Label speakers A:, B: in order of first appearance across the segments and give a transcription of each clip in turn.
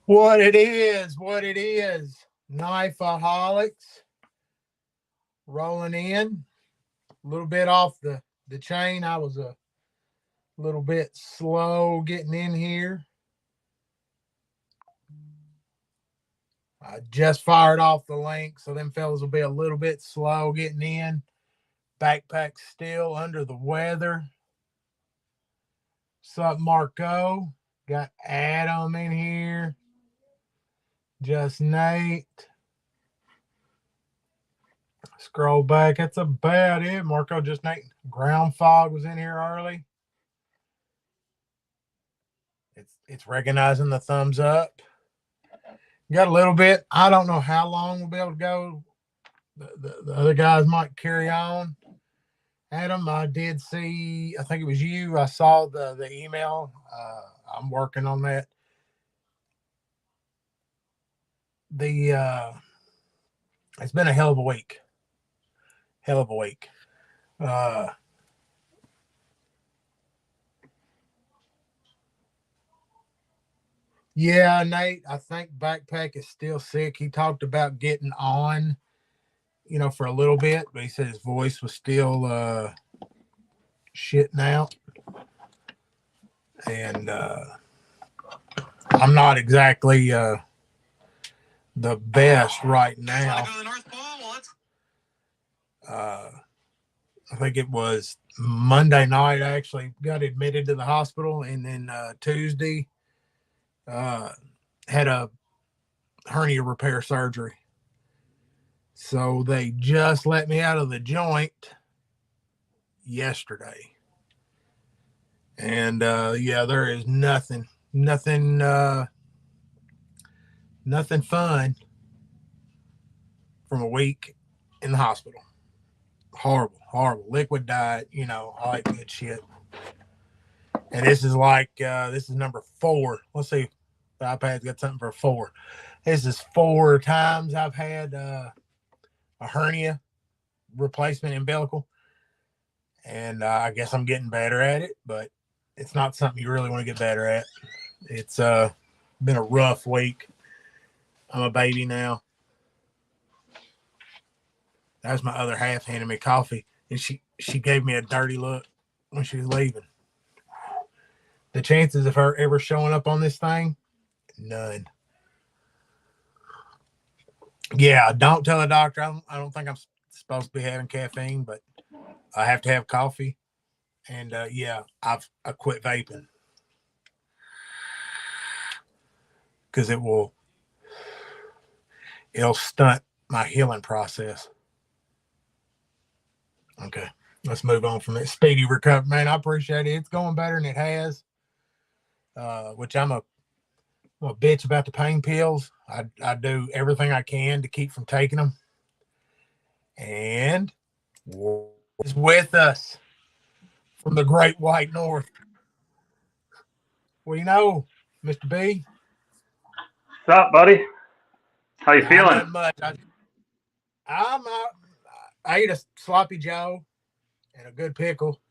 A: What it is. Knaf Haulics rolling in. A little bit off the chain. I was a little bit slow getting in here. I just fired off the link, so them fellas will be a little bit slow getting in. Backpack still under the weather. Sup, Marco? Got Adam in here. Just Nate. Scroll back. That's about it. Marco, just Nate. Ground fog was in here early. It's recognizing the thumbs up. Got a little bit. I don't know how long we'll be able to go. The other guys might carry on. Adam, I did see, I think it was you. I saw the email. I'm working on that. It's been a hell of a week. Hell of a week. Yeah, Nate, I think Backpack is still sick. He talked about getting on, for a little bit, but he said his voice was still shitting out. And I'm not exactly the best right now. I think it was Monday night I actually got admitted to the hospital, and then Tuesday had a hernia repair surgery. So they just let me out of the joint yesterday. And yeah, there is nothing fun from a week in the hospital. Horrible. Liquid diet, all that good shit. And this is this is number 4. Let's see if the iPad's got something for 4. This is 4 times I've had a hernia replacement umbilical. And I guess I'm getting better at it, but it's not something you really want to get better at. It's been a rough week. I'm a baby now. That was my other half handing me coffee, and she gave me a dirty look when she was leaving. The chances of her ever showing up on this thing, none. Yeah, don't tell a doctor. I don't think I'm supposed to be having caffeine, but I have to have coffee. And yeah, I quit vaping because it'll stunt my healing process. Okay, let's move on from it. Speedy recovery, man. I appreciate it. It's going better than it has. Which I'm a bitch about the pain pills. I do everything I can to keep from taking them. And is with us from the Great White North. We know, Mr. B.
B: What's up, buddy? How you feeling?
A: Not much. I ate a sloppy Joe and a good pickle,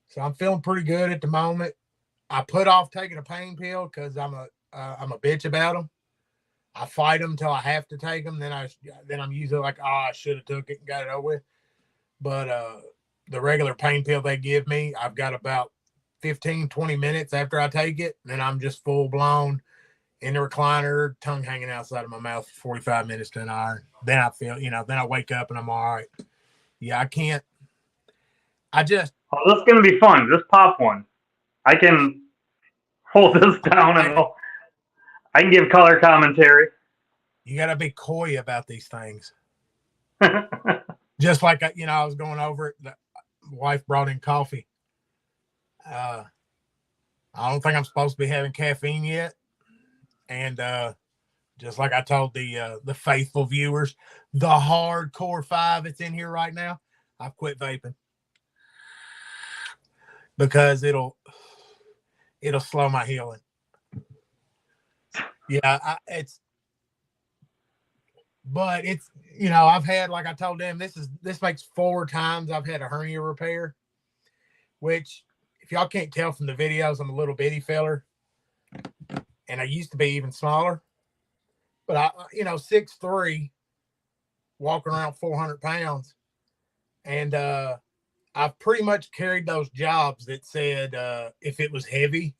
A: so I'm feeling pretty good at the moment. I put off taking a pain pill because I'm a bitch about them. I fight them until I have to take them. Then I'm usually like, I should have took it and got it over with. But the regular pain pill they give me, I've got about 15, 20 minutes after I take it, and then I'm just full blown in the recliner, tongue hanging outside of my mouth for 45 minutes to an hour. Then I feel, then I wake up and I'm all right. Yeah, I can't.
B: Oh, this is going to be fun. Just pop one. I can hold this down and I can give color commentary.
A: You got to be coy about these things. Just like, I was going over it. The wife brought in coffee. I don't think I'm supposed to be having caffeine yet. And just like I told the faithful viewers, the hardcore 5 that's in here right now, I've quit vaping because it'll slow my healing. Yeah, but it's I've had, like I told them, this makes 4 times I've had a hernia repair, which if y'all can't tell from the videos, I'm a little bitty feller. and I used to be even smaller. But I, 6'3", walking around 400 pounds, and I've pretty much carried those jobs that said if it was heavy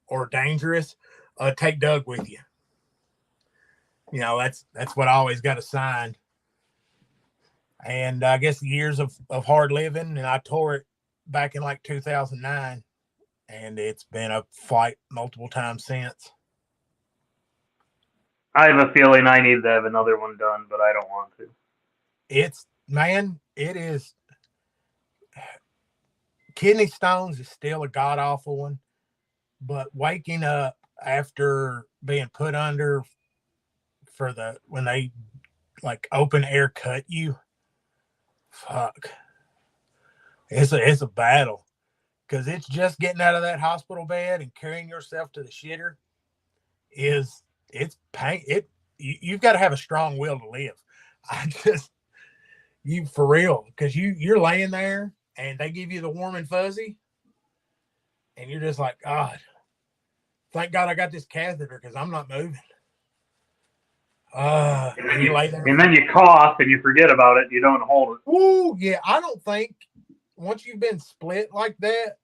A: or dangerous, take Doug with you. That's what I always got assigned. And I guess the years of hard living, and I tore it back in like 2009, and it's been a fight multiple times since.
B: I have a feeling I need to have another one done, but I don't want to.
A: It is. Kidney stones is still a god awful one, but waking up after being put under when they like open air cut you, fuck, it's a battle, because it's just getting out of that hospital bed and carrying yourself to the shitter it's pain. You've got to have a strong will to live. You for real, because you're laying there and they give you the warm and fuzzy, and you're just like, God, thank God I got this catheter because I'm not moving.
B: And then you cough and you forget about it. You don't hold it.
A: Ooh, yeah. I don't think once you've been split like that,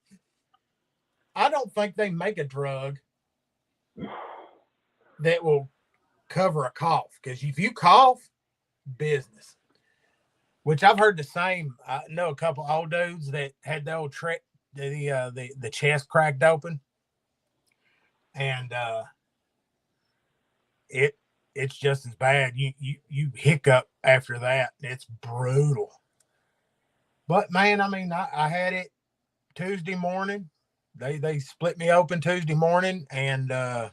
A: I don't think they make a drug that will cover a cough. Because if you cough, business. Which I've heard the same. I know a couple old dudes that had the old trick, the chest cracked open, and it's just as bad. You hiccup after that. It's brutal. But man, I mean, I had it Tuesday morning. They split me open Tuesday morning, and I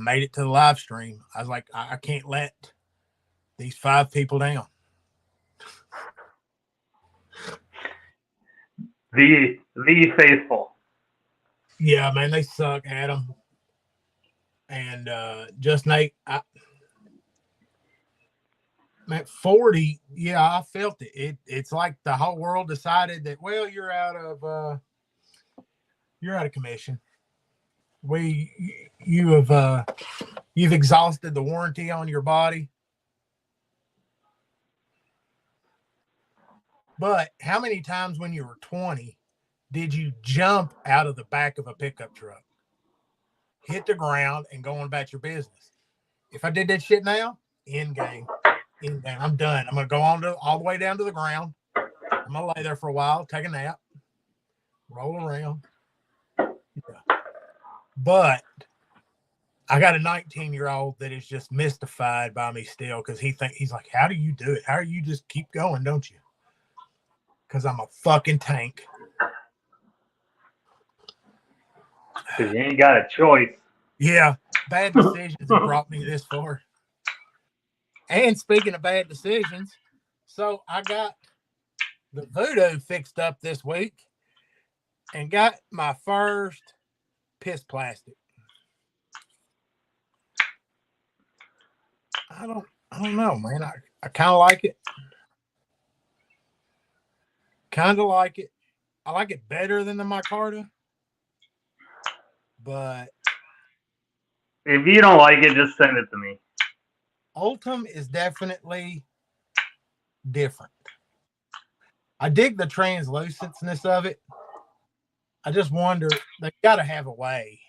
A: made it to the live stream. I was like, I can't let these 5 people down.
B: The faithful.
A: Yeah, man, they suck, Adam. And just Nate, at 40, yeah, I felt it. It's like the whole world decided that, well, you're out of commission. You've exhausted the warranty on your body. But how many times when you were 20 did you jump out of the back of a pickup truck, hit the ground, and go on about your business? If I did that shit now, end game. I'm done. I'm going to go all the way down to the ground. I'm going to lay there for a while, take a nap, roll around. Yeah. But I got a 19-year-old that is just mystified by me still, because he's like, how do you do it? How do you just keep going, don't you? Because I'm a fucking tank.
B: Because you ain't got a choice.
A: Yeah, bad decisions have brought me this far. And speaking of bad decisions, so I got the voodoo fixed up this week and got my first piss plastic. I don't know, man. I kind of like it. Kind of like it. I like it better than the micarta. But
B: if you don't like it, just send it to me.
A: Ultim is definitely different. I dig the translucentness of it. I just wonder, they got to have a way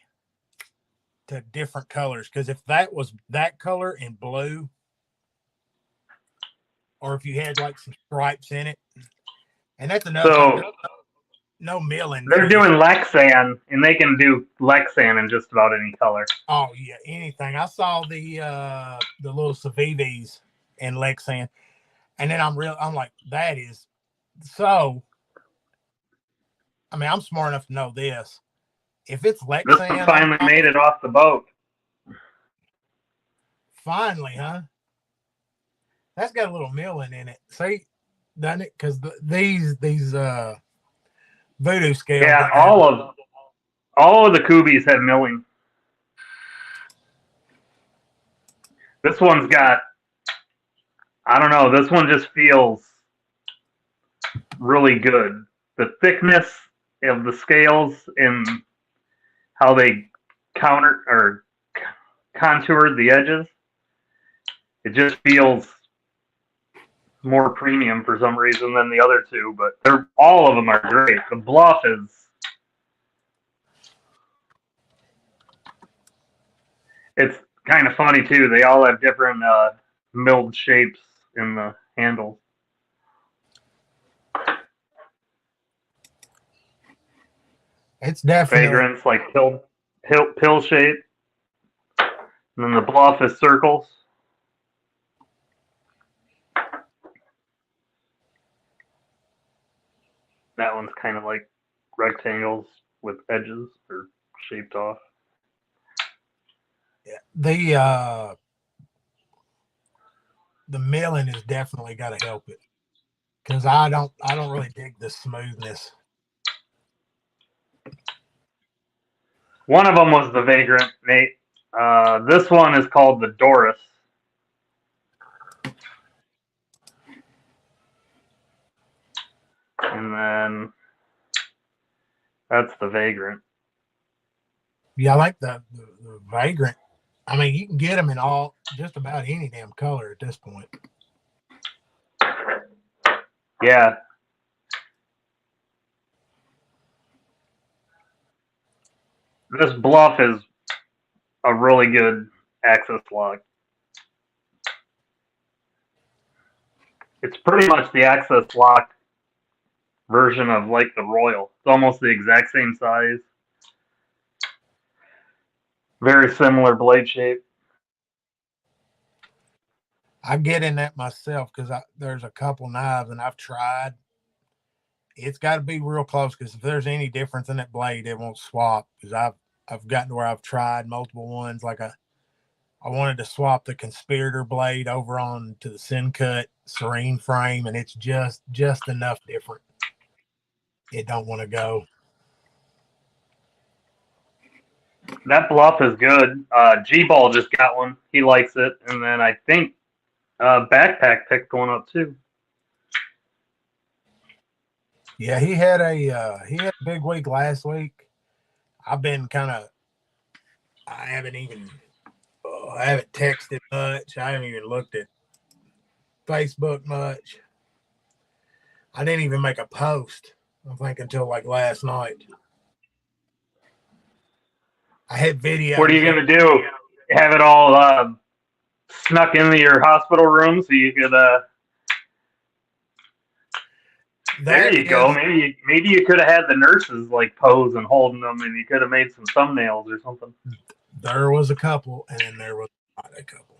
A: to different colors, because if that was that color in blue, or if you had like some stripes in it, and that's another thing, no milling.
B: They're doing Lexan, and they can do Lexan in just about any color.
A: Oh yeah, anything. I saw the little Civivis in Lexan, and then I'm like, that is so. I mean, I'm smart enough to know this. If it's Lexan,
B: this one finally made it off the boat.
A: Finally, huh? That's got a little milling in it. See, doesn't it? Because these voodoo scales.
B: Yeah, all of the Kubies have milling. This one's got, I don't know, this one just feels really good. The thickness of the scales and how they contoured the edges. It just feels more premium for some reason than the other two, but all of them are great. The Bluff is it's kind of funny too. They all have different milled shapes in the handles.
A: It's definitely
B: Vagrant's like pill shape, and then the Bluff is circles. That one's kind of like rectangles with edges or shaped off.
A: Yeah, the milling has definitely got to help it, because I don't really dig the smoothness.
B: One of them was the Vagrant, Nate. This one is called the Doris. And then that's the Vagrant.
A: Yeah, I like the Vagrant. I mean, you can get them in just about any damn color at this point.
B: Yeah. This Bluff is a really good access lock. It's pretty much the access lock version of like the Royal. It's almost the exact same size. Very similar blade shape.
A: I get in that myself because there's a couple knives and I've tried. It's got to be real close, because if there's any difference in that blade, it won't swap. Because I've gotten to where I've tried multiple ones. Like I wanted to swap the Conspirator blade over on to the Syncut Serene frame, and it's just enough different. It don't want to go.
B: That Bluff is good. G-Ball just got one. He likes it. And then I think Backpack picked one up too.
A: Yeah, he had a big week last week. I've been I haven't texted much. I haven't even looked at Facebook much. I didn't even make a post, I think, until like last night. I had videos.
B: What are you going to do? Have it all snuck into your hospital room so you could... There you go. Maybe you could have had the nurses like pose and holding them, and you could have made some thumbnails or something.
A: There was a couple, and then there was not a couple.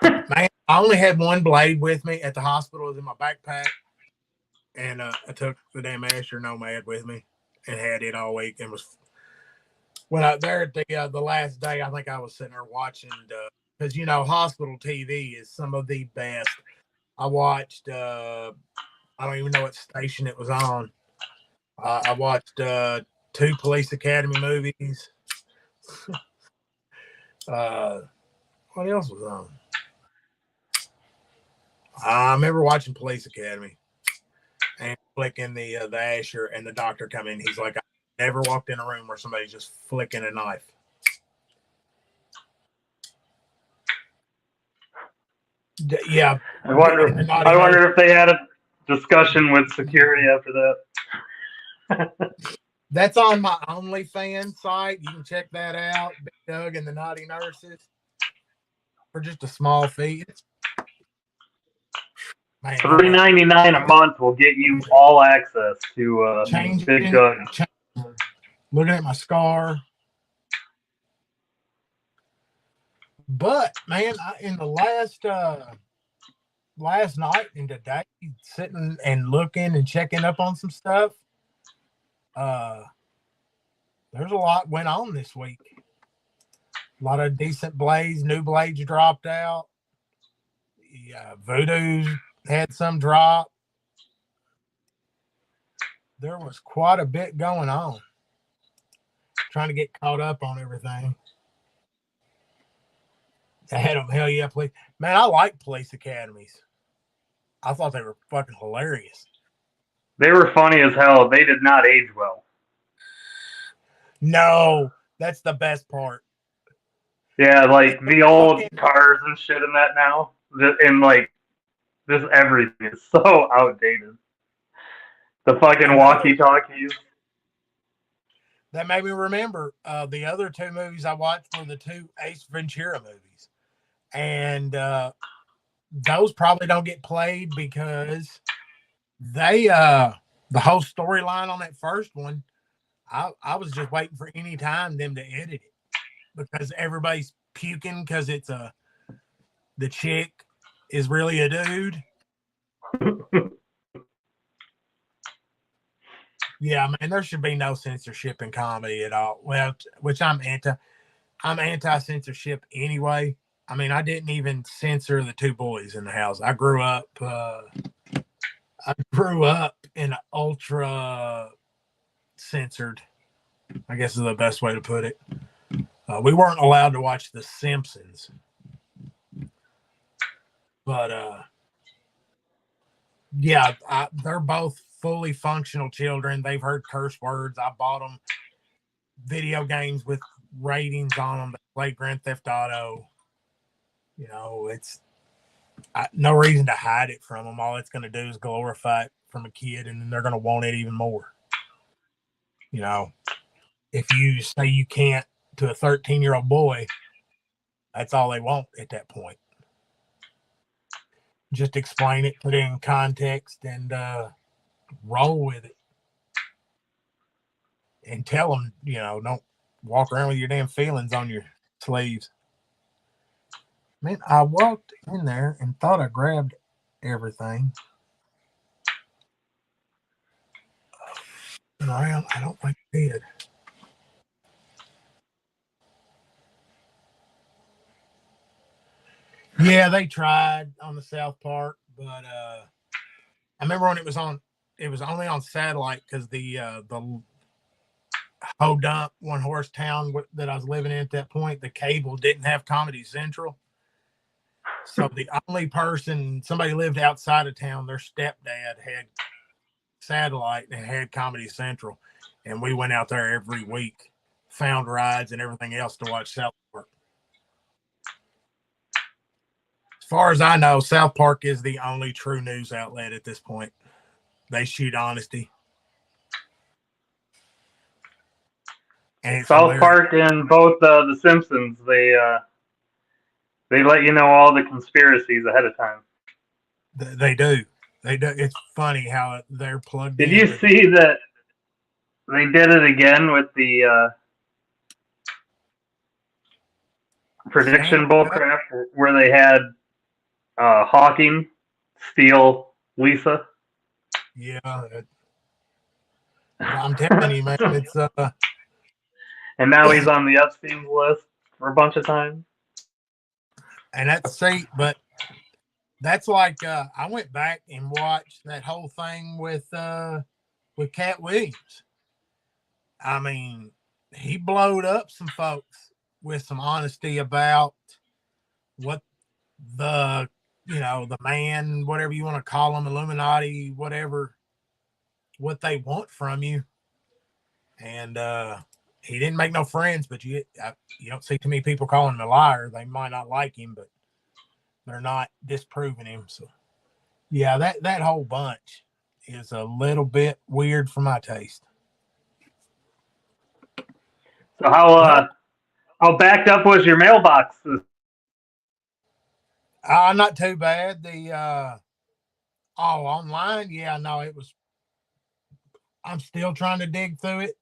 A: Man, I only had one blade with me at the hospital. It was in my backpack, and I took the damn Asher Nomad with me and had it all week. And was when I there at the last day, I think I was sitting there watching because hospital TV is some of the best. I watched. I don't even know what station it was on. I watched 2 Police Academy movies. What else was on? I remember watching Police Academy and flicking the Asher, and the doctor come in. He's like, I never walked in a room where somebody's just flicking a knife. Yeah.
B: I wonder if they had a discussion with security after that.
A: That's on my OnlyFans site. You can check that out. Big Doug and the Naughty Nurses, for just a small fee.
B: $3.99 a month will get you all access to Big Doug.
A: Looking at my scar. But man, in the last night and today, sitting and looking and checking up on some stuff, there's a lot went on this week. A lot of decent blades, new blades dropped out. Yeah, Voodoo's had some drop. There was quite a bit going on. Trying to get caught up on everything. I had them, hell yeah, please. Man, I like police academies. I thought they were fucking hilarious.
B: They were funny as hell. They did not age well.
A: No, That's the best part.
B: Yeah, like the old
A: Fucking,
B: cars and shit in that now, and like just everything is so outdated. The fucking
A: another
B: walkie-talkies.
A: that made me remember the other two movies I watched were the two Ace Ventura movies, and those probably don't get played because they the whole storyline on that first one. I was just waiting for any time them to edit it because everybody's puking because the chick is really a dude. Yeah, man, there should be no censorship in comedy at all. Well, which I'm anti. I'm anti censorship anyway. I mean, I didn't even censor the two boys in the house. I grew up. I grew up in ultra censored. I guess is the best way to put it. We weren't allowed to watch The Simpsons, but yeah, they're both fully functional children. They've heard curse words. I bought them video games with ratings on them that play Grand Theft Auto. You know, it's no reason to hide it from them. All it's going to do is glorify it from a kid, and then they're going to want it even more. You know, if you say you can't to a 13-year-old boy, that's all they want at that point. Just explain it, put it in context, and roll with it. And tell them, you know, don't walk around with your damn feelings on your sleeves. Man, I walked in there and thought I grabbed everything. Around, I don't think I did. Yeah, they tried on the South Park, but I remember when it was on. It was only on satellite because the Ho Dump one horse town that I was living in at that point, the cable didn't have Comedy Central. So the only person, somebody lived outside of town, their stepdad had satellite and had Comedy Central, and we went out there every week, found rides and everything else to watch South Park. As far as I know, South Park is the only true news outlet at this point. They shoot honesty. And it's
B: South
A: hilarious.
B: Park and both The Simpsons, they let you know all the conspiracies ahead of time.
A: They do. They do. It's funny how they're plugged
B: Did you
A: in.
B: see that they did it again with the prediction bullcrap where they had Hawking steal Lisa?
A: Yeah. I'm telling you, man, it's
B: And now he's on the Epstein's list for a bunch of times.
A: and that's but that's like I went back and watched that whole thing with Cat Williams. I mean, he blowed up some folks with some honesty about what the the man, whatever you want to call them, Illuminati, whatever, what they want from you. And he didn't make no friends, but you don't see too many people calling him a liar. They might not like him, but they're not disproving him. So yeah, that whole bunch is a little bit weird for my taste.
B: So
A: But
B: how backed up was your mailbox?
A: not too bad. The online, yeah, no, it was. I'm still trying to dig through it.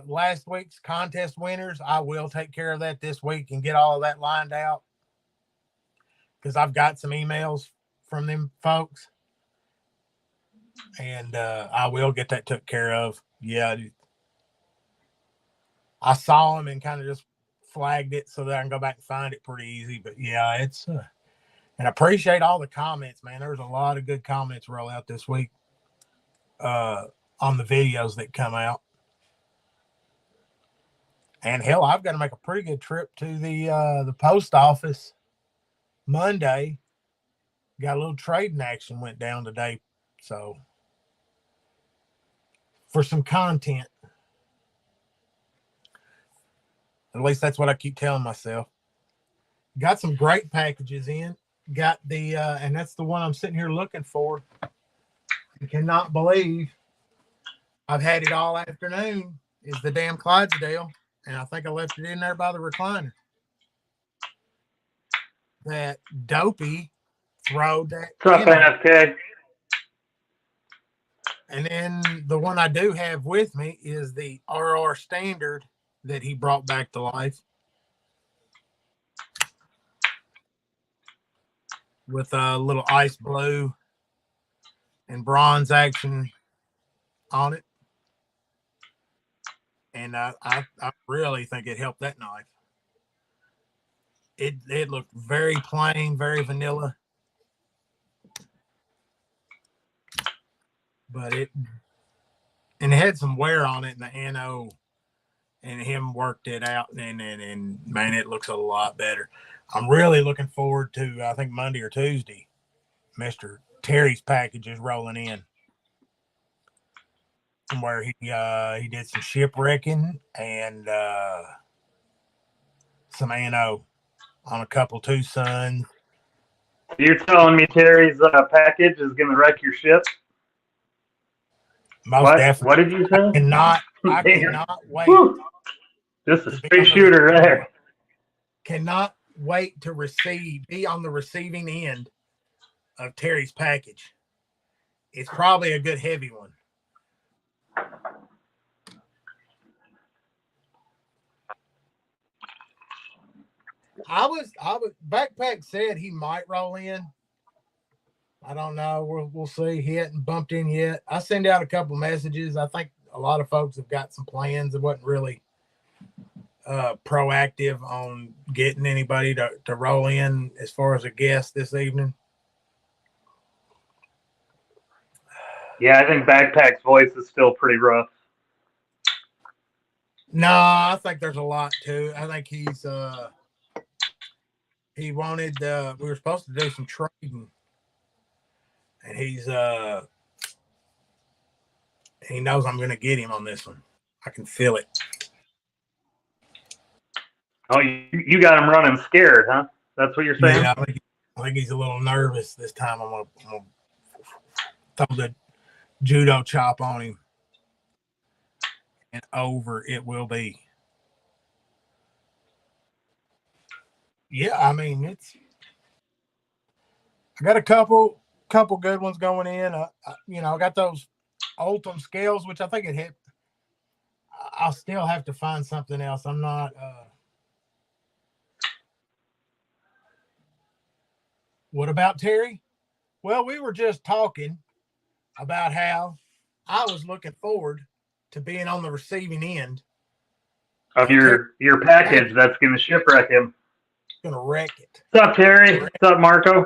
A: Last week's contest winners, I will take care of that this week and get all of that lined out because I've got some emails from them folks, and I will get that took care of. Yeah, I saw them and kind of just flagged it so that I can go back and find it pretty easy. But yeah, it's and I appreciate all the comments, man. There's a lot of good comments roll out this week on the videos that come out. And hell, I've got to make a pretty good trip to the post office Monday. Got a little trading action went down today, so for some content. At least that's what I keep telling myself. Got some great packages in. Got the and that's the one I'm sitting here looking for. I cannot believe I've had it all afternoon. Is the damn Clydesdale, and I think I left it in there by the recliner. That Dopey throwed that.
B: What's up, NFK?
A: And then the one I do have with me is the RR Standard that he brought back to life with a little ice blue and bronze action on it. And I really think it helped that knife. It looked very plain, very vanilla. But it had some wear on it in the NO, and him worked it out, and man, it looks a lot better. I'm really looking forward to, I think, Monday or Tuesday, Mr. Terry's package is rolling in, from where he did some shipwrecking and some NO on a couple Two Sons.
B: You're telling me Terry's package is going to wreck your ship?
A: Most definitely.
B: What did you say?
A: I cannot wait.
B: Woo. Just a straight shooter there.
A: Cannot wait to be on the receiving end of Terry's package. It's probably a good heavy one. I was Backpack said he might roll in. I don't know. We'll see. He hadn't bumped in yet. I send out a couple messages. I think a lot of folks have got some plans. It wasn't really proactive on getting anybody to roll in as far as a guest this evening.
B: Yeah, I think Backpack's voice is still pretty rough.
A: No, I think there's a lot to it. I think he wanted we were supposed to do some trading. And he knows I'm going to get him on this one. I can feel it.
B: Oh, you got him running scared, huh? That's what you're saying?
A: Yeah, I think he's a little nervous this time. I'm going to throw the judo chop on him. And over it will be. Yeah, I mean, I got a couple good ones going in. I got those Ultim scales, which I think it hit. I'll still have to find something else. I'm not. What about Terry? Well, we were just talking about how I was looking forward to being on the receiving end
B: of your package that's going to shipwreck him.
A: Going to wreck it.
B: What's up, Terry? What's up, Marco?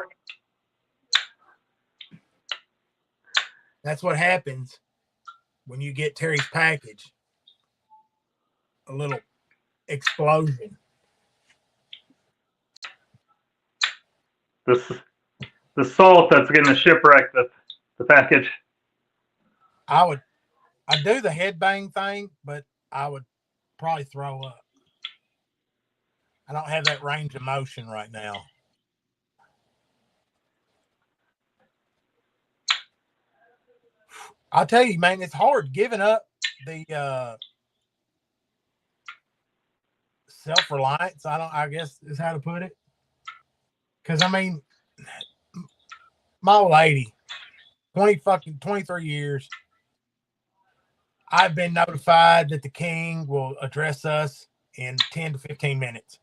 A: That's what happens when you get Terry's package. A little explosion.
B: The salt that's going to shipwreck the package.
A: I'd do the headbang thing, but I would probably throw up. I don't have that range of motion right now. I'll tell you, man, it's hard giving up the self-reliance. I guess is how to put it. Because, I mean, my old lady, 23 years, I've been notified that the king will address us in 10 to 15 minutes.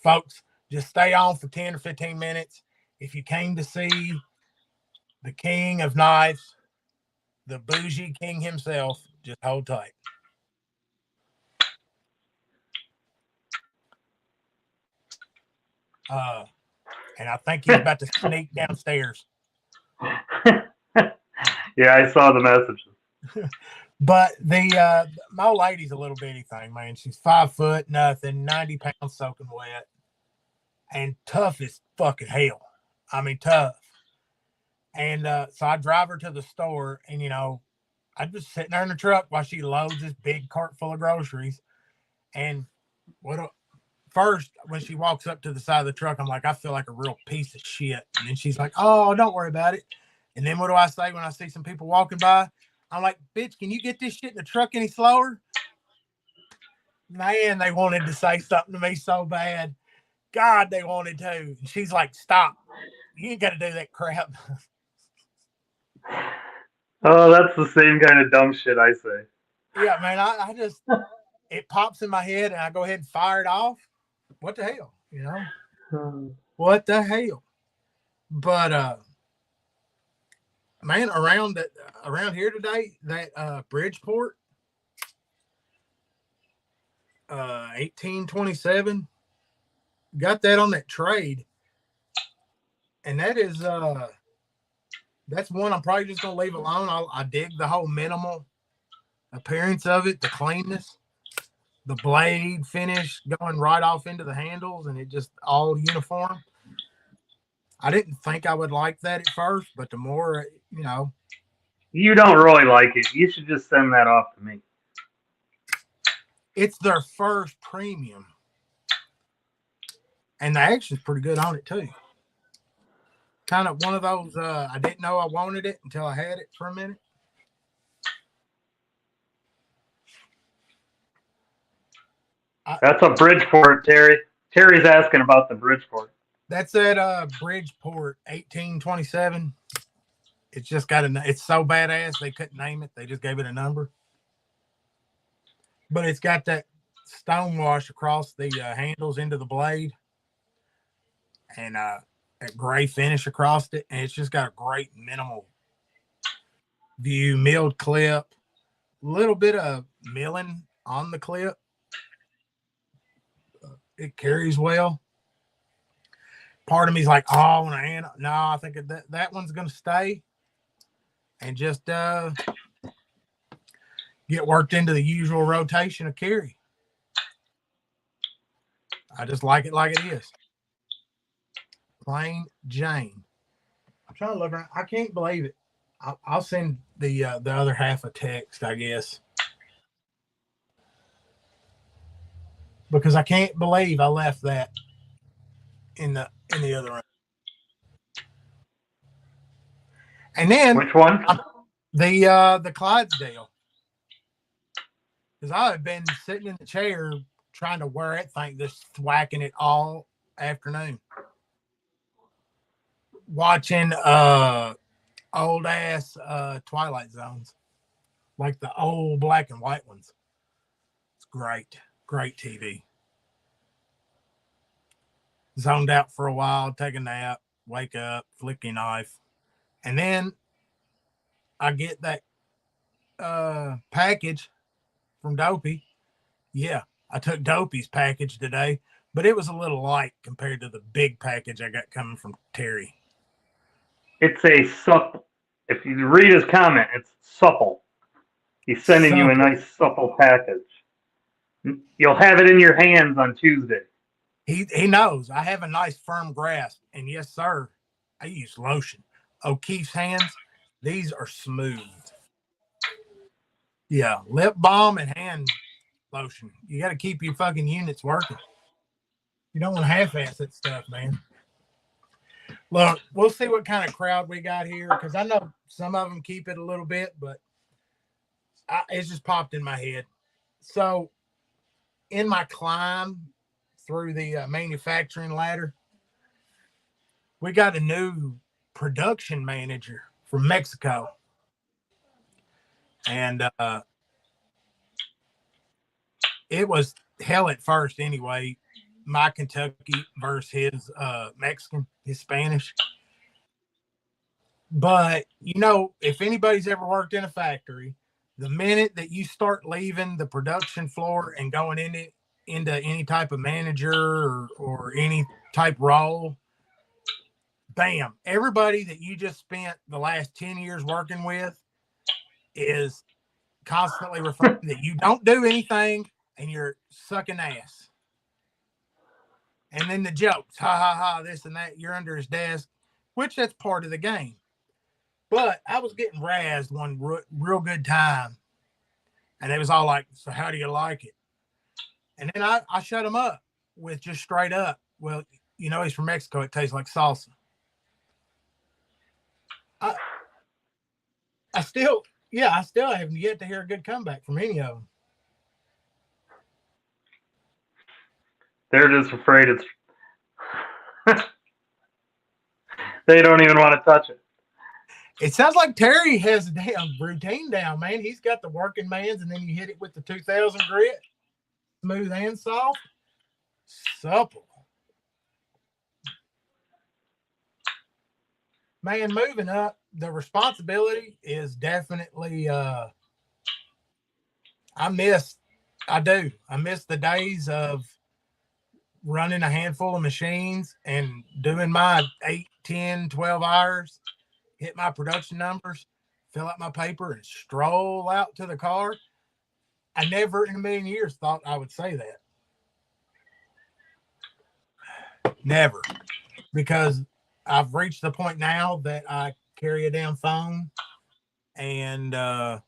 A: Folks, just stay on for 10 or 15 minutes. If you came to see the king of knives, the bougie king himself, just hold tight. And I think he's about to sneak downstairs.
B: Yeah, I saw the messages.
A: But my old lady's a little bitty thing, man. She's 5 foot, nothing, 90 pounds soaking wet, and tough as fucking hell. I mean, tough. And so I drive her to the store, and, I'm just sitting there in the truck while she loads this big cart full of groceries. And what first, when she walks up to the side of the truck, I'm like, I feel like a real piece of shit. And then she's like, oh, don't worry about it. And then what do I say when I see some people walking by? I'm like, bitch, can you get this shit in the truck any slower? Man, they wanted to say something to me so bad. God, they wanted to. And she's like, stop. You ain't got to do that crap.
B: Oh, that's the same kind of dumb shit I say.
A: Yeah, man, I just, it pops in my head and I go ahead and fire it off. What the hell? You know? What the hell? But, man, around here today, that Bridgeport, 1827, got that on that trade. And that is that's one I'm probably just gonna leave alone. I dig the whole minimal appearance of it, the cleanness, the blade finish going right off into the handles, and it just all uniform. I didn't think I would like that at first, but the more you know,
B: You don't really like it. You should just send that off to me.
A: it's their first premium, and the action's pretty good on it too. Kind of one of those. I didn't know I wanted it until I had it for a minute.
B: That's a Bridgeport, Terry. Terry's asking about the Bridgeport.
A: That's at Bridgeport 1827. It's just got it's so badass they couldn't name it. They just gave it a number. But it's got that stone wash across the handles into the blade, and that gray finish across it, and it's just got a great minimal view, milled clip, a little bit of milling on the clip. It carries well. Part of me's like, oh, no, I think that one's going to stay and just get worked into the usual rotation of carry. I just like it like it is. Plain Jane. I'm trying to look around. I can't believe it. I'll send the other half a text, I guess, because I can't believe I left that in the other room. And then
B: which one?
A: The Clydesdale, because I have been sitting in the chair trying to wear it, just thwacking it all afternoon, watching old ass Twilight Zones, like the old black and white ones. It's great TV. Zoned out for a while, take a nap, wake up, flick your knife, and then I get that package from Dopey. Yeah, I took Dopey's package today, but it was a little light compared to the big package I got coming from Terry.
B: It's a supple. If you read his comment, it's supple. He's sending you a nice supple package. You'll have it in your hands on Tuesday.
A: He knows I have a nice firm grasp, and yes, sir, I use lotion. O'Keefe's hands, these are smooth. Yeah, lip balm and hand lotion. You got to keep your fucking units working. You don't want to half-ass that stuff, man. Look, we'll see what kind of crowd we got here, because I know some of them keep it a little bit, but it's just popped in my head. So, in my climb through the manufacturing ladder, we got a new production manager from Mexico. And it was hell at first anyway. My Kentucky versus his Mexican, his Spanish. But, if anybody's ever worked in a factory, the minute that you start leaving the production floor and going into any type of manager or any type role, bam, everybody that you just spent the last 10 years working with is constantly referring that you don't do anything and you're sucking ass. And then the jokes, ha, ha, ha, this and that, you're under his desk, which that's part of the game. But I was getting razzed one real good time. And it was all like, so how do you like it? And then I shut them up. with just straight up. Well, he's from Mexico. It tastes like salsa. I still haven't yet to hear a good comeback from any of them.
B: They're just afraid it's. They don't even want to touch it.
A: It sounds like Terry has a damn routine down, man. He's got the working man's, and then you hit it with the 2000 grit, smooth and soft, supple. Man, moving up, the responsibility is definitely. I miss the days of running a handful of machines and doing my 8, 10, 12 hours, hit my production numbers, fill out my paper, and stroll out to the car. I never in a million years thought I would say that. Never. Because I've reached the point now that I carry a damn phone, and I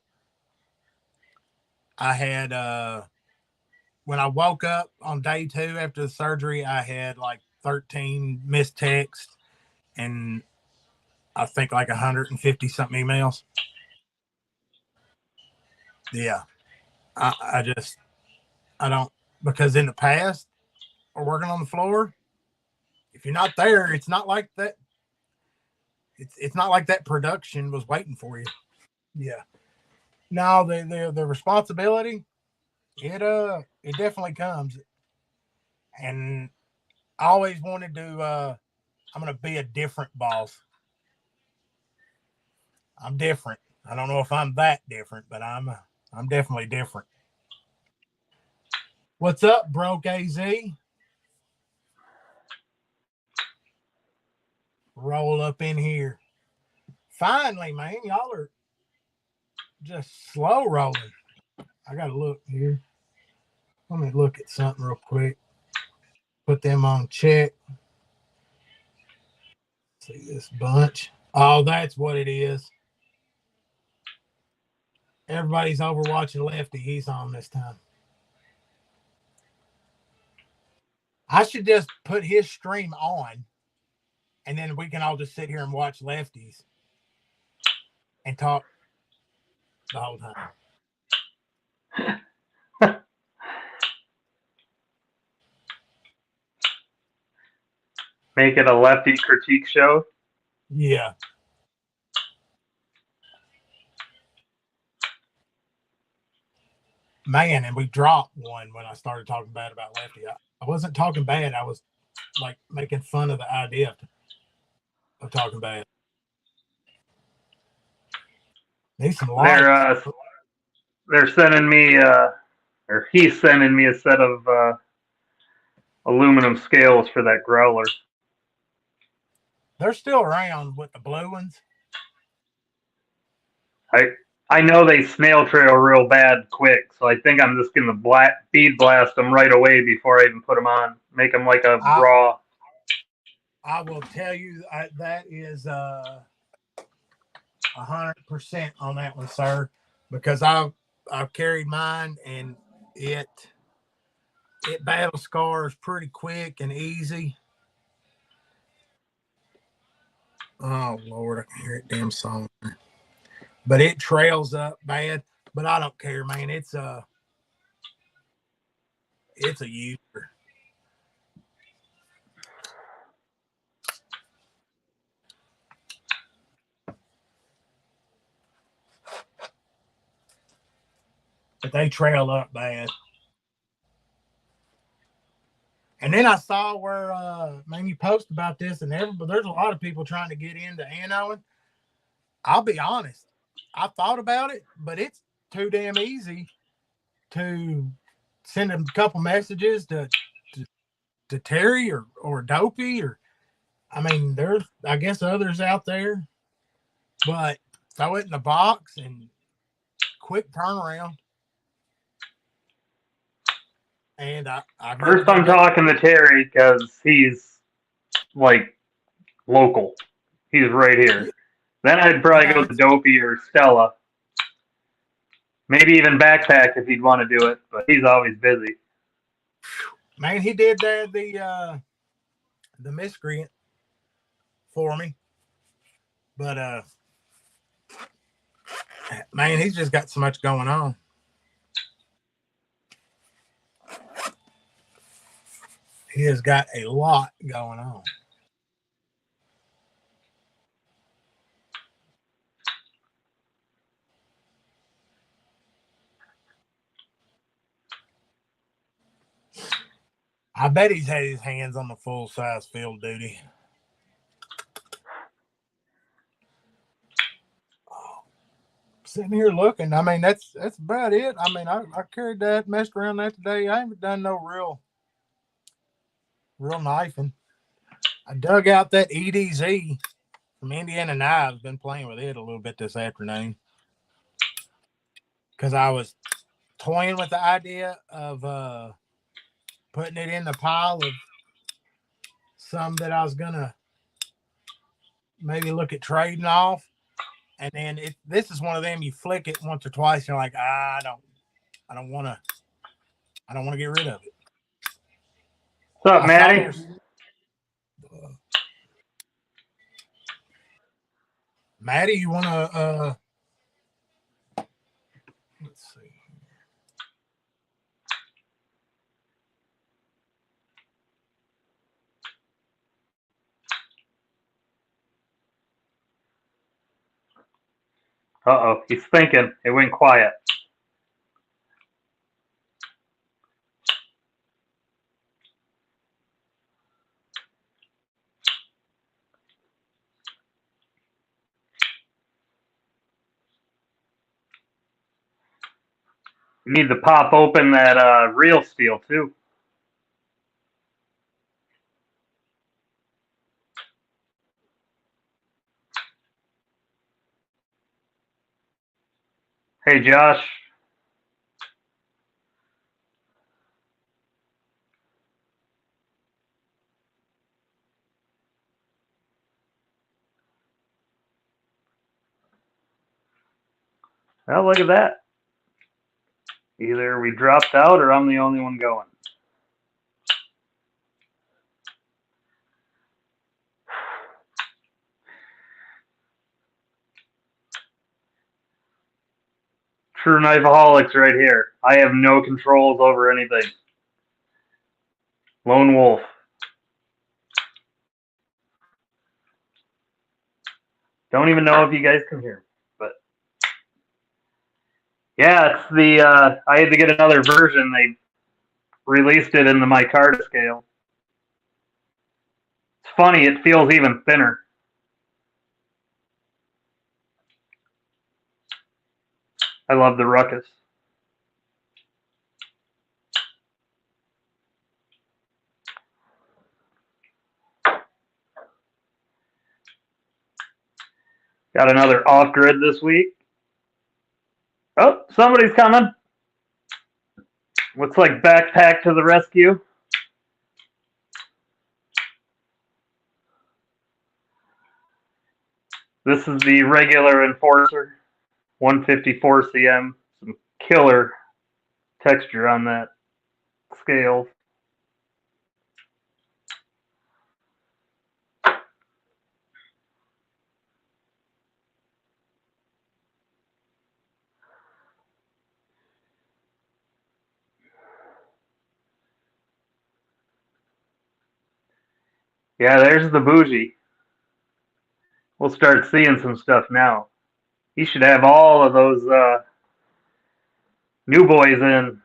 A: had when I woke up on day 2 after the surgery, I had like 13 missed texts and I think like 150 something emails. Yeah. I don't, because in the past, or working on the floor, if you're not there, it's not like that. It's not like that production was waiting for you. Yeah. No, the responsibility, it definitely comes. And I always wanted to I'm gonna be a different boss. I'm different. I don't know if I'm that different, but I'm definitely different. What's up, Broke AZ? Roll up in here. Finally, man, y'all are just slow rolling. I gotta look here. Let me look at something real quick. Put them on check. See this bunch. Oh, that's what it is. Everybody's over watching Lefty. He's on this time. I should just put his stream on, and then we can all just sit here and watch Lefties and talk the whole time.
B: Make it a lefty critique show.
A: Yeah. Man, and we dropped one when I started talking bad about Lefty. I wasn't talking bad. I was like making fun of the idea of talking bad. Need some lights.
B: They're sending me, or he's sending me a set of aluminum scales for that growler.
A: They're still around with the blue ones.
B: I know they snail trail real bad quick, so I think I'm just going to bead blast them right away before I even put them on. Make them like a raw.
A: I will tell you that is 100% on that one, sir, because I've carried mine and it battle scars pretty quick and easy. Oh Lord, I can hear it damn song. But it trails up bad. But I don't care, man. It's a user. But they trail up bad. And then I saw where man, you post about this, and there's a lot of people trying to get into anoing. I'll be honest, I thought about it, but it's too damn easy to send a couple messages to Terry or Dopey, or I mean, there's I guess others out there, but throw it in the box and quick turnaround. And
B: First I'm talking to Terry because he's like local. He's right here. Then I'd probably go to Dopey or Stella. Maybe even Backpack if he'd want to do it, but he's always busy.
A: Man, he did the miscreant for me. But man, he's just got so much going on. He has got a lot going on. I bet he's had his hands on the full size field duty. Sitting here looking, I mean, that's about it. I mean, I carried that, messed around that today. I haven't done no real knifing. I dug out that EDZ from Indiana Knives. Been playing with it a little bit this afternoon because I was toying with the idea of putting it in the pile of some that I was gonna maybe look at trading off. And then this is one of them you flick it once or twice, and you're like, I don't want to get rid of it.
B: What's up, Maddie?
A: Maddie, you want to let's see.
B: Uh-oh, he's thinking. It went quiet. You need to pop open that real steel, too. Hey, Josh. Well, look at that. Either we dropped out or I'm the only one going. True knife Haulics right here. I have no controls over anything. Lone wolf. Don't even know if you guys can hear me, but yeah, it's the I had to get another version. They released it in the micarta scale. It's funny, it feels even thinner. I love the ruckus. Got another off-grid this week. Oh, somebody's coming. Looks like backpack to the rescue. This is the regular Enforcer, 154 cm. Some killer texture on that scale. Yeah, there's the bougie. We'll start seeing some stuff now. He should have all of those new boys in.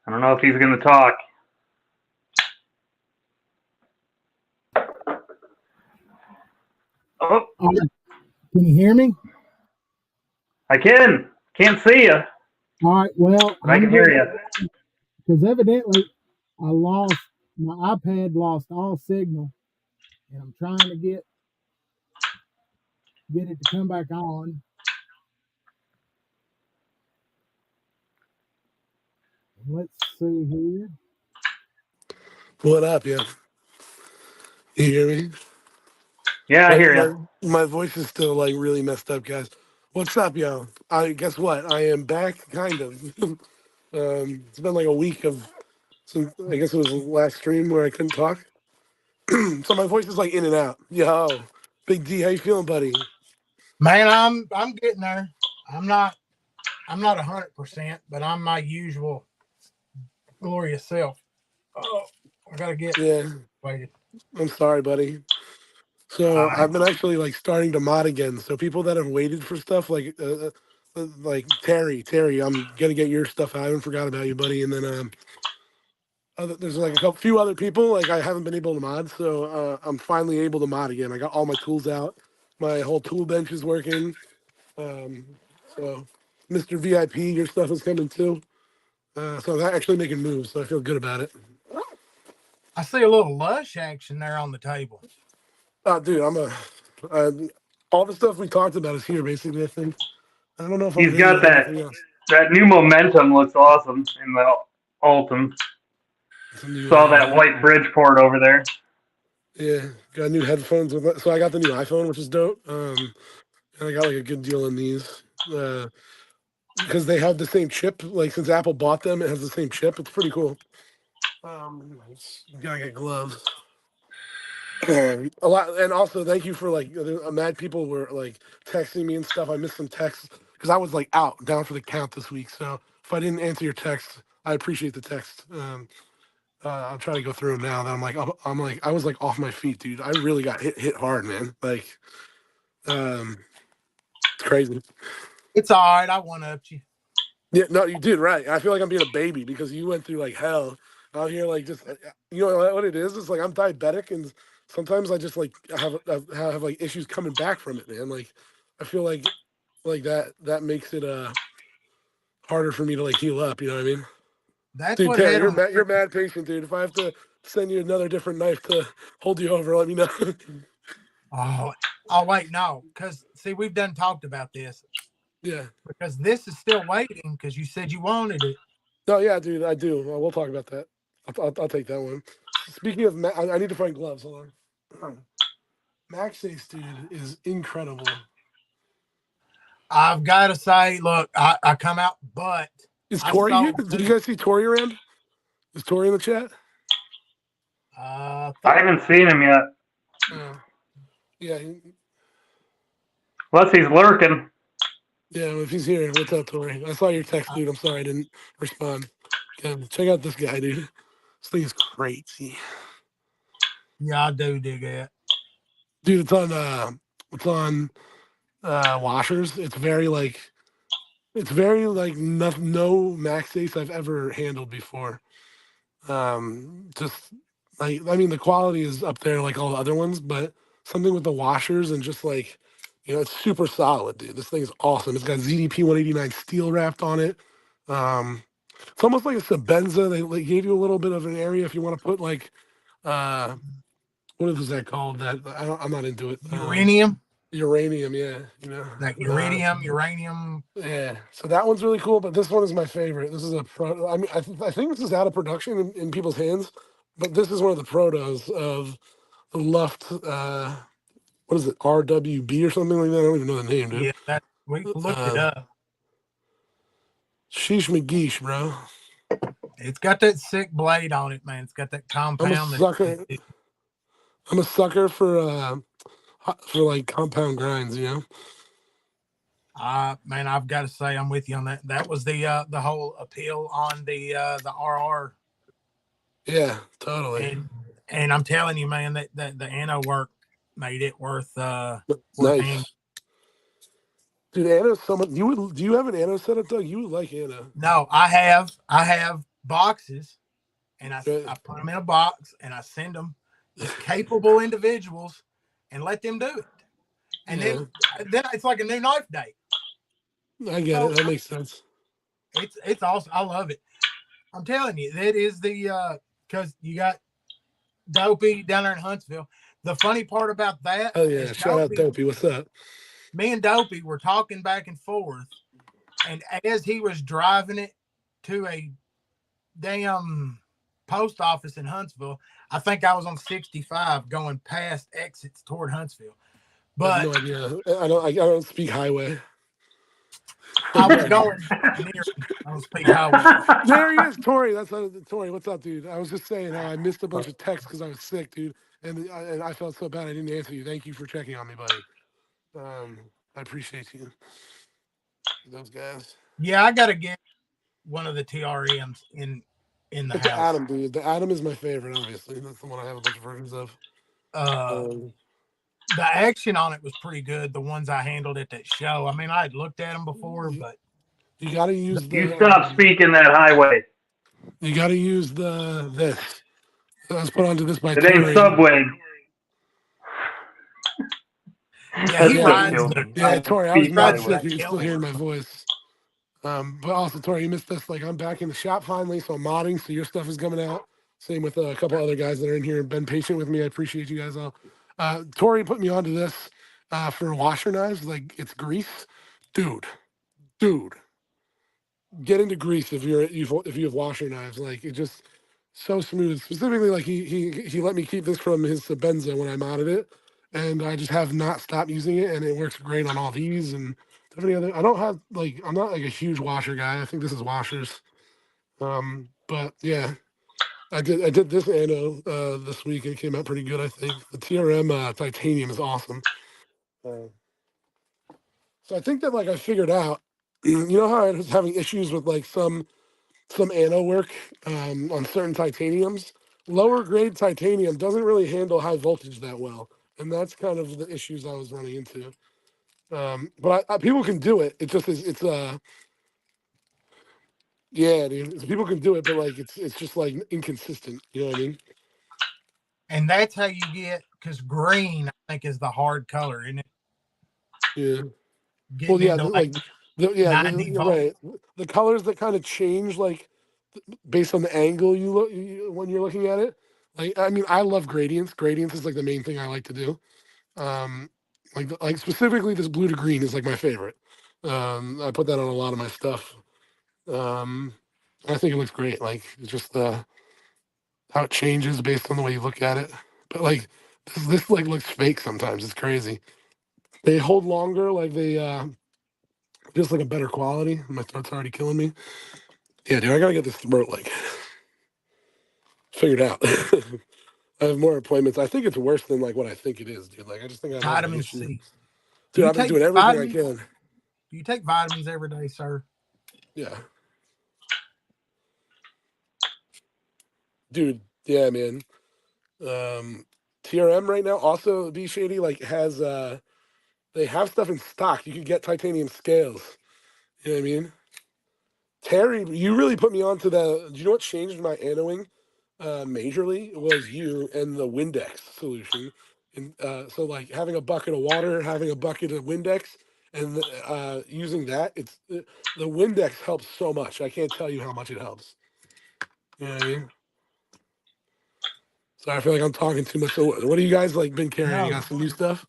B: I don't know if he's going to talk. Oh,
C: can you hear me?
B: I can. Can't see you.
C: All right. Well,
B: I can hear you.
C: Because evidently I lost my iPad lost all signal, and I'm trying to get it to come back on. Let's see here.
D: What up, yo? You hear me?
B: Yeah, I
D: My,
B: hear
D: my
B: you.
D: my voice is still like really messed up, guys. What's up, yo? I guess what? I am back, kind of. It's been like a week of since I guess it was the last stream where I couldn't talk, so my voice is like in and out. Yo, Big D, how you feeling, buddy?
A: Man, I'm getting there. I'm not 100%, but I'm my usual glorious self. Oh, I gotta get
D: Yeah,
A: waited.
D: I'm sorry, buddy. So
A: Uh,
D: I've been actually like starting to mod again. So people that have waited for stuff like Terry, I'm gonna get your stuff. I haven't forgot about you, buddy. And then there's like few other people like I haven't been able to mod, so I'm finally able to mod again. I got all my tools out, my whole tool bench is working. Um, so Mr. VIP, your stuff is coming too. So I'm actually making moves, so I feel good about it.
A: I see a little lush action there on the table.
D: Dude, uh, all the stuff we talked about is here basically. I think I don't know if I'm
B: He's got
D: videoing
B: that
D: anything else.
B: that new momentum looks awesome in the Altum.
D: It's a new,
B: Saw that white Bridgeport over there.
D: yeah, got new headphones with it. So I got the new iPhone, which is dope. And I got like a good deal on these. Because they have the same chip. Like since Apple bought them, it has the same chip. It's pretty cool. Gotta get gloves. A lot, and also thank you for like mad people were like texting me and stuff. I missed some texts because I was like out down for the count this week. So if I didn't answer your text, I appreciate the text. I'll try to go through them now. That I'm like I was like off my feet, dude. I really got hit hard, man. Like it's crazy.
A: It's all right. I one upped you.
D: Yeah, no, you did right. I feel like I'm being a baby because you went through like hell. Out here, like just you know what it is. It's like I'm diabetic, and sometimes I just like have like issues coming back from it, man. Like I feel like that makes it harder for me to like heal up. You know what I mean?
A: That's
D: Dude,
A: what
D: Terry,
A: had them.
D: you're mad patient, dude. If I have to send you another different knife to hold you over, let me know.
A: Oh, wait, no, because see, we've done talked about this
D: Yeah.
A: because this is still waiting because you said you wanted it.
D: No, yeah, dude, I do. We'll talk about that. I'll take that one. Speaking of, I need to find gloves. Hold on. MagSafe, dude, is incredible.
A: I've got to say, look, I come out, but
D: Is
A: I
D: Tori here?
A: sold
D: Did you
A: two.
D: guys see Tori around? Is Tori in the chat?
B: I haven't seen him yet.
D: Yeah,
B: Unless he's lurking.
D: yeah. If he's here, what's up, Tori? I saw your text, dude. I'm sorry I didn't respond. Okay, check out this guy, dude. This thing is crazy,
A: Yeah, I do dig it,
D: dude. It's on washers. It's very like no MagSafe I've ever handled before. Just like I mean, the quality is up there like all the other ones, but something with the washers and just like it's super solid, dude. This thing is awesome. It's got ZDP 189 steel wrapped on it. Um, it's almost like a Sebenza. They gave you a little bit of an area if you want to put like uh, what is that called? I'm not into it.
A: uranium,
D: Uranium, yeah.
A: that
D: Uh,
A: uranium.
D: yeah, so that one's really cool, but this one is my favorite. This is a pro. I mean, I think this is out of production in people's hands, but this is one of the protos of the Luft. What is it? RWB or something like that. I don't even know the name, dude.
A: Yeah, that we looked it
D: Uh,
A: up.
D: Sheesh McGeesh, bro.
A: It's got that sick blade on it, man. It's got that
D: I'm a
A: compound
D: sucker. I'm a sucker for like compound grinds.
A: Man, I've got to say I'm with you on that. That was the whole appeal on the RR.
D: Yeah, totally.
A: And I'm telling you, man, that the anno work made it worth paying.
D: Nice. Dude, Anna's someone do you have an Anno setup, Doug? You would like Anna.
A: No, I have boxes, and I put them in a box and I send them to capable individuals and let them do it. And then it's like a new knife day.
D: I get it. That makes sense.
A: It's awesome. I love it. I'm telling you, that is the because you got Dopey down there in Huntsville. The funny part about that
D: Oh yeah,
A: is
D: shout out Dopey. What's up?
A: me and Dopey were talking back and forth, and as he was driving it to a damn post office in Huntsville, I think I was on 65 going past exits toward Huntsville.
D: I have
A: But
D: no idea. I don't speak highway.
A: I was going near on Speak Highway.
D: There he is, Tori. That's Tori. What's up, dude? I was just saying how I missed a bunch of texts because I was sick, dude, and I felt so bad I didn't answer you. Thank you for checking on me, buddy. I appreciate you. Those guys.
A: Yeah, I got to get one of the TRMs in the
D: But the
A: house.
D: Atom, dude. The Atom is my favorite, obviously. That's the one I have a bunch of versions of.
A: The action on it was pretty good. The ones I handled at that show. I mean, I had looked at them before, but
D: you got to use the.
B: You stop speaking that highway.
D: You got to use this. I was put onto this by
B: It ain't
D: Tori.
B: Subway.
A: yeah, he
D: Yeah.
A: rides
B: killed
A: the.
B: me.
D: Yeah, Tori, I was
B: Speak
D: not
B: highway.
D: sick. You can still hear my voice. But also, Tori, you missed this. Like, I'm back in the shop finally, so I'm modding, so your stuff is coming out. Same with a couple other guys that are in here and been patient with me. I appreciate you guys all. Tori put me onto this for washer knives. Like, it's grease. Dude. Get into grease if you have washer knives. Like, it just so smooth. Specifically, like, he let me keep this from his Benza when I modded it, and I just have not stopped using it, and it works great on all these and any other. I don't have like I'm not like a huge washer guy. I think this is washers. But yeah, I did this anno this week. It came out pretty good. I think the TRM titanium is awesome. So I think that like I figured out. You know how I was having issues with like some anno work on certain titaniums. Lower grade titanium doesn't really handle high voltage that well, and that's kind of the issues I was running into. But people can do it. It just is. It's yeah, dude. People can do it, but like it's just like inconsistent. You know what I mean?
A: And that's how you get, because green, I think, is the hard color, isn't it?
D: Yeah.
A: Getting
D: Well, yeah,
A: into like
D: you're
A: 90 volts.
D: right. The colors that kind of change, like based on the angle you look when you're looking at it. Like, I mean, I love gradients. Gradients is like the main thing I like to do. Like specifically, this blue to green is like my favorite. I put that on a lot of my stuff. I think it looks great. Like, it's just how it changes based on the way you look at it. But like this like looks fake sometimes. It's crazy. They hold longer, like they just like a better quality. My throat's already killing me. Yeah, dude, I gotta get this throat like figured out. I have more appointments. I think it's worse than like what I think it is, dude. Like I just think I have an
A: Vitamin
D: issue.
A: C.
D: Dude, I've been doing everything I can.
A: Do you take vitamins every day, sir?
D: Yeah. Dude, yeah, man. TRM right now also B Shady like has they have stuff in stock. You can get titanium scales. You know what I mean? Terry, you really put me onto the. Do you know what changed my annoing majorly? Was you and the Windex solution. And so, like having a bucket of water, having a bucket of Windex, and using that, the Windex helps so much. I can't tell you how much it helps. You know what I mean? So I feel like I'm talking too much. So, what do you guys like been carrying?
A: No.
D: You got some new stuff?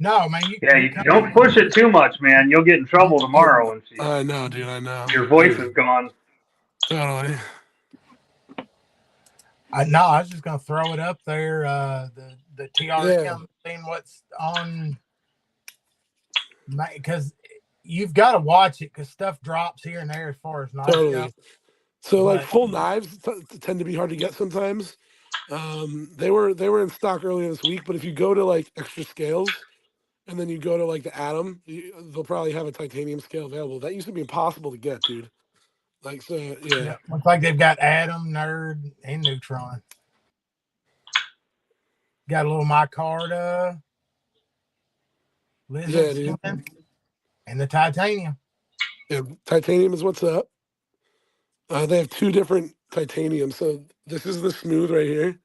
A: No, man.
B: Yeah, you don't push it too much, man. You'll get in trouble tomorrow when
D: I know, dude. I know.
B: your voice is gone.
D: Totally.
A: I was just gonna throw it up there. The TRM thing. What's on? Because you've got to watch it because stuff drops here and there as far as knives go.
D: So like full knives tend to be hard to get sometimes. They were in stock earlier this week, but if you go to like extra scales and then you go to like the Atom, they'll probably have a titanium scale available. That used to be impossible to get, dude. Like, so yeah.
A: Looks like they've got Atom, Nerd, and Neutron. Got a little micarta, lizard skin, and the titanium.
D: Yeah, titanium is what's up. They have two different titaniums. So this is the smooth right here,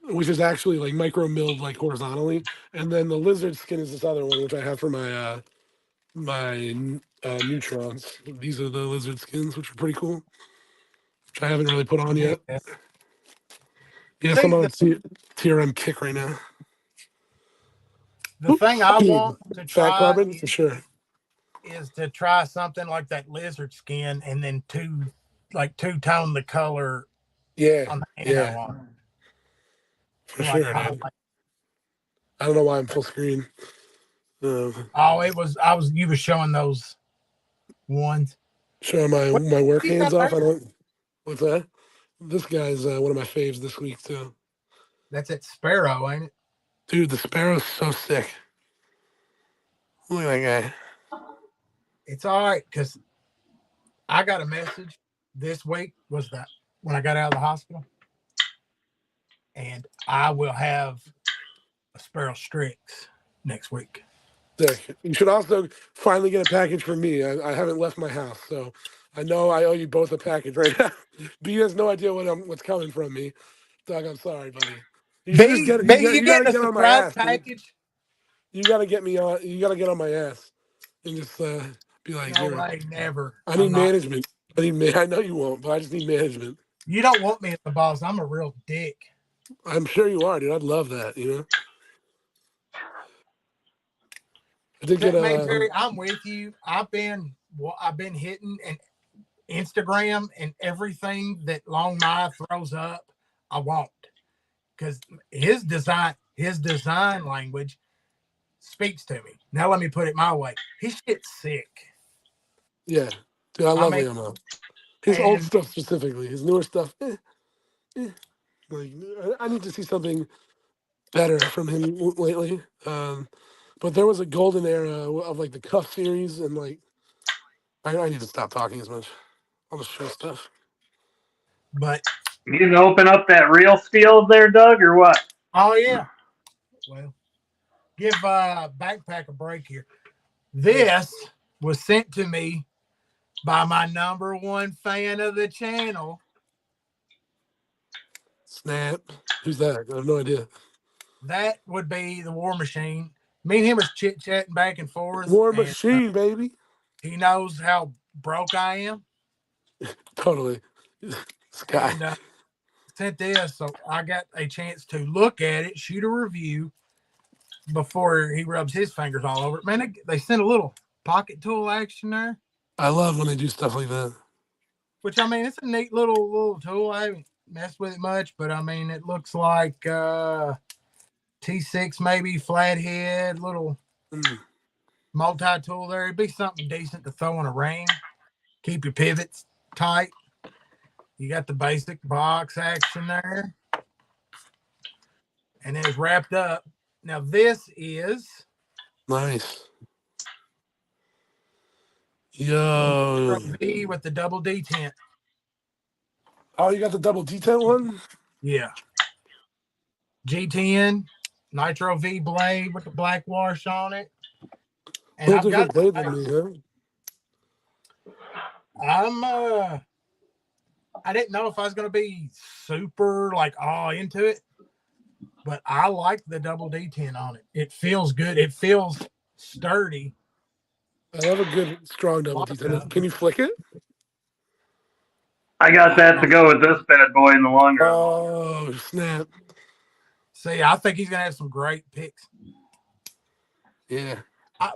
D: which is actually like micro milled like horizontally, and then the lizard skin is this other one, which I have for my neutrons. These are the lizard skins, which are pretty cool. which I haven't really put on yet.
A: Yeah.
D: Yes, I'm on TRM kick right now.
A: The thing I want to
D: Fat
A: try
D: carbon for sure.
A: is to try something like that lizard skin and then two-tone the color
D: Yeah,
A: on the
D: yeah,
A: on
D: for
A: like
D: sure.
A: highlight.
D: I don't know why I'm full screen.
A: Oh, you were showing those ones.
D: Showing
A: What
D: my work
A: you got
D: hands off.
A: there?
D: I don't. What's that? This guy's one of my faves this week too.
A: That's at Sparrow, ain't it?
D: Dude, the Sparrow's so sick. Look at that guy.
A: It's all right because I got a message this week was that when I got out of the hospital, and I will have a Sparrow Strix next week.
D: Sick. You should also finally get a package from me. I haven't left my house, so I know I owe you both a package right now. B has no idea what's coming from me. Doug, I'm sorry, buddy. You should just get
A: You
D: you got to
A: getting a
D: get on my
A: surprise
D: ass, dude.
A: package?
D: You got to get me on. You got to get on my ass and just be like,
A: No
D: here.
A: way, never.
D: I need
A: I'm not.
D: management. I know you won't, but I just need management.
A: You don't want me as the boss. I'm a real dick.
D: I'm sure you are, dude. I'd love that. I did get
A: Man, Terry, I'm with you. I've been hitting and Instagram and everything that Long Mai throws up. I want because his design language speaks to me. Now let me put it my way. His shit's sick.
D: yeah, dude. I love Liam. His old stuff specifically. His newer stuff. Like I need to see something better from him lately. But there was a golden era of like the Cuff series, and like I need to stop talking as much. I'll just show stuff.
A: But
B: you can open up that real steel there, Doug, or what?
A: Oh yeah. Well, give Backpack a break here. This was sent to me by my number one fan of the channel.
D: Snap. Who's that? I have no idea.
A: That would be the War Machine. Me and him was chit-chatting back and forth.
D: War Machine, baby.
A: He knows how broke I am.
D: Totally. Sky.
A: And sent this, so I got a chance to look at it, shoot a review before he rubs his fingers all over it. Man, they sent a little pocket tool action there.
D: I love when they do stuff like that.
A: Which, I mean, it's a neat little tool. I haven't messed with it much, but, I mean, it looks like T6 maybe, flathead, little multi-tool there. It'd be something decent to throw in a ring. Keep your pivots tight. You got the basic box action there. And then it's wrapped up. Now, this is...
D: Nice. Yo.
A: V with the double D10.
D: Oh, you got the double D10 one?
A: Yeah. G10, Nitro V blade with the black wash on it. And I've got
D: blade than me, huh?
A: I didn't know if I was going to be super into it, but I like the double D10 on it. It feels good. It feels sturdy.
D: I love a good strong double D10. Can you flick it?
B: I got that to go with this bad boy in the long run.
D: Oh, snap.
A: See, I think he's going to have some great picks.
D: Yeah.
A: I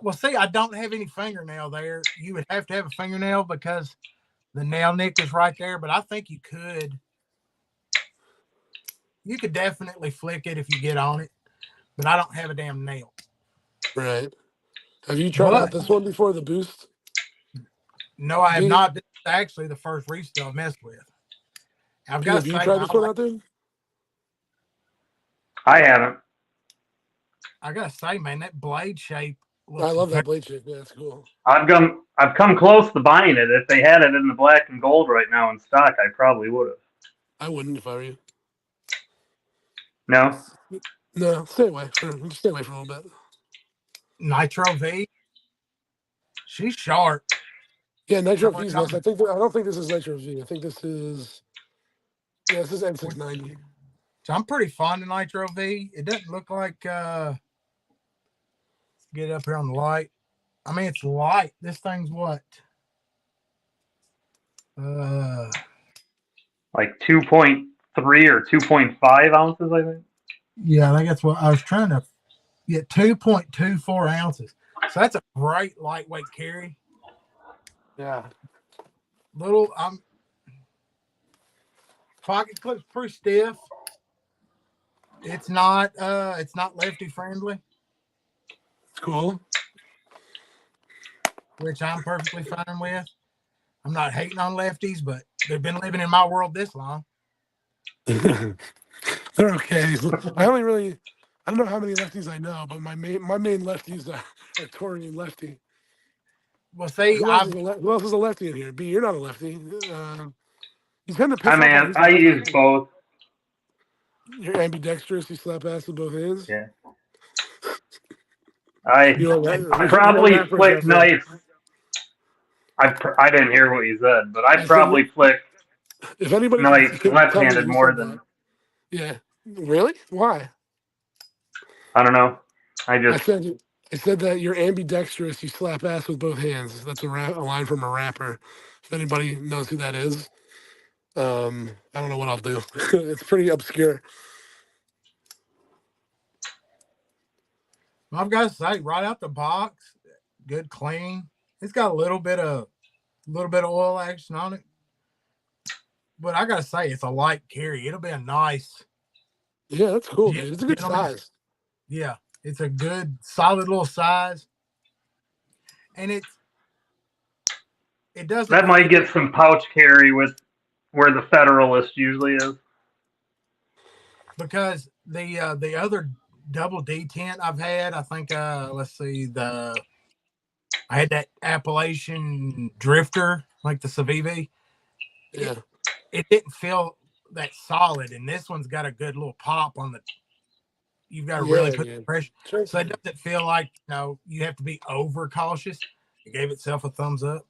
A: don't have any fingernail there. You would have to have a fingernail because the nail nick is right there, but I think you could definitely flick it if you get on it, but I don't have a damn nail.
D: Right. Have you tried out this one before, the Boost?
A: No, I have not. This is actually the first restock I've messed with.
D: Have you tried this one out there?
B: I haven't.
A: I gotta say, man, that blade shape.
D: I love that blade shape. Yeah, that's cool.
B: I've come close to buying it. If they had it in the black and gold right now in stock, I probably would have.
D: I wouldn't if I were you.
B: No.
D: No, stay away for a little bit.
A: Nitro V. She's sharp.
D: Yeah, Nitro V's nice. I don't think this is Nitro V. I think this is M690.
A: So I'm pretty fond of Nitro V. It doesn't look like get up here on the light. I mean, it's light. This thing's what?
B: like 2.3 or 2.5 ounces, I think.
A: Yeah, I think that's what I was trying to get. 2.24 ounces. So that's a great lightweight carry.
D: Yeah.
A: Little pocket clip's pretty stiff. It's not lefty friendly,
D: It's cool.
A: which I'm perfectly fine with. I'm not hating on lefties, but they've been living in my world this long.
D: They're okay. I don't know how many lefties I know, but my main lefties are Tory and Lefty.
A: Well, see,
D: Who else is a lefty in here? B, you're not a lefty. You tend to piss off all these
B: I
D: lefty
B: use
D: people.
B: both.
D: You're ambidextrous. You slap ass with both hands.
B: Yeah. I
D: You're
B: probably
D: rappers
B: flick
D: out there.
B: knives. I didn't hear what you said, but I
D: I said,
B: probably flick
D: if anybody
B: knives
D: could tell me,
B: left-handed
D: you
B: more
D: said
B: than
D: that. Yeah. Really? Why?
B: I don't know. I
D: I
B: just
D: said that you're ambidextrous. You slap ass with both hands. That's a line from a rapper. If anybody knows who that is, I don't know what I'll do. It's pretty obscure.
A: I've got to say, right out the box, good clean. It's got a little bit of oil action on it, but I got to say, it's a light carry. It'll be a nice,
D: Yeah, that's cool, dude. It's a good
A: gentleman.
D: size.
A: Yeah, it's a good, solid little size, and it doesn't.
B: that might get some pouch carry with where the Federalist usually is.
A: Because the other double detent I've had, I think let's see, I had that Appalachian Drifter, like the Civivi.
D: Yeah.
A: It didn't feel that solid, and this one's got a good little pop on the. You've got to really put the pressure,
D: Sure.
A: so it doesn't feel like you have to be over cautious. It gave itself a thumbs up.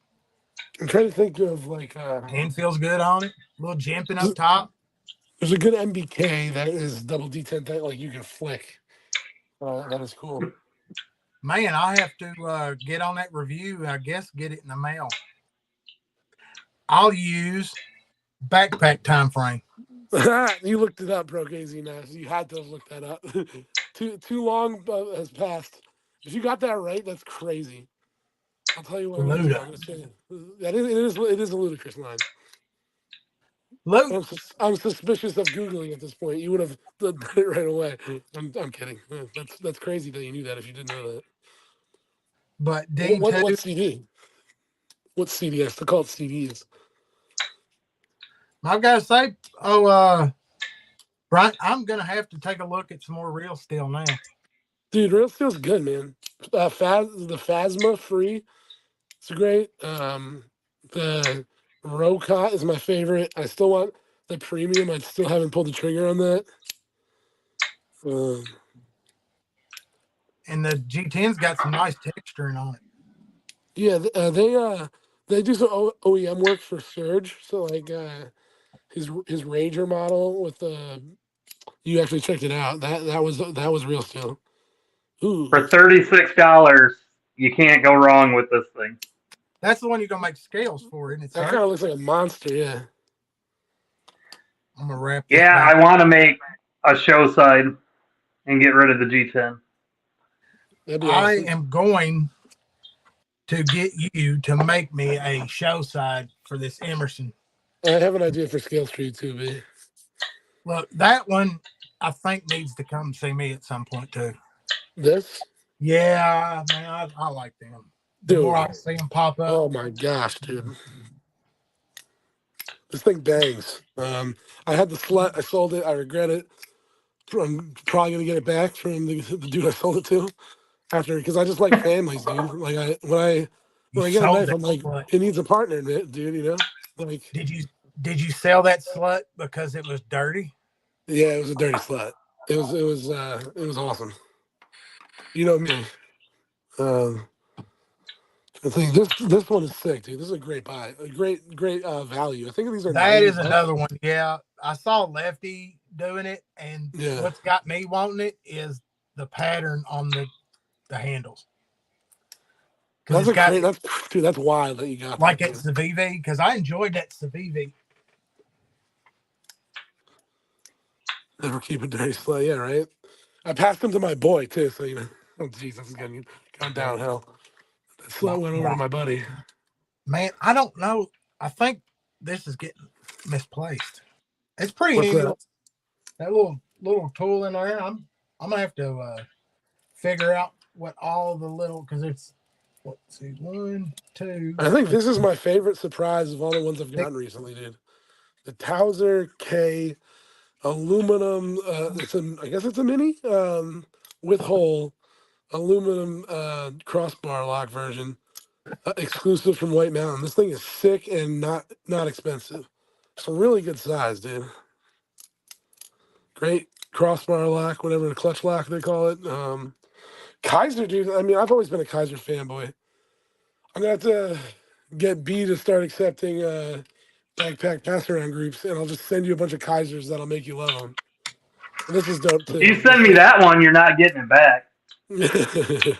D: I'm trying to think of like
A: Hand feels good on it. A little jimping up top.
D: there's a good MBK that is double detent that like you can flick. That is cool.
A: Man, I have to get on that review and I guess get it in the mail. I'll use backpack time frame.
D: You looked it up, bro, KZ. Now you had to have looked that up. too long has passed. If you got that right, that's crazy. I'll tell you what. I'm gonna say that it is a ludicrous line. I'm suspicious of Googling at this point. You would have done it right away. I'm kidding. That's crazy that you knew that if you didn't know that.
A: But D2,
D: what CD? What CD? I still call it CDs.
A: I've got to say, Brian, I'm gonna have to take a look at some more Real Steel now.
D: Dude, Real Steel's good, man. The Phasma free, it's great. The Rocot is my favorite. I still want the premium. I still haven't pulled the trigger on that.
A: And the G10's got some nice texturing on it.
D: Yeah, they do some OEM work for Surge. So like his Ranger model with the you actually checked it out. That was Real Steel. Ooh.
B: For $36, you can't go wrong with this thing.
A: That's the one you're gonna make scales for, isn't it?
D: That kind of looks like a monster, yeah.
A: I'm gonna wrap this
B: Yeah,
A: back.
B: I want to make a show side and get rid of the G10.
A: I am going to get you to make me a show side for this Emerson.
D: I have an idea for Scale Street too, B.
A: Look, that one I think needs to come see me at some point too.
D: This?
A: Yeah, man, I like them. The more I see them pop up.
D: Oh my gosh, dude. This thing bangs. I had the slut. I sold it. I regret it. I'm probably gonna get it back from the dude I sold it to after because I just like families, dude. Like when I get a knife, I'm like, it needs a partner in it, dude. You know, like.
A: Did you sell that slut because it was dirty?
D: Yeah, it was a dirty slut. It was awesome. You know me. I think this one is sick, dude. This is a great buy, a great value. I think these are.
A: That is another one. Yeah, I saw Lefty doing it, and what's got me wanting it is the pattern on the handles.
D: That's that's wild that you got.
A: Like it's the VV because I enjoyed that Civivi.
D: Never keep a dirty slut. Yeah, right. I passed them to my boy too, so you know. Oh, Jesus, is going downhill. That slut went over to my buddy.
A: Man, I don't know. I think this is getting misplaced. It's pretty
D: What's
A: handy.
D: that?
A: That little tool in there. I'm gonna have to figure out what all the little because it's let's see 1, 2.
D: I think this is my favorite surprise of all the ones I've
A: Six.
D: gotten recently, dude. The Towser K aluminum. I guess it's a mini with hole aluminum crossbar lock version, exclusive from White Mountain. This thing is sick and not expensive. It's a really good size, dude. Great crossbar lock, whatever the clutch lock they call it. Kaiser, dude. I mean, I've always been a Kaiser fanboy. I'm gonna have to get B to start accepting backpack pass around groups, and I'll just send you a bunch of Kaisers that'll make you love them. And this is dope too.
B: If you send me that one, you're not getting it back.
A: See,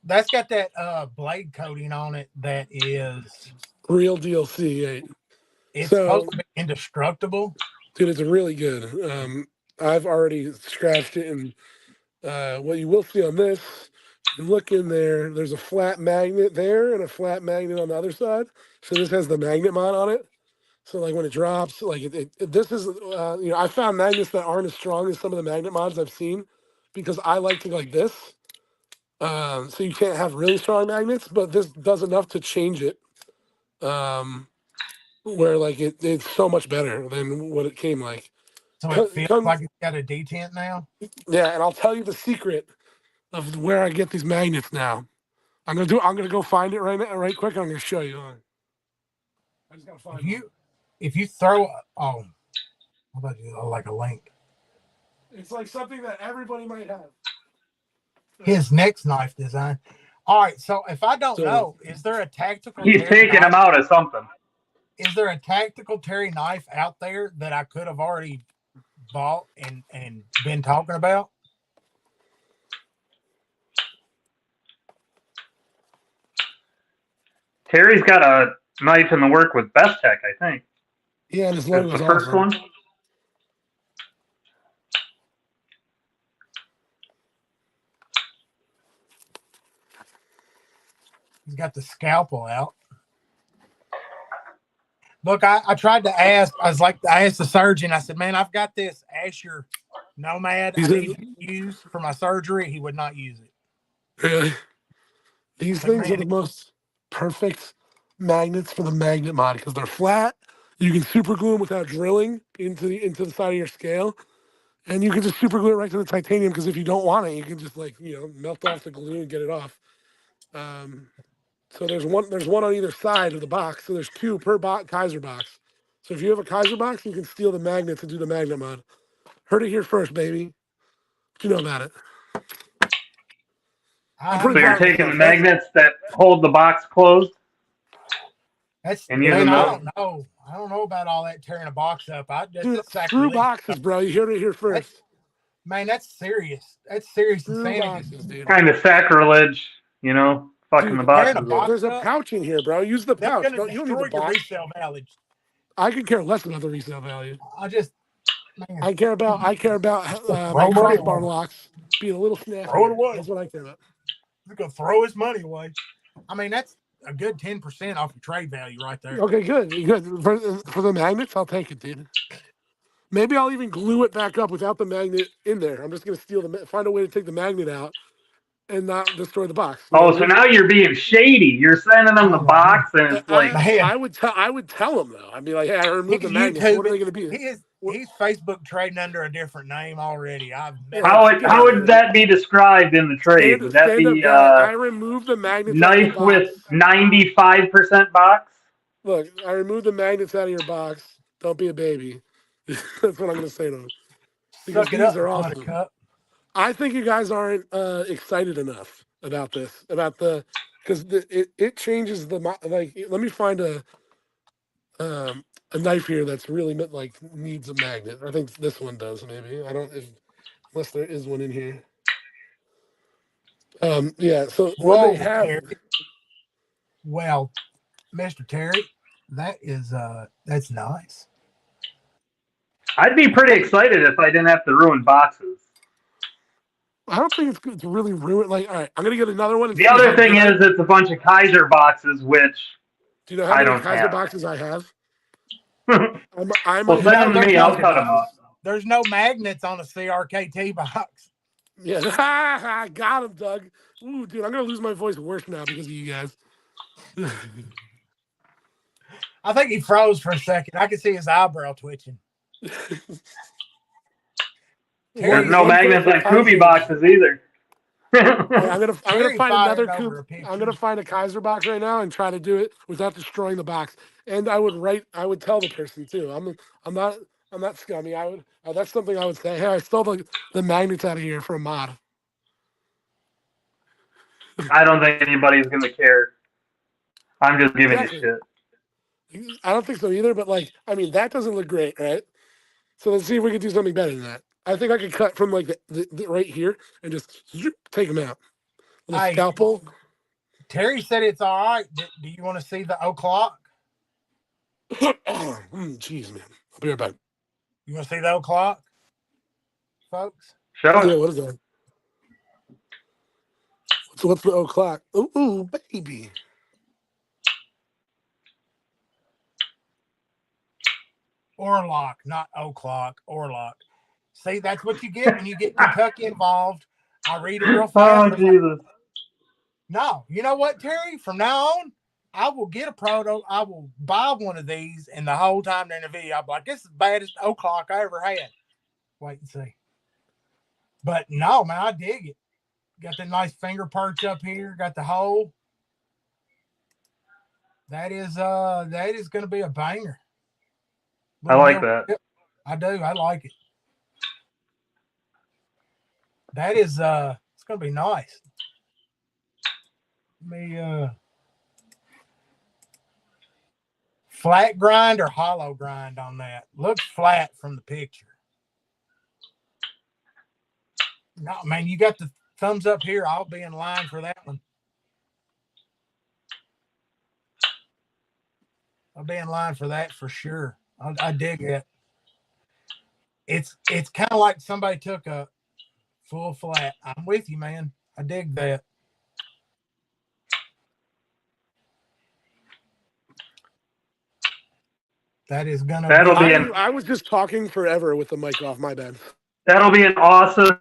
A: that's got that blade coating on it that is
D: Real DLC. Right?
A: it's
D: So,
A: supposed to be indestructible.
D: dude, it's really good. I've already scratched it, and what you will see on this, if you look in there, there's a flat magnet there and a flat magnet on the other side. So this has the magnet mod on it. So like when it drops, like this is, I found magnets that aren't as strong as some of the magnet mods I've seen because I like to like this. So you can't have really strong magnets, but this does enough to change it. Where like it's so much better than what it came like.
A: So it feels like it's got a detent now.
D: Yeah, and I'll tell you the secret of where I get these magnets now. I'm gonna go find it right quick. I'm gonna show you. I just gotta find
A: if you throw how about you like a link?
D: It's like something that everybody might have.
A: His next knife design. All right, so if I don't know, is there a tactical?
B: He's taking them out of something.
A: Is there a tactical Terry knife out there that I could have already bought and been talking about?
B: Terry's got a knife in the work with Best Tech, I think.
D: Yeah, and his
B: That's
D: logo's
B: the first
D: awesome.
B: one.
A: He's got the scalpel out. Look, I tried to ask. I asked the surgeon. I said, "Man, I've got this Asher Nomad I need to use for my surgery." He would not use it.
D: Really? These things are the most perfect magnets for the magnet mod because they're flat. You can super glue them without drilling into the side of your scale, and you can just super glue it right to the titanium because if you don't want it, you can just melt off the glue and get it off. So there's one on either side of the box. So there's 2 per Kaiser box. So if you have a Kaiser box, you can steal the magnet to do the magnet mod. Heard it here first, baby. What you know about it?
B: So you're taking the magnets that hold the box closed?
A: I don't know. I don't know about all that tearing a box up.
D: Screw boxes, bro. You heard it here first.
A: That's serious. That's serious
D: Screw boxes, dude.
B: Kind of sacrilege, fucking the box.
D: There's a pouch in here, bro. Use the pouch. You don't need the box.
A: Resale value.
D: I could care less about the resale value.
A: I
D: care about my crossbar locks being a little snappy. That's what I care about.
A: He's gonna throw his money away. I mean, that's a good 10% off your trade value right there.
D: Okay, good. For the magnets, I'll take it, dude. Maybe I'll even glue it back up without the magnet in there. I'm just gonna find a way to take the magnet out and not destroy the box.
B: So now you're being shady. You're sending them the box, and it's like
D: I would tell them though. I'd be like, "Hey, I removed the magnet. What are they going to be?"
A: He's Facebook trading under a different name already.
B: How would that be described in the trade? Would that be
D: I removed the magnets.
B: Knife with 95% box?
D: Look, I removed the magnets out of your box. Don't be a baby. That's what I'm going to say to them. Because these are awesome. I think you guys aren't excited enough about this, because it changes the Let me find a knife here that's really needs a magnet. I think this one does maybe. Unless there is one in here. Yeah. So what they have.
A: Terry. Well, Mr. Terry, that's nice.
B: I'd be pretty excited if I didn't have to ruin boxes.
D: I don't think it's really ruined. Like, all right, I'm gonna get another one. And
B: The
D: see
B: other
D: how
B: thing
D: good
B: is, it's a bunch of Kaiser boxes, which
D: do you know how
B: I
D: many
B: don't
D: Kaiser
B: have.
D: boxes I have?
B: Well,
D: I might
B: send
D: have.
B: them to
A: there's
B: me.
A: no
B: I'll cut them up.
A: there's no magnets on a CRKT box.
D: Yeah, I got him, Doug. Ooh, dude, I'm gonna lose my voice worse now because of you guys.
A: I think he froze for a second. I could see his eyebrow twitching.
B: There's
A: Terry,
B: no magnets on Kubi boxes either.
D: Hey, I'm gonna
A: Terry
D: find another
A: fired
D: Coop.
A: over a picture.
D: I'm gonna find a Kaiser box right now and try to do it without destroying the box. And I would tell the person too. I'm not scummy. I would that's something I would say. Hey, I stole the magnets out of here for a mod.
B: I don't think anybody's gonna care. I'm just giving
D: Exactly.
B: you shit.
D: I don't think so either. But like, I mean, that doesn't look great, right? So let's see if we can do something better than that. I think I could cut from like the right here and just take them out with a
A: Hey.
D: scalpel.
A: Terry said it's all right. Do you want to see the o'clock?
D: Jeez, man. I'll be right back.
A: You want to see the o'clock, folks?
B: Show
D: Yeah,
B: it.
D: what is that? What's the o'clock? Ooh, baby.
A: Orlock, not o'clock. Orlock. See, that's what you get when you get Kentucky involved. I read it real fast.
B: Oh Jesus!
A: No, you know what, Terry? From now on, I will get a proto. I will buy one of these, and the whole time they're in the video, I'm like, this is the baddest o'clock I ever had. Wait and see. But no, man, I dig it. Got the nice finger perch up here. Got the hole. That is going to be a banger.
B: I like that.
A: I do. I like it. That is it's going to be nice. Let me flat grind or hollow grind on that. Looks flat from the picture. No, man, you got the thumbs up here. I'll be in line for that one. I'll be in line for that for sure. I dig it. It's kind of like somebody took a full flat. I'm with you, man. I dig that. That is gonna.
D: I was just talking forever with the mic off. My bad.
B: That'll be an awesome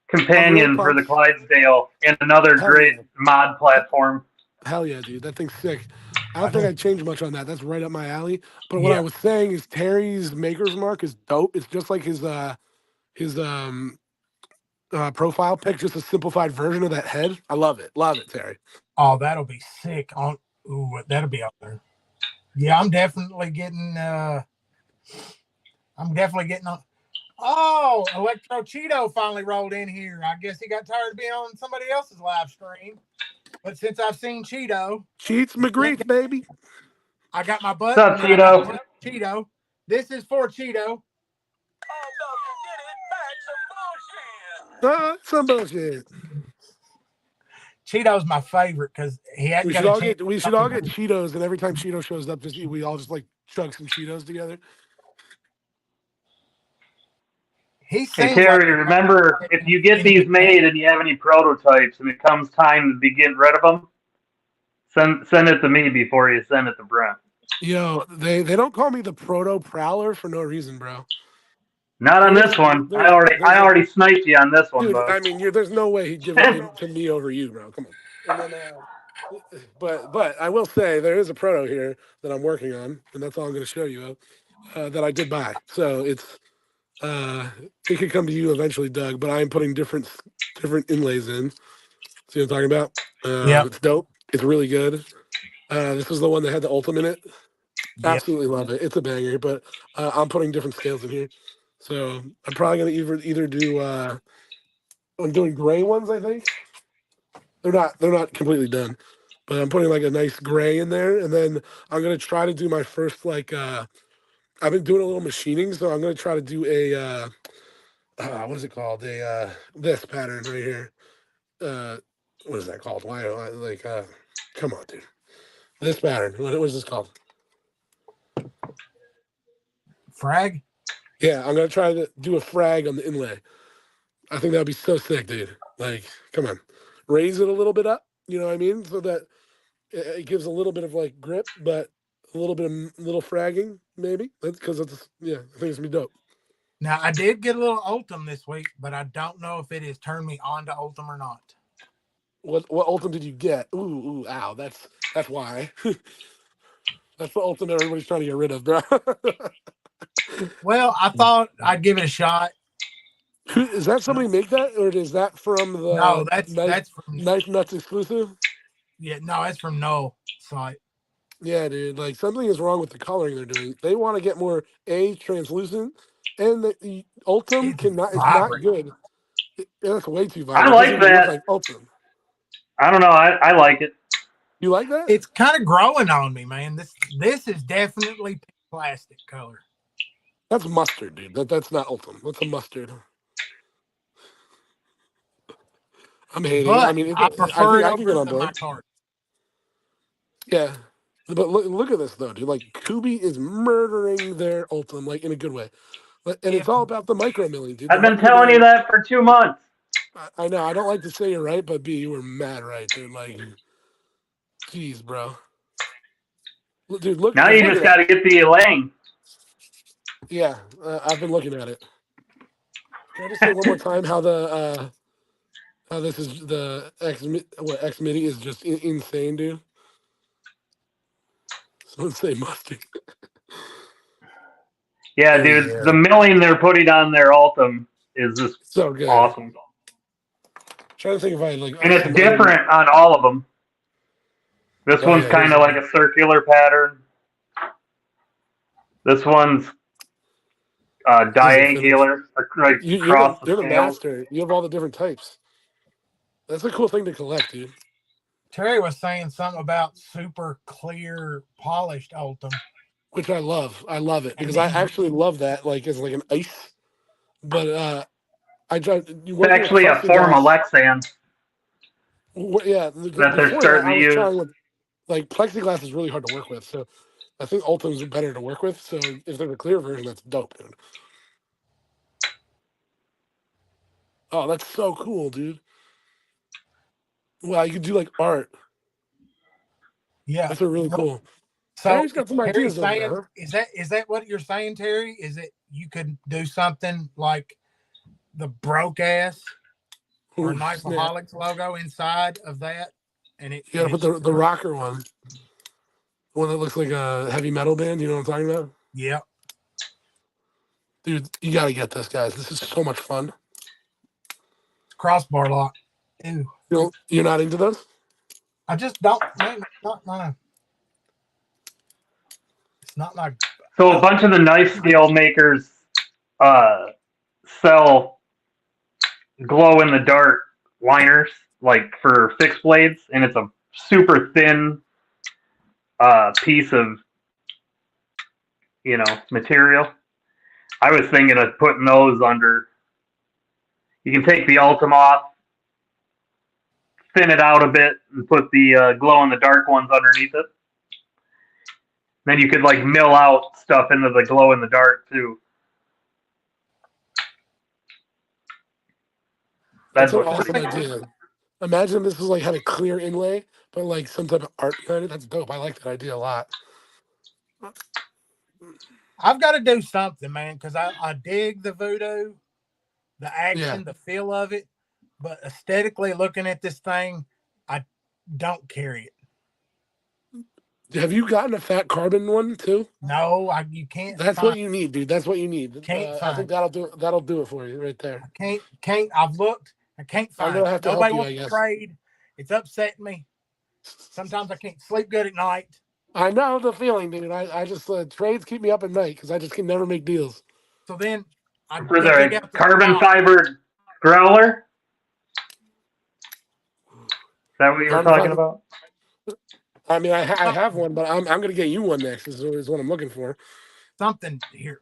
B: companion for the Clydesdale and another great mod platform.
D: Hell yeah, dude. That thing's sick. I don't think I'd change much on that. That's right up my alley. But what I was saying is Terry's Maker's Mark is dope. It's just like his profile pic, just a simplified version of that head. I love it. Love it, Terry.
A: Oh, that'll be sick. That'll be up there. Yeah, I'm definitely getting on. Oh, Electro Cheeto finally rolled in here. I guess he got tired of being on somebody else's live stream. But since I've seen Cheeto.
D: Cheats McGreeth, baby.
A: I got my button.
B: What's up, Cheeto?
A: Cheeto. This is for Cheeto.
D: Some bullshit.
A: Cheeto's my favorite because he had.
D: We should all get Cheetos, and every time Cheeto shows up, we all just like chug some Cheetos together.
B: Hey Terry, remember if you get these made and you have any prototypes and it comes time to be getting rid of them, send it to me before you send it to Brent.
D: Yo, they don't call me the Proto Prowler for no reason, bro.
B: Not on this one. I already sniped you on this one,
D: dude.
B: Bud.
D: I mean, there's no way he'd give it to me over you, bro. Come on. And then, but I will say there is a proto here that I'm working on, and that's all I'm going to show you that I did buy. So it's it could come to you eventually, Doug. But I am putting different inlays in. See what I'm talking about?
A: Yeah,
D: it's dope. It's really good. This was the one that had the Ultim in it. Yep. Absolutely love it. It's a banger. But I'm putting different scales in here. So I'm probably gonna either do I'm doing gray ones, I think. They're not completely done. But I'm putting like a nice gray in there, and then I'm gonna try to do my first like I've been doing a little machining, so I'm gonna try to do a what is it called? This pattern right here. What is that called? Why come on, dude. This pattern. What is this called?
A: Frag?
D: Yeah, I'm gonna try to do a frag on the inlay. I think that'd be so sick, dude. Like, come on, raise it a little bit up. You know what I mean? So that it gives a little bit of like grip, but a little bit of little fragging, maybe. That's because it's I think it's gonna be dope.
A: Now, I did get a little Ultim this week, but I don't know if it has turned me on to Ultim or not.
D: What Ultim did you get? Ooh, ow! That's why. That's the Ultim everybody's trying to get rid of, bro.
A: Well, I thought I'd give it a shot.
D: Is that somebody make that, or is that from the
A: No, that's from
D: Knife Nuts exclusive?
A: yeah, no, that's from Null site.
D: Yeah, dude. Like something is wrong with the coloring they're doing. They want to get more translucent, and the Ultim
A: It's
D: cannot. It's not
A: vibrant.
D: good. That's way too
B: I
D: vibrant. It
B: like
D: doesn't even look
B: that.
D: like Ultim.
B: I don't know. I like it.
D: You like that?
A: It's kind of growing on me, man. This is definitely plastic color.
D: That's mustard, dude. That's not Ultim. That's a mustard. I'm hating.
A: But
D: I mean,
A: I prefer it
D: I can get
A: over
D: on
A: to my
D: board.
A: card.
D: Yeah, but look at this though, dude. Like Kubi is murdering their Ultim, like in a good way. And it's all about the micro milling, dude.
B: I've
D: The
B: been
D: micro
B: telling you
D: milling.
B: that for 2 months.
D: I know. I don't like to say you're right, but B, you were mad right, dude. Like, jeez, bro. Dude, look.
B: Now you just got to get the Lang.
D: Yeah, I've been looking at it. Can I just say one more time how the how this is the X Midi is just insane, dude. Someone say mustard.
B: Yeah,
A: Oh,
B: dude.
A: yeah.
B: The milling they're putting on their Ultim is just
D: So good.
B: awesome.
D: Trying to think if I like.
B: And it's different on all of them. This
D: Oh,
B: one's
D: yeah,
B: kind of like a circular pattern. This one's diangular, like across the
D: you're the
B: scales.
D: master. You have all the different types. That's a cool thing to collect, dude.
A: Terry was saying something about super clear polished Ultim.
D: Which I love. I love it because I actually love that, like as like an ice. But I tried.
B: It's actually a form of Lexan
D: Yeah,
B: that they're
D: before that
B: starting
D: I
B: to
D: was
B: use.
D: trying with like plexiglass is really hard to work with, so I think Ultim's better to work with. So if there's a clear version, that's dope, dude. Oh, that's so cool, dude. Wow, you could do like art.
A: Yeah.
D: That's really cool.
A: So
D: Terry's got some
A: Terry's
D: ideas over
A: saying,
D: there.
A: is that what you're saying, Terry? Is it you could do something like the broke ass or
D: Ooh,
A: Knife
D: snap.
A: Haulics logo inside of that? And it
D: You gotta put the rocker one. The one that looks like a heavy metal band, you know what I'm talking about?
A: yeah.
D: Dude, you gotta get this, guys. This is so much fun.
A: Crossbar lock. Ew.
D: You're not into those?
A: I just don't, man, it's not my
B: So a bunch of the knife scale makers sell glow in the dark liners, like for fixed blades, and it's a super thin piece of material. I was thinking of putting those under. You can take the Ultim off, thin it out a bit, and put the glow in the dark ones underneath it. Then you could like mill out stuff into the glow in the dark too.
D: That's an awesome idea. Imagine this is like had a clear inlay, but like some type of art behind it. That's dope. I like that idea a lot.
A: I've got to do something, man, because I dig the voodoo, the action, the feel of it, but aesthetically looking at this thing, I don't carry it.
D: Have you gotten a fat carbon one too?
A: No, you can't.
D: That's what you need, dude. That's what you need.
A: I
D: think that'll do it for you right there.
A: I can't. I've looked. I can't find.
D: I'm gonna have to
A: Nobody
D: help you,
A: wants
D: I guess.
A: to trade. It's upsetting me. Sometimes I can't sleep good at night.
D: I know the feeling, dude. I just trades keep me up at night because I just can never make deals.
A: So then
B: for the carbon fiber growler. Is that what you were talking about?
D: I mean, I have one, but I'm gonna get you one next. Is what I'm looking for.
A: Something here.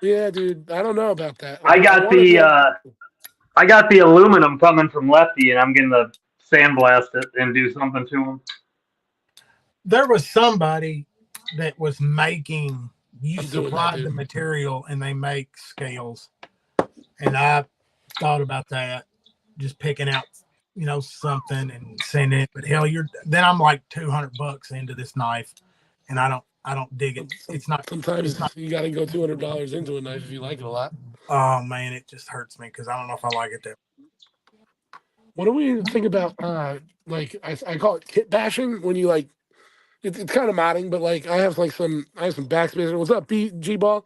D: Yeah, dude. I don't know about that.
B: I got the aluminum coming from Lefty, and I'm gonna sandblast it and do something to them.
A: There was somebody that was making you
D: I'm doing that,
A: supply the
D: dude.
A: material and they make scales. And I thought about that, just picking out, something and sending it. But hell, then I'm like $200 into this knife, and I don't dig it. It's not.
D: Sometimes you got to go $200 into a knife if you like it a lot.
A: Oh man, it just hurts me because I don't know if I like it that.
D: What do we think about? Like I call it kit bashing when you like. It's kind of modding, but like I have some backspacer. What's up, G Ball?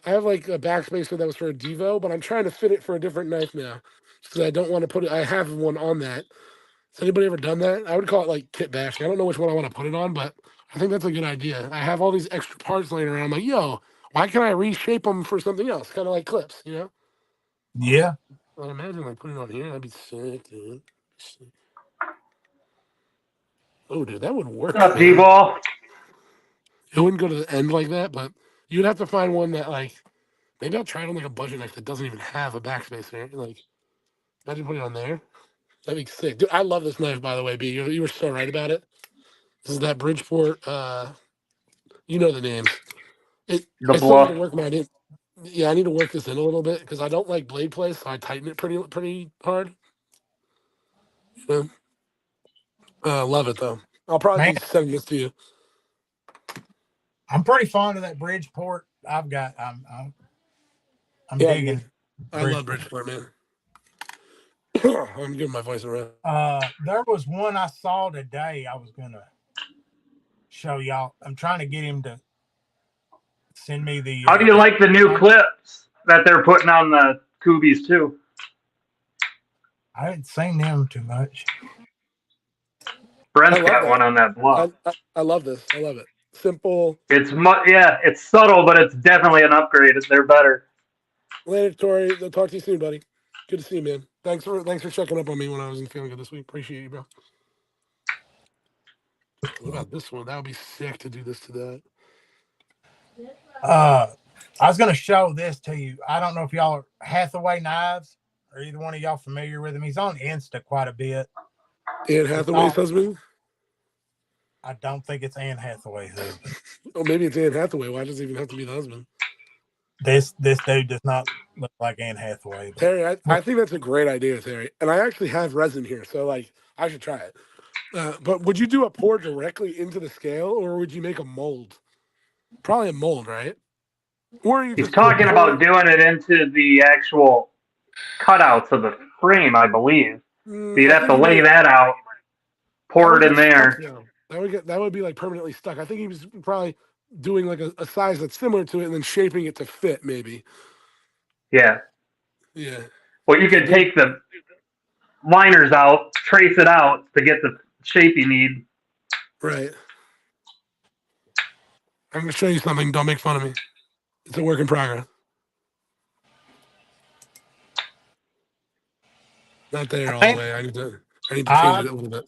D: I have like a backspacer that was for a Devo, but I'm trying to fit it for a different knife now because I don't want to put it. I have one on that. Has anybody ever done that? I would call it like kit bashing. I don't know which one I want to put it on, but I think that's a good idea. I have all these extra parts laying around. I'm like, yo, why can't I reshape them for something else? Kind of like clips, you know?
A: Yeah.
D: Well, imagine like putting it on here. That'd be sick, dude. Oh, dude, that would work.
B: What's up,
D: Man.
B: G-Ball?
D: It wouldn't go to the end like that, but you'd have to find one that like maybe I'll try it on like a budget knife that doesn't even have a backspacer. Like, imagine putting it on there. That'd be sick, dude. I love this knife, by the way, B. You were so right about it. This is that Bridgeport. You know the names.
B: The
D: I still need
B: Bluff.
D: to work my. Yeah, I need to work this in a little bit because I don't like blade play, so I tighten it pretty hard. You know? Love it though. I'll probably
A: Man,
D: be sending this to you.
A: I'm pretty fond of that Bridgeport. I'm
D: Yeah,
A: digging
D: dude. I love Bridgeport, man. I'm giving my voice around.
A: There was one I saw today. I was gonna show y'all. I'm trying to get him to send me the.
B: How do you like the new clips that they're putting on the Kubies too?
A: I haven't seen them too much.
B: Brent's got one on that Bluff.
D: I love this. I love it. Simple.
B: It's subtle, but it's definitely an upgrade. They're better.
D: Later, Tori. I'll talk to you soon, buddy. Good to see you, man. Thanks for checking up on me when I wasn't feeling good this week. Appreciate you, bro. What about this one? That would be sick to do this to that.
A: I was gonna show this to you. I don't know if y'all are Hathaway Knives. Are either one of y'all familiar with him? He's on Insta quite a bit.
D: Anne Hathaway's husband?
A: I don't think it's Anne Hathaway's husband.
D: Oh, maybe it's Anne Hathaway. Why does it even have to be the husband?
A: This dude does not look like Anne Hathaway. But...
D: Terry, I think that's a great idea, Terry. And I actually have resin here, so like I should try it. But would you do a pour directly into the scale, or would you make a mold? Probably a mold, right? Or you
B: He's talking about doing it into the actual cutouts of the frame, I believe. So you'd have to lay that out, pour it in there.
D: That would be like permanently stuck. I think he was probably doing like a size that's similar to it and then shaping it to fit, maybe.
B: Yeah.
D: Yeah.
B: Well, you could take the liners out, trace it out to get the shape you need.
D: Right. I'm going to show you something. Don't make fun of me. It's a work in progress. Not there all the way. I need to change it a little bit.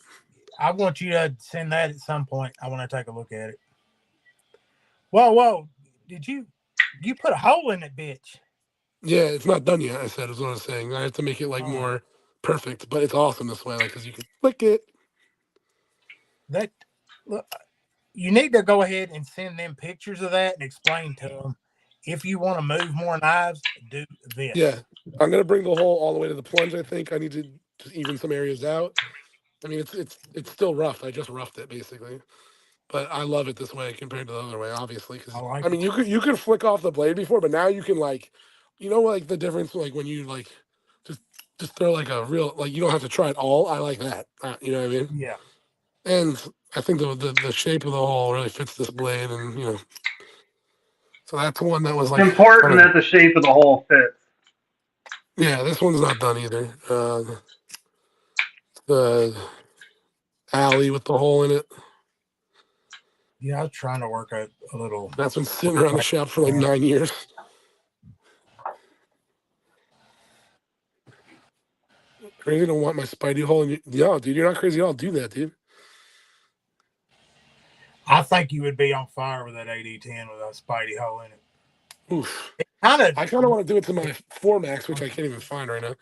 A: I want you to send that at some point. I want to take a look at it. Whoa. Did you put a hole in it, bitch?
D: Yeah, it's not done yet, I said, is what I was saying. I have to make it like more perfect, but it's awesome this way, like, because you can flick it.
A: Look, you need to go ahead and send them pictures of that and explain to them, if you want to move more knives, do this.
D: Yeah, I'm going to bring the hole all the way to the plunge, I think. I need to just even some areas out. I mean, it's still roughed. I just roughed it, basically. But I love it this way compared to the other way, obviously. Because I mean, you could flick off the blade before, but now you can like, like the difference, like when you like just throw like a real, like you don't have to try it all. I like that. You know what I mean?
A: Yeah.
D: And I think the shape of the hole really fits this blade, and so that's one that was like.
B: It's important that the shape of the hole fits.
D: Yeah, this one's not done either. The alley with the hole in it.
A: Yeah, I was trying to work a little.
D: That's been sitting around the shop for like 9 years. Crazy don't want my Spidey hole in you. Yo, dude, you're not crazy. I'll do that, dude.
A: I think you would be on fire with that AD10 with a Spidey hole in it.
D: Oof.
A: I
D: kind of want to do it to my 4Max, which I can't even find right now.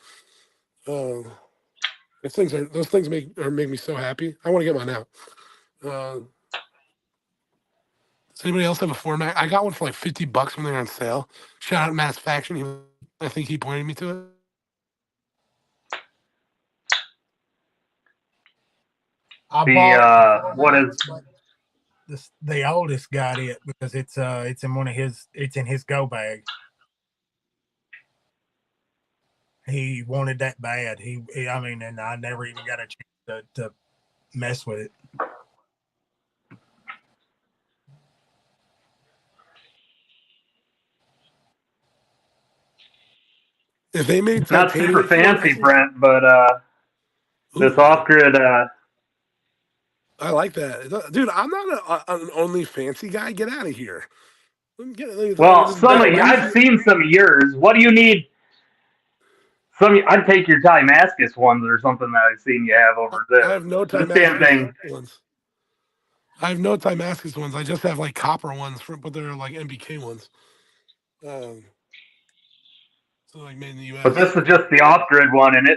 D: Those things make me so happy. I want to get mine out. Does anybody else have a 4-max? I got one for like $50 when they were on sale. Shout out Mass Faction. I think he pointed me to it.
A: I
B: The,
A: bought
B: what is-
A: the oldest got it because it's in one of his, it's in his go bag. He wanted that bad. I mean, and I never even got a chance to mess with it.
D: If they made
B: Not super
D: titanium
B: fancy,
D: 4-maxes,
B: Brent, but this
D: ooh,
B: off-grid,
D: I like that, dude. I'm not an only fancy guy. Get out of here.
B: well,
D: Just better
B: I've
D: life.
B: seen some of yours. What do you need? I'd take your Damascus ones or something that I've seen you have over there.
D: I have no
B: This damn
D: Damascus
B: thing.
D: ones. I have no Damascus ones. I just have like copper ones, but they're like MBK ones. So like made in the U.S.
B: But this is just the off-grid one, and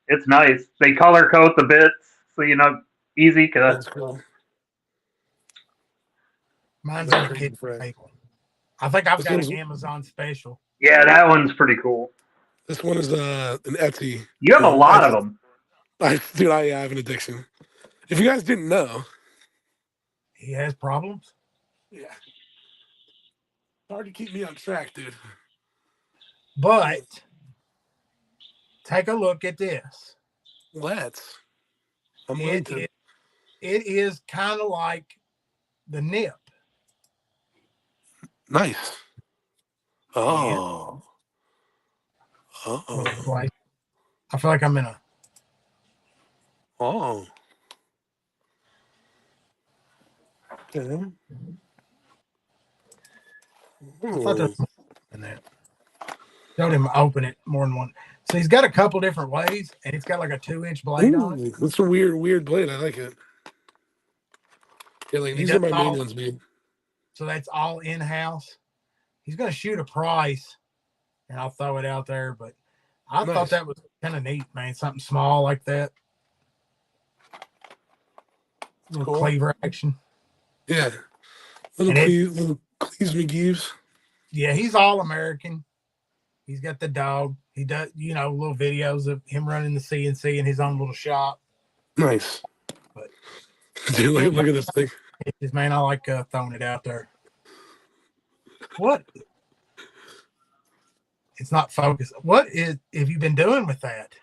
B: it's nice. They color code the bits, so easy.
D: That's cool.
A: Mine's on a kid table. I think I've got an Amazon special.
B: Yeah, that one's pretty cool.
D: This one is an Etsy.
B: You have a lot of them.
D: Dude, I have an addiction. If you guys didn't know,
A: he has problems.
D: Yeah, hard to keep me on track, dude.
A: But take a look at this.
D: Let's.
A: It is kind of like the nip.
D: Nice. Oh. Oh.
A: I feel like I'm in a.
D: Oh. Okay.
A: I thought there was more in that. Showed him open it more than one. So he's got a couple different ways, and it's got like a 2-inch blade on it.
D: That's a weird blade. I like it. Yeah, like these are my main ones, man.
A: So that's all in-house. He's going to shoot a price, and I'll throw it out there. But I thought that was kind of neat, man. Something small like that. Little cleaver action.
D: Yeah. Little Cleaves McGeeves.
A: Yeah, he's all American. He's got the dog. He does, little videos of him running the CNC in his own little shop.
D: Nice.
A: But
D: dude, look at this thing.
A: Man, I like throwing it out there. What? It's not focused. What have you been doing with that?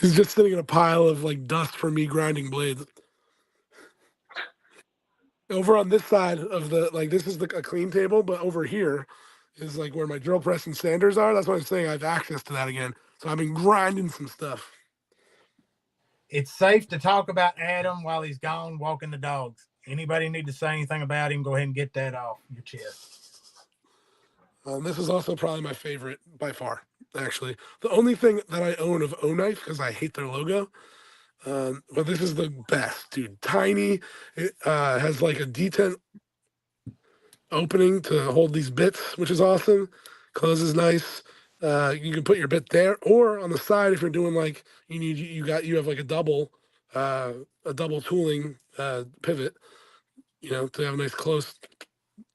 D: He's just sitting in a pile of like dust from me grinding blades. Over on this side of this is a clean table, but over here is like where my drill press and sanders are. That's why I'm saying I have access to that again. So I've been grinding some stuff.
A: It's safe to talk about Adam while he's gone walking the dogs. Anybody need to say anything about him, go ahead and get that off your chest.
D: This is also probably my favorite by far, actually. The only thing that I own of O-Knife, because I hate their logo, but this is the best, dude. Tiny. It has like a detent opening to hold these bits, which is awesome. Closes nice. You can put your bit there or on the side if you're doing like you have like a double tooling pivot, to have a nice close.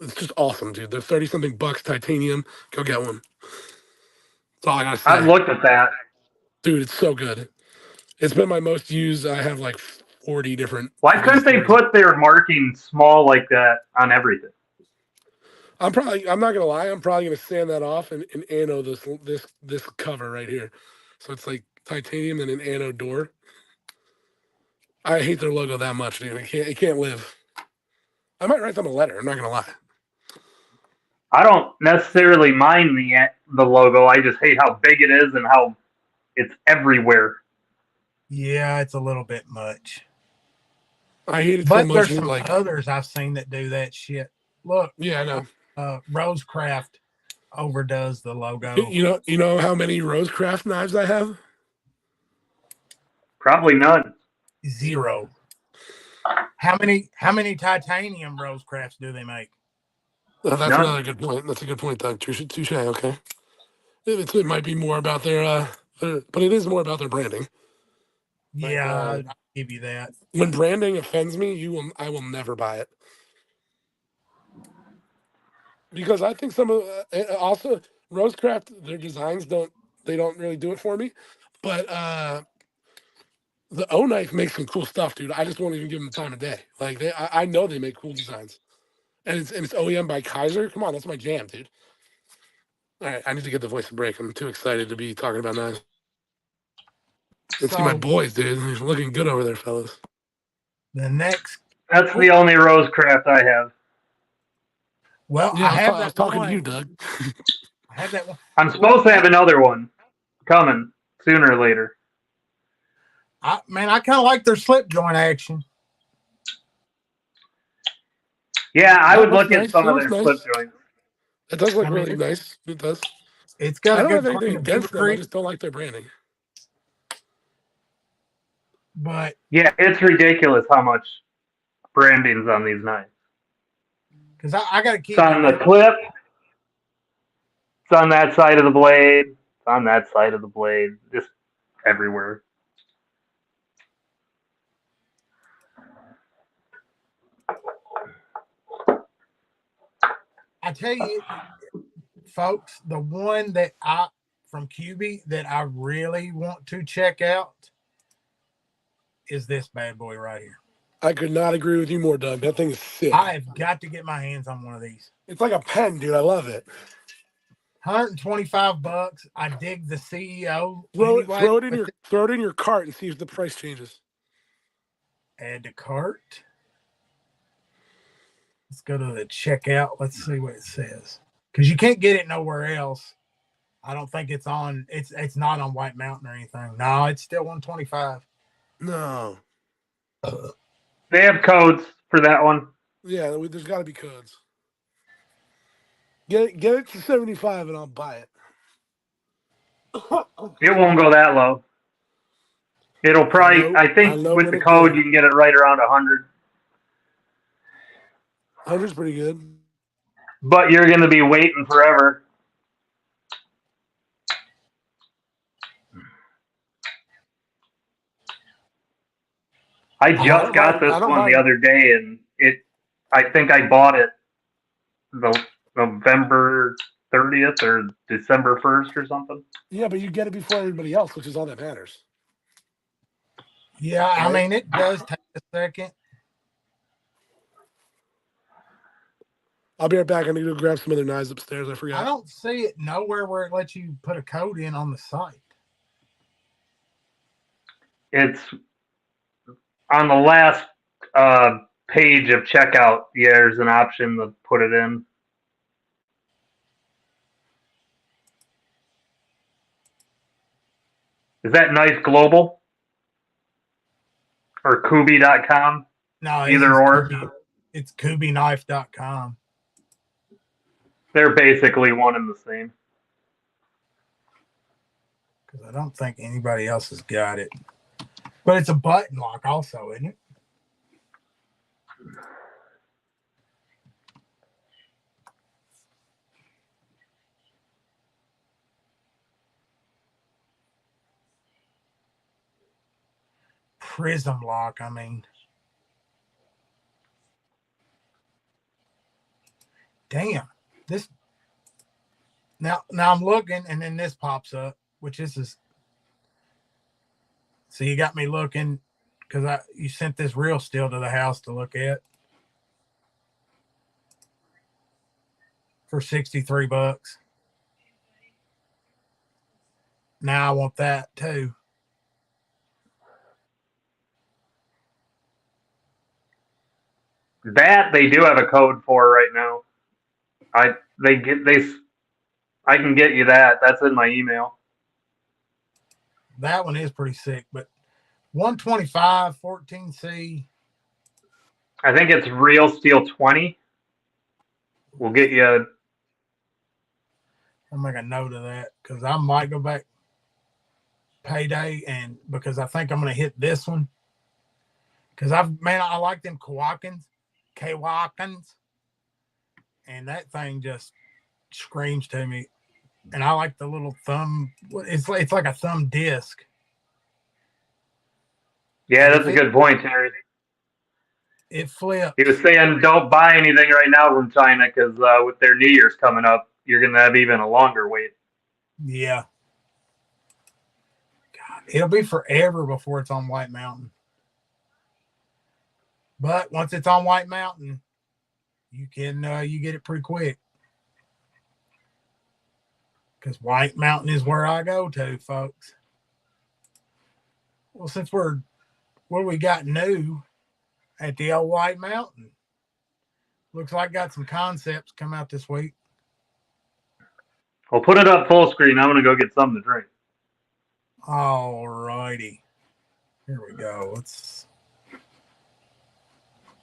D: It's just awesome, dude. They're 30-something bucks, titanium. Go get one. That's all I gotta say.
B: I've looked at that.
D: Dude, it's so good. It's been my most used. I have like 40 different.
B: Why couldn't they put their marking small like that on everything?
D: I'm not gonna lie, I'm probably gonna sand that off and anode this cover right here. So it's like titanium and an anode door. I hate their logo that much, dude. It can't live. I might write them a letter, I'm not gonna lie.
B: I don't necessarily mind the logo. I just hate how big it is and how it's everywhere.
A: Yeah, it's a little bit much.
D: I hate it
A: so much.
D: But
A: there's some others I've seen that do that shit. Look.
D: Yeah, I know.
A: Rosecraft overdoes the logo.
D: You know how many Rosecraft knives I have?
B: Probably none.
A: 0. How many titanium Rosecrafts do they make?
D: That's another good point. That's a good point, Doug. Touche. Okay. It might be more about their, but it is more about their branding.
A: Yeah, I'll give you that.
D: When branding offends me, I will never buy it. because I think some of also Rosecraft, their designs don't really do it for me, but the O Knife makes some cool stuff, dude. I just won't even give them the time of day. Like I know they make cool designs, and it's OEM by Kaiser. Come on, that's my jam, dude. All right, I need to get the voice a break. I'm too excited to be talking about knives. And see my
A: So
D: boys, dude. They're looking good over there, fellas.
A: the next,
B: That's the only Rosecraft I have.
A: well,
D: Yeah,
A: I
D: I was talking to you, Doug.
A: I have that one.
B: I'm supposed to have another one coming sooner or later.
A: I kind of like their slip joint action.
B: Yeah, I
D: That
B: would
D: looks
B: look at
D: nice.
B: some
D: It
B: of
D: looks
B: their slip
D: nice.
B: joints.
D: It does look
A: I mean,
D: really nice. It does.
A: it's got
D: I
A: a
D: don't have
A: good
D: anything
A: grain of Beaver
D: against them. I
A: Creek,
D: just don't like their branding.
A: but
B: Yeah, it's ridiculous how much branding's on these knives.
A: because I got to
B: It's
A: keep
B: on the
A: it.
B: clip. It's on that side of the blade. It's on that side of the blade. Just everywhere.
A: I tell you, folks, the one that from QB that I really want to check out is this bad boy right here.
D: I could not agree with you more, Doug. That thing is sick.
A: I have got to get my hands on one of these.
D: It's like a pen, dude. I love it.
A: $125. I dig the CEO.
D: Throw it in your cart and see if the price changes.
A: Add to cart. Let's go to the checkout. Let's see what it says. Because you can't get it nowhere else. I don't think it's on. It's not on White Mountain or anything. No, it's still 125.
D: No.
B: They have codes for that one.
D: Yeah, there's got to be codes. Get it to 75 and I'll buy it.
B: It won't go that low. It'll probably. I think
D: know
B: with
D: when
B: the
D: it
B: code
D: could.
B: you can get it right around 100.
D: 100's pretty good.
B: But you're going to be waiting forever. I just got this one the other day, and I think I bought it November 30th or December 1st or something.
D: Yeah, but you get it before everybody else, which is all that matters.
A: Yeah, right? I mean, it does take a second.
D: I'll be right back. I need to grab some other knives upstairs. I forgot.
A: I don't see it nowhere where it lets you put a code in on the site.
B: It's on the last page of checkout. Yeah, there's an option to put it in. Is that Knife Global or Kubi.com?
A: No,
B: either or.
A: It's KubiKnife.com.
B: They're basically one and the same.
A: Because I don't think anybody else has got it. But it's a button lock also, isn't it? Prism lock, I mean. Damn. This now I'm looking and then this pops up, which is so you got me looking because you sent this real steel to the house to look at for $63. Now I want that too.
B: That they do have a code for right now. I can get you that. That's in my email.
A: That one is pretty sick, but 125 14C.
B: I think it's Real Steel 20. We'll get you.
A: I'll make a note of that because I might go back payday and because I think I'm going to hit this one because I like them Kawakins, and that thing just screams to me. And I like the little thumb. It's like a thumb disc.
B: Yeah, that's a good point, Terry.
A: It flipped.
B: He was saying don't buy anything right now from China because with their New Year's coming up, you're going to have even a longer wait.
A: Yeah. God, it'll be forever before it's on White Mountain. But once it's on White Mountain, you can you get it pretty quick. Because White Mountain is where I go to, folks. Well, since what do we got new at the old White Mountain? Looks like got some concepts come out this week.
B: Well, put it up full screen. I'm going to go get something to drink.
A: All righty. Here we go. Let's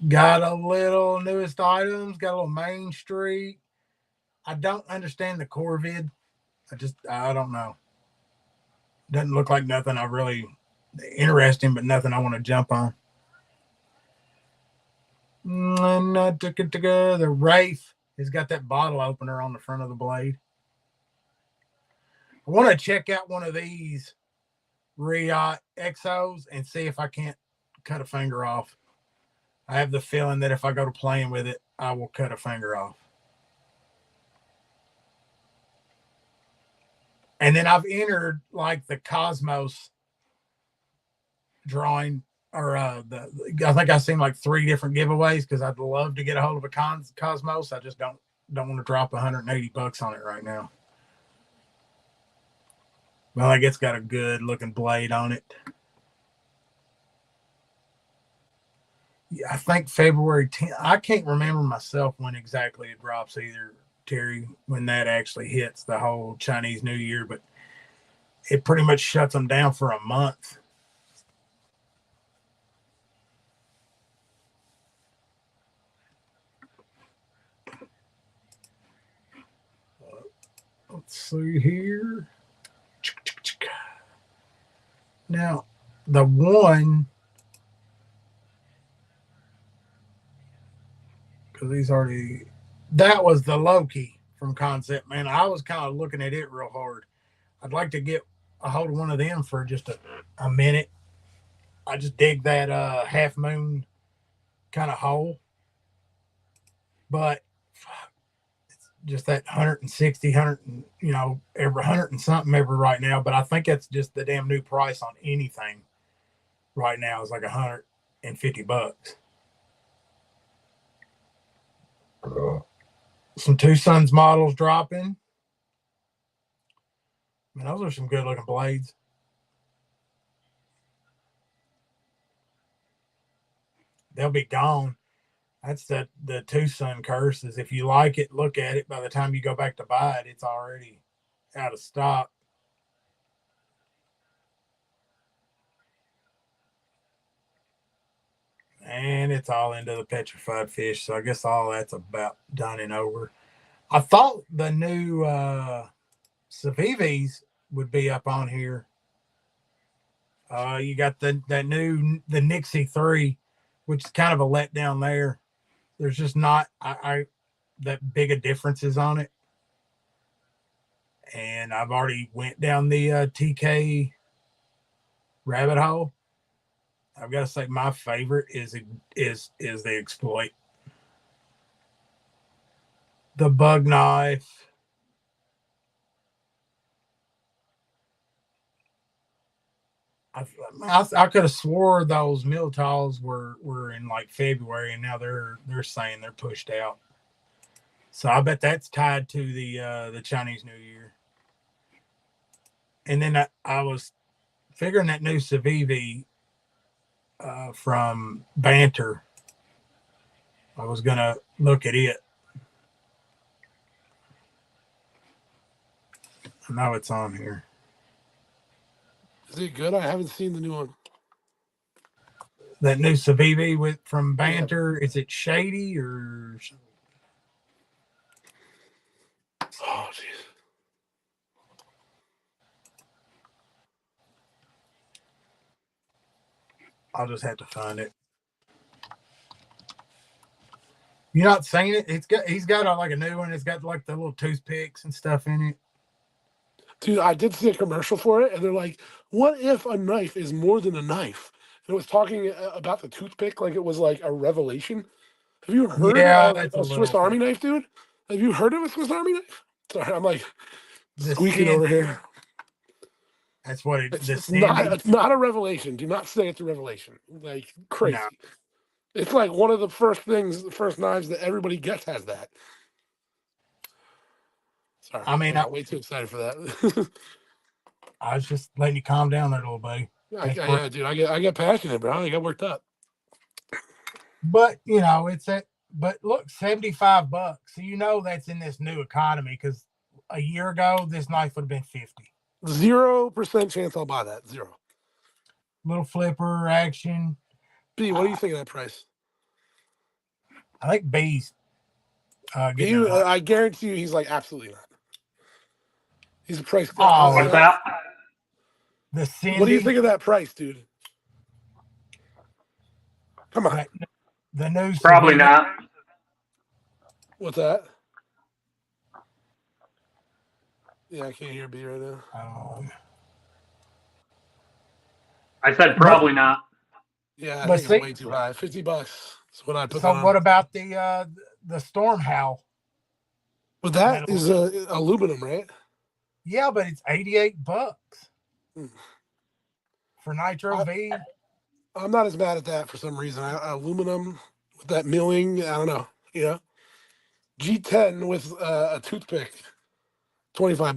A: got a little newest items, got a little Main Street. I don't understand the Corvid. I don't know. Doesn't look like nothing I really interesting, but nothing I want to jump on. The Wraith has got that bottle opener on the front of the blade. I want to check out one of these Riot Exos and see if I can't cut a finger off. I have the feeling that if I go to playing with it, I will cut a finger off. And then I've entered like the Cosmos drawing, or I think I've seen like 3 different giveaways because I'd love to get a hold of a Cosmos. I just don't want to drop $180 on it right now. Well, I guess it's got a good looking blade on it. Yeah, I think February 10th. I can't remember myself when exactly it drops either, Terry, when that actually hits the whole Chinese New Year, but it pretty much shuts them down for a month. Let's see here. Now, the one, because he's already, that was the Loki from Concept, man. I was kind of looking at it real hard. I'd like to get a hold of one of them for just a minute. I just dig that half moon kind of hole. But it's just that 160, every 100 and something every right now. But I think that's just the damn new price on anything right now is like $150. Some Two Sons models dropping. Man, those are some good looking blades. They'll be gone. That's the Two Sun curse is if you like it, look at it. By the time you go back to buy it, it's already out of stock. And it's all into the petrified fish. So I guess all that's about done and over. I thought the new Civivis would be up on here. You got the Nixie 3, which is kind of a letdown there. There's just not that big of differences on it. And I've already went down the TK rabbit hole. I've got to say my favorite is the Exploit. The Bug Knife. I could have swore those Miltals were in like February, and now they're saying they're pushed out. So I bet that's tied to the Chinese New Year. And then I was figuring that new Civivi from Banter. I was gonna look at it. I know it's on here.
D: Is it good? I haven't seen the new one.
A: That new Civivi from Banter, is it shady or something?
D: Oh, jeez.
A: I'll just have to find it. You not seen it? He's got like a new one. It's got like the little toothpicks and stuff in it.
D: Dude, I did see a commercial for it, and they're like, "What if a knife is more than a knife?" and was talking about the toothpick like it was like a revelation. Have you heard
A: Yeah,
D: of
A: that's
D: a
A: a
D: Swiss
A: little
D: Army knife, dude? Have you heard of a Swiss Army knife? Sorry, I'm like
A: the
D: squeaking
A: sin.
D: over here.
A: That's what it. The
D: It's not.
A: Cindy.
D: It's not a revelation. Do not say it's a revelation. Like
A: No,
D: crazy. It's like one of the first things, the first knives that everybody gets has that. Sorry,
A: I mean,
D: I got way too excited for that.
A: I was just letting you calm down there, little buddy.
D: Yeah, dude, I get passionate, bro. I get worked up.
A: But you know, it's at. But look, $75. So you know that's in this new economy because a year ago this knife would have been 50.
D: 0% chance I'll buy that. Zero.
A: Little flipper action.
D: B, what do you think of that price?
A: I think B's getting
D: You,
A: it right.
D: I guarantee you, he's like absolutely not. He's a price.
A: Oh,
B: What's that?
A: The Cindy.
D: What do you think of that price, dude? Come on.
A: The new
B: Probably
A: Savini-
B: not.
D: What's that? Yeah, I can't hear B right now.
B: I said probably not.
D: Yeah, I
A: But
D: think it's way too high. $50. That's what I put
A: So
D: that
A: what
D: on.
A: about the Storm Howl?
D: But that is aluminum, right?
A: Yeah, but it's $88
D: Hmm.
A: for Nitro V.
D: I'm not as mad at that for some reason. Aluminum with that milling, I don't know. You know, G10 with a toothpick, $25.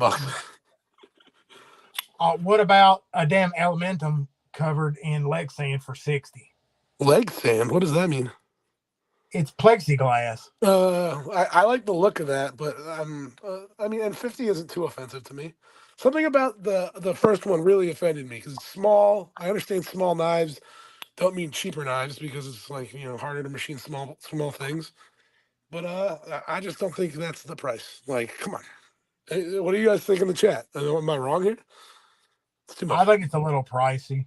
A: What about a damn Elementum covered in leg sand for 60?
D: Leg sand? What does that mean?
A: It's plexiglass.
D: I like the look of that, but I mean, and 50 isn't too offensive to me. Something about the first one really offended me because it's small. I understand small knives don't mean cheaper knives because it's like, you know, harder to machine small things. But I just don't think that's the price. Like, come on. Hey, what do you guys think in the chat? Am I wrong here? It's too
A: I
D: much.
A: think it's a little pricey.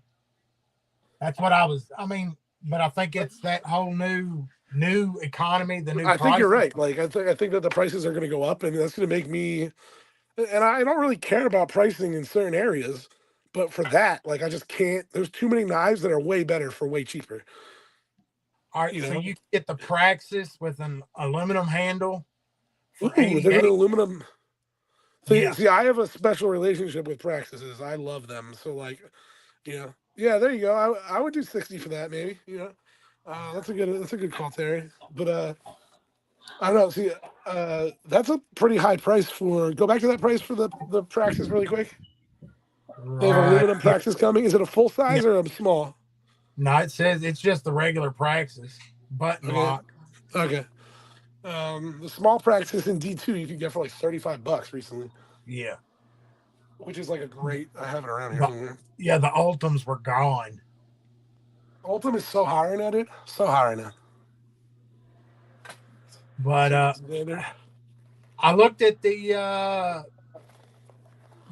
A: That's what I mean, but I think it's that whole new economy, the new
D: I think
A: price.
D: you're right. Like, I think that the prices are going to go up, and that's going to make me. And I don't really care about pricing in certain areas, but for that, like, I just can't. There's too many knives that are way better for way cheaper.
A: All right, so you get the Praxis with an aluminum handle for
D: there's an
A: 88.
D: aluminum.
A: Yeah.
D: See, I have a special relationship with Praxises. I love them. So, like, you know, yeah, there you go. I would do 60 for that, maybe. You know, that's a good call, Terry. But I don't know. See, that's a pretty high price for. Go back to that price for the Praxis really quick. They have aluminum Praxis coming. Is it a full size or a small?
A: No, it says it's just the regular Praxis button lock.
D: Okay. The small Praxis in D2 you could get for like $35 recently.
A: Yeah.
D: Which is like a great. I have it around here somewhere.
A: Yeah, the Ultims were gone.
D: Ultim is so high right now, dude. So high right now.
A: But I looked at the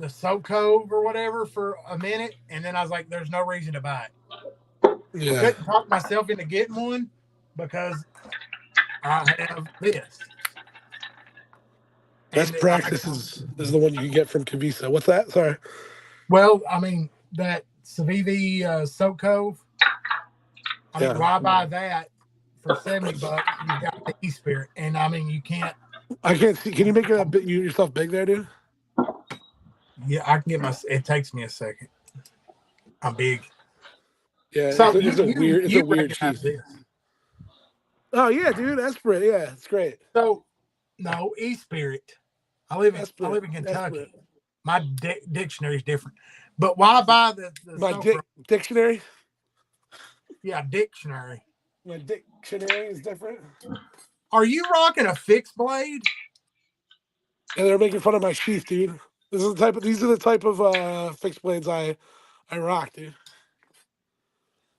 A: SoCove or whatever for a minute, and then I was like, "There's no reason to buy it."
D: Yeah.
A: I couldn't talk myself into getting one because I have this.
D: Best Praxis is the one you can get from Kavisa. What's that? Sorry.
A: Well, I mean that Civivi SoCove. I mean, why buy that for $70? You got the E-Spirit, and I mean, you can't.
D: I can't see. Can you make it a bit yourself big there, dude?
A: Yeah, I can get my. It takes me a second. I'm big.
D: Yeah,
A: So
D: it's a weird
A: recognize
D: cheese.
A: this.
D: Oh yeah, dude, Esprit. Yeah, it's great.
A: So, no E-Spirit. I live in Kentucky.
D: Esprit.
A: My dictionary is different. But why buy the
D: My dictionary?
A: Yeah, dictionary.
D: My dictionary is different.
A: Are you rocking a fixed blade?
D: And they're making fun of my sheath, dude. These are the type of fixed blades I rock, dude.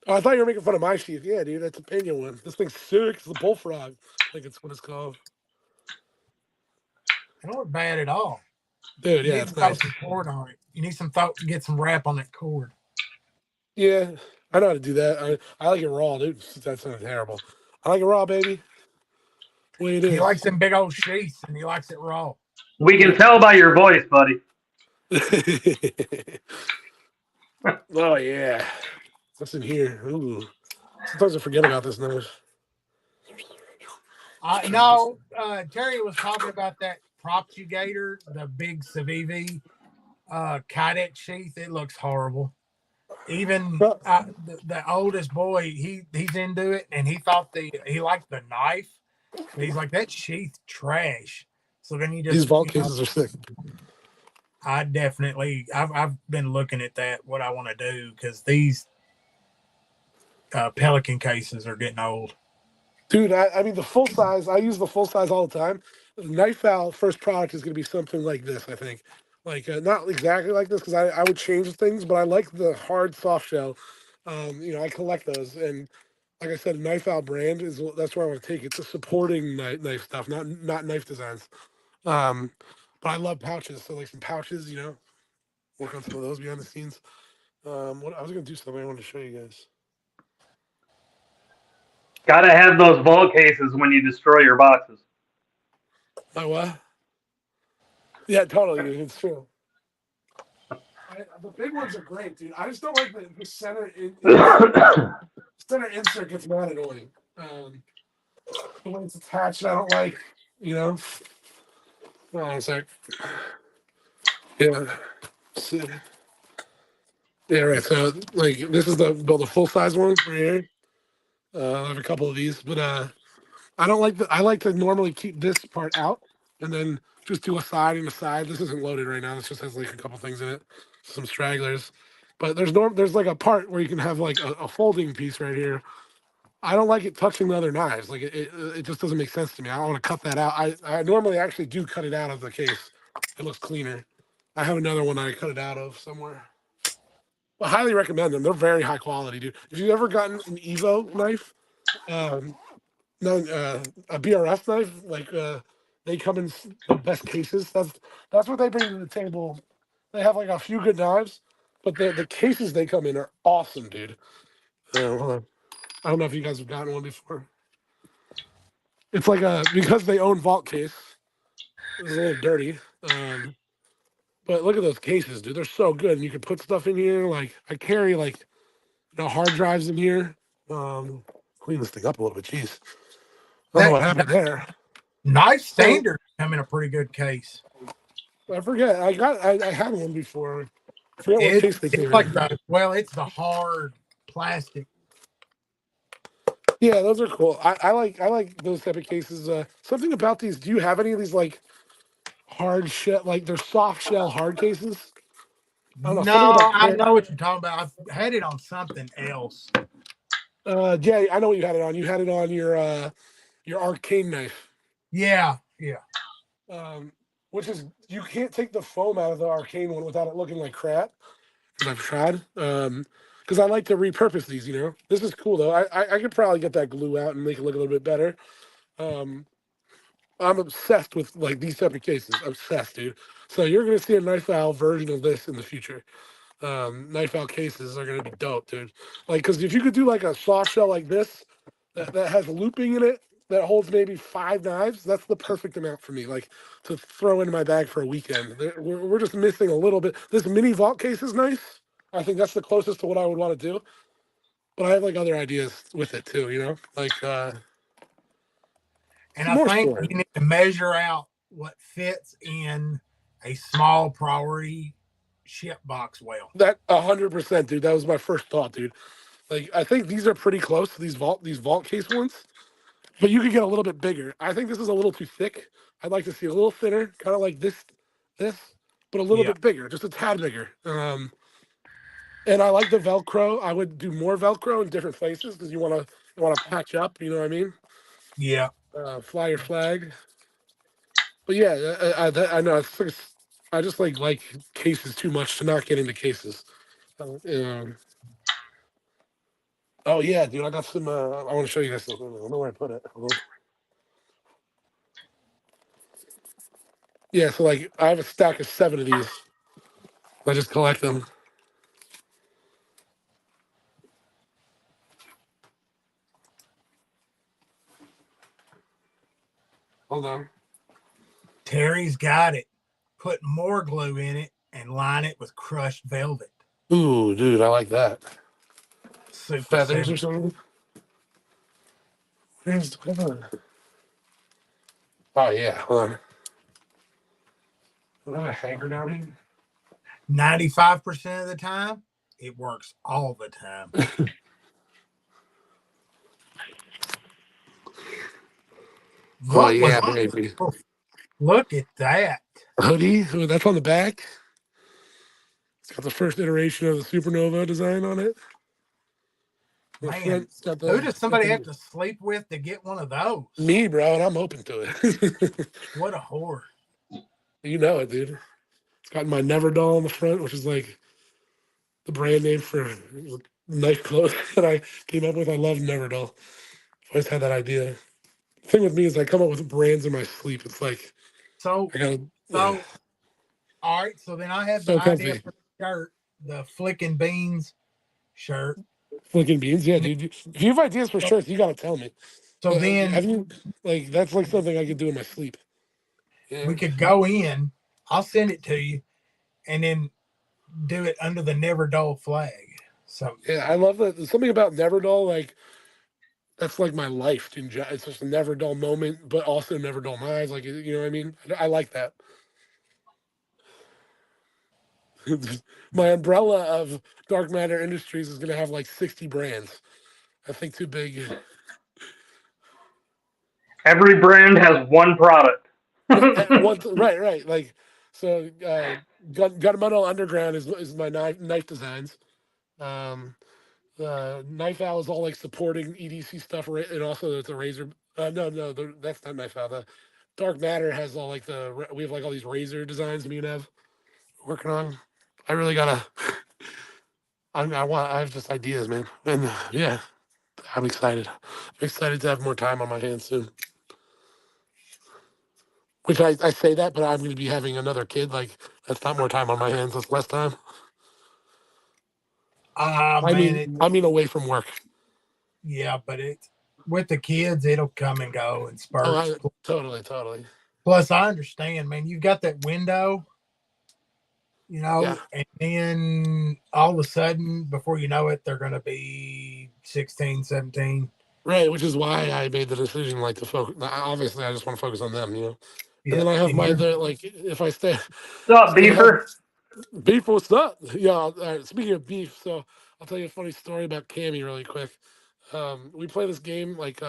D: Oh, I thought you were making fun of my sheath. Yeah, dude, that's a Pena one. This thing's sick. It's the bullfrog. I think it's what it's called.
A: It don't look bad at all.
D: Dude, yeah, it's nice.
A: Some cord on it. You need some thought to get some wrap on that cord.
D: Yeah, I know how to do that. I like it raw, dude. That sounds terrible. I like it raw, baby. Way it is.
A: He likes them big old sheaths, and he likes it raw.
B: We can tell by your voice, buddy.
D: Oh yeah. What's in here? Ooh. Sometimes I forget about this knife.
A: No, Terry was talking about that Propagator, the big Civivi Kydex sheath. It looks horrible. Even the oldest boy, he's into it, and he liked the knife, but he's like, that sheath trash. So then
D: These vault cases are sick.
A: I've been looking at that, what I want to do, because these Pelican cases are getting old.
D: Dude, I mean, the full size, I use the full size all the time. The Knife Owl first product is going to be something like this, I think. Like, not exactly like this, because I would change things, but I like the hard soft shell. I collect those. And like I said, Knife Owl brand that's where I want to take it. It's a supporting knife stuff, not knife designs. But I love pouches. So, like some pouches, work on some of those behind the scenes. What I was going to do something I wanted to show you guys.
B: Gotta have those vault cases when you destroy your boxes.
D: My what? Yeah, totally, dude. It's true. The big ones are great, dude. I just don't like the center center insert gets mad annoying. The way it's attached, I don't like. Hold on a sec. Yeah. Yeah, right. So, like, this is the full size one right here. I have a couple of these, but I don't like I like to normally keep this part out and then just do a side and a side. This isn't loaded right now. This just has like a couple things in it, some stragglers. But there's like a part where you can have like a folding piece right here. I don't like it touching the other knives. Like it just doesn't make sense to me. I don't want to cut that out. I normally actually do cut it out of the case. It looks cleaner. I have another one I cut it out of somewhere. I highly recommend them. They're very high quality, dude. If you've ever gotten an Evo knife, um, no, a BRF knife, like they come in the best cases. That's what they bring to the table. They have like a few good knives, but the cases they come in are awesome, dude. Hold on. I don't know if you guys have gotten one before. It's like because they own Vault Case. It's a little dirty, but look at those cases, dude. They're so good, and you can put stuff in here. Like I carry like hard drives in here. Clean this thing up a little bit. Jeez, I don't know what happened there.
A: Knife Standard come in a pretty good case.
D: I forget. I had one before. I forget what case they came in.
A: It's the hard plastic.
D: Yeah, those are cool. I like those type of cases. Something about these. Do you have any of these like hard shell, like they're soft shell hard cases? I don't know. Something
A: No,
D: about
A: I know what you're talking about. I've had it on something else.
D: Yeah, I know what you had it on. You had it on your arcane knife.
A: Yeah.
D: Which is you can't take the foam out of the arcane one without it looking like crap. Because I've tried. Because I like to repurpose these. This is cool though. I could probably get that glue out and make it look a little bit better. I'm obsessed with like these type of cases. Obsessed, dude. So you're gonna see a Knife Owl version of this in the future. Knife Owl cases are gonna be dope, dude. Like, because if you could do like a soft shell like this that has looping in it that holds maybe 5 knives, that's the perfect amount for me. Like to throw into my bag for a weekend. We're just missing a little bit. This mini vault case is nice. I think that's the closest to what I would want to do. But I have like other ideas with it too. Like
A: and I think you need to measure out what fits in a small priority ship box well.
D: That 100%, dude. That was my first thought, dude. Like I think these are pretty close to these vault case ones, but you could get a little bit bigger. I think this is a little too thick. I'd like to see a little thinner, kind of like this, but a little bit bigger, just a tad bigger. And I like the Velcro. I would do more Velcro in different places because you want to patch up. You know what I mean?
A: Yeah.
D: Fly your flag. But yeah, I know. I just like cases too much to not get into cases. Oh yeah, dude, I got some. I want to show you guys something. I don't know where I put it. Yeah, so like I have a stack of 7 of these. I just collect them. Hold on.
A: Terry's got it. Put more glue in it and line it with crushed velvet.
D: Ooh, dude, I like that.
A: super
D: feathers
A: simple.
D: or something. Where's the cover? Oh yeah, hold on. Do I have a hanger down here?
A: 95% of the time, it works all the time.
D: Oh
A: What was
D: yeah, baby.
A: Look at that.
D: Hoodie. Oh, that's on the back. It's got the first iteration of the Supernova design on it. The
A: Man,
D: front, it's got
A: who
D: the,
A: does
D: it's got
A: somebody have
D: the
A: to sleep with to get one of those?
D: me, bro, and I'm open to it.
A: What a whore.
D: You know it, dude. It's got my Never Doll on the front, which is like the brand name for knife clothes that I came up with. I love Never Doll. Always had that idea. The thing with me is I come up with brands in my sleep. It's like
A: So,
D: I got
A: so, all right. So then I have the
D: so
A: idea
D: comfy.
A: for the shirt, the Flickin' Beans shirt.
D: Flicking beans, yeah, dude. If you have ideas for
A: So,
D: shirts, you gotta tell me.
A: so then
D: Have you like that's like something I could do in my sleep? Yeah,
A: we could go in. I'll send it to you, and then do it under the Never Dull flag. So
D: yeah. I love that. There's something about Never Dull, like that's like my life. It's just a never dull moment, but also never dull minds. Like you know what I mean? I like that. My umbrella of Dark Matter Industries is gonna have like 60 brands. I think too big.
B: Every brand has one product.
D: Right. Like so, Gunmetal Underground is my knife designs. Um, Knife Owl is all like supporting EDC stuff, and also it's a razor. No, that's not Knife Owl. The Dark Matter has all like we have like all these razor designs me and Ev working on. I really gotta. I have just ideas, man, and yeah, I'm excited. I'm excited to have more time on my hands soon. Which I say that, but I'm going to be having another kid. Like that's not more time on my hands. That's less time.
A: man,
D: I mean away from work.
A: yeah, but it with the kids, it'll come and go in
D: Oh,
A: spurts.
D: totally.
A: Plus, I understand, man. You've got that window,
D: Yeah,
A: and then all of a sudden, before you know it, they're going to be 16, 17.
D: right. Which is why I made the decision, like to focus. Obviously, I just want to focus on them, you know. And
A: Yeah,
D: then I have
A: and you're
D: like if I
B: What's up,
D: stay ahead.
B: Beefer?
D: Beef, what's up? Yeah. Speaking of beef, so I'll tell you a funny story about Cammy really quick. We play this game like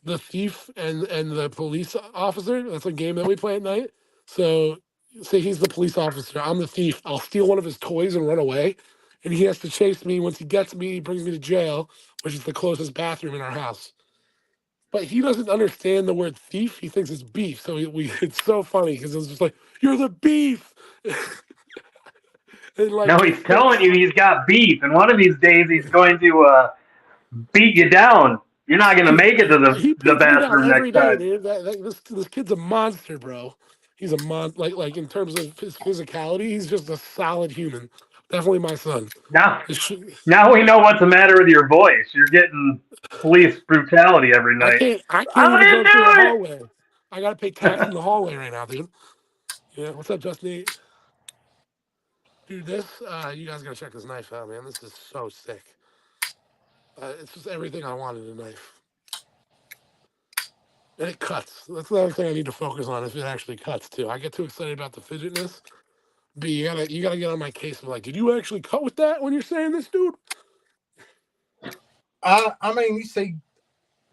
D: the thief and the police officer. That's a game that we play at night. So say he's the police officer, I'm the thief. I'll steal one of his toys and run away, and he has to chase me. Once he gets me, he brings me to jail, which is the closest bathroom in our house. But he doesn't understand the word thief. He thinks it's beef. So it's so funny because it's just like you're the beef, and
B: No,
D: like
B: he's telling you he's got beef, and one of these days he's going to beat you down. You're not going to
D: dude,
B: make it to
D: he
B: the
D: beats me down
B: bathroom
D: every
B: next
D: day,
B: time.
D: dude. This kid's a monster, bro. He's a like in terms of his physicality, he's just a solid human. Definitely my son.
B: Now,
D: This sh-
B: now we know what's the matter with your voice. You're getting police brutality every night.
D: I can't
B: How do
D: even
B: you
D: go through the
B: do
D: hallway. I gotta pay tax in the hallway right now, dude. Yeah, what's up, Justin? Dude, this you guys gotta check this knife out, man. This is so sick. It's just everything I wanted in a knife. And it cuts. That's the other thing I need to focus on if it actually cuts too. I get too excited about the fidgetness. B, you gotta get on my case. I'm like, did you actually cut with that when you're saying this, dude?
A: I mean, you see,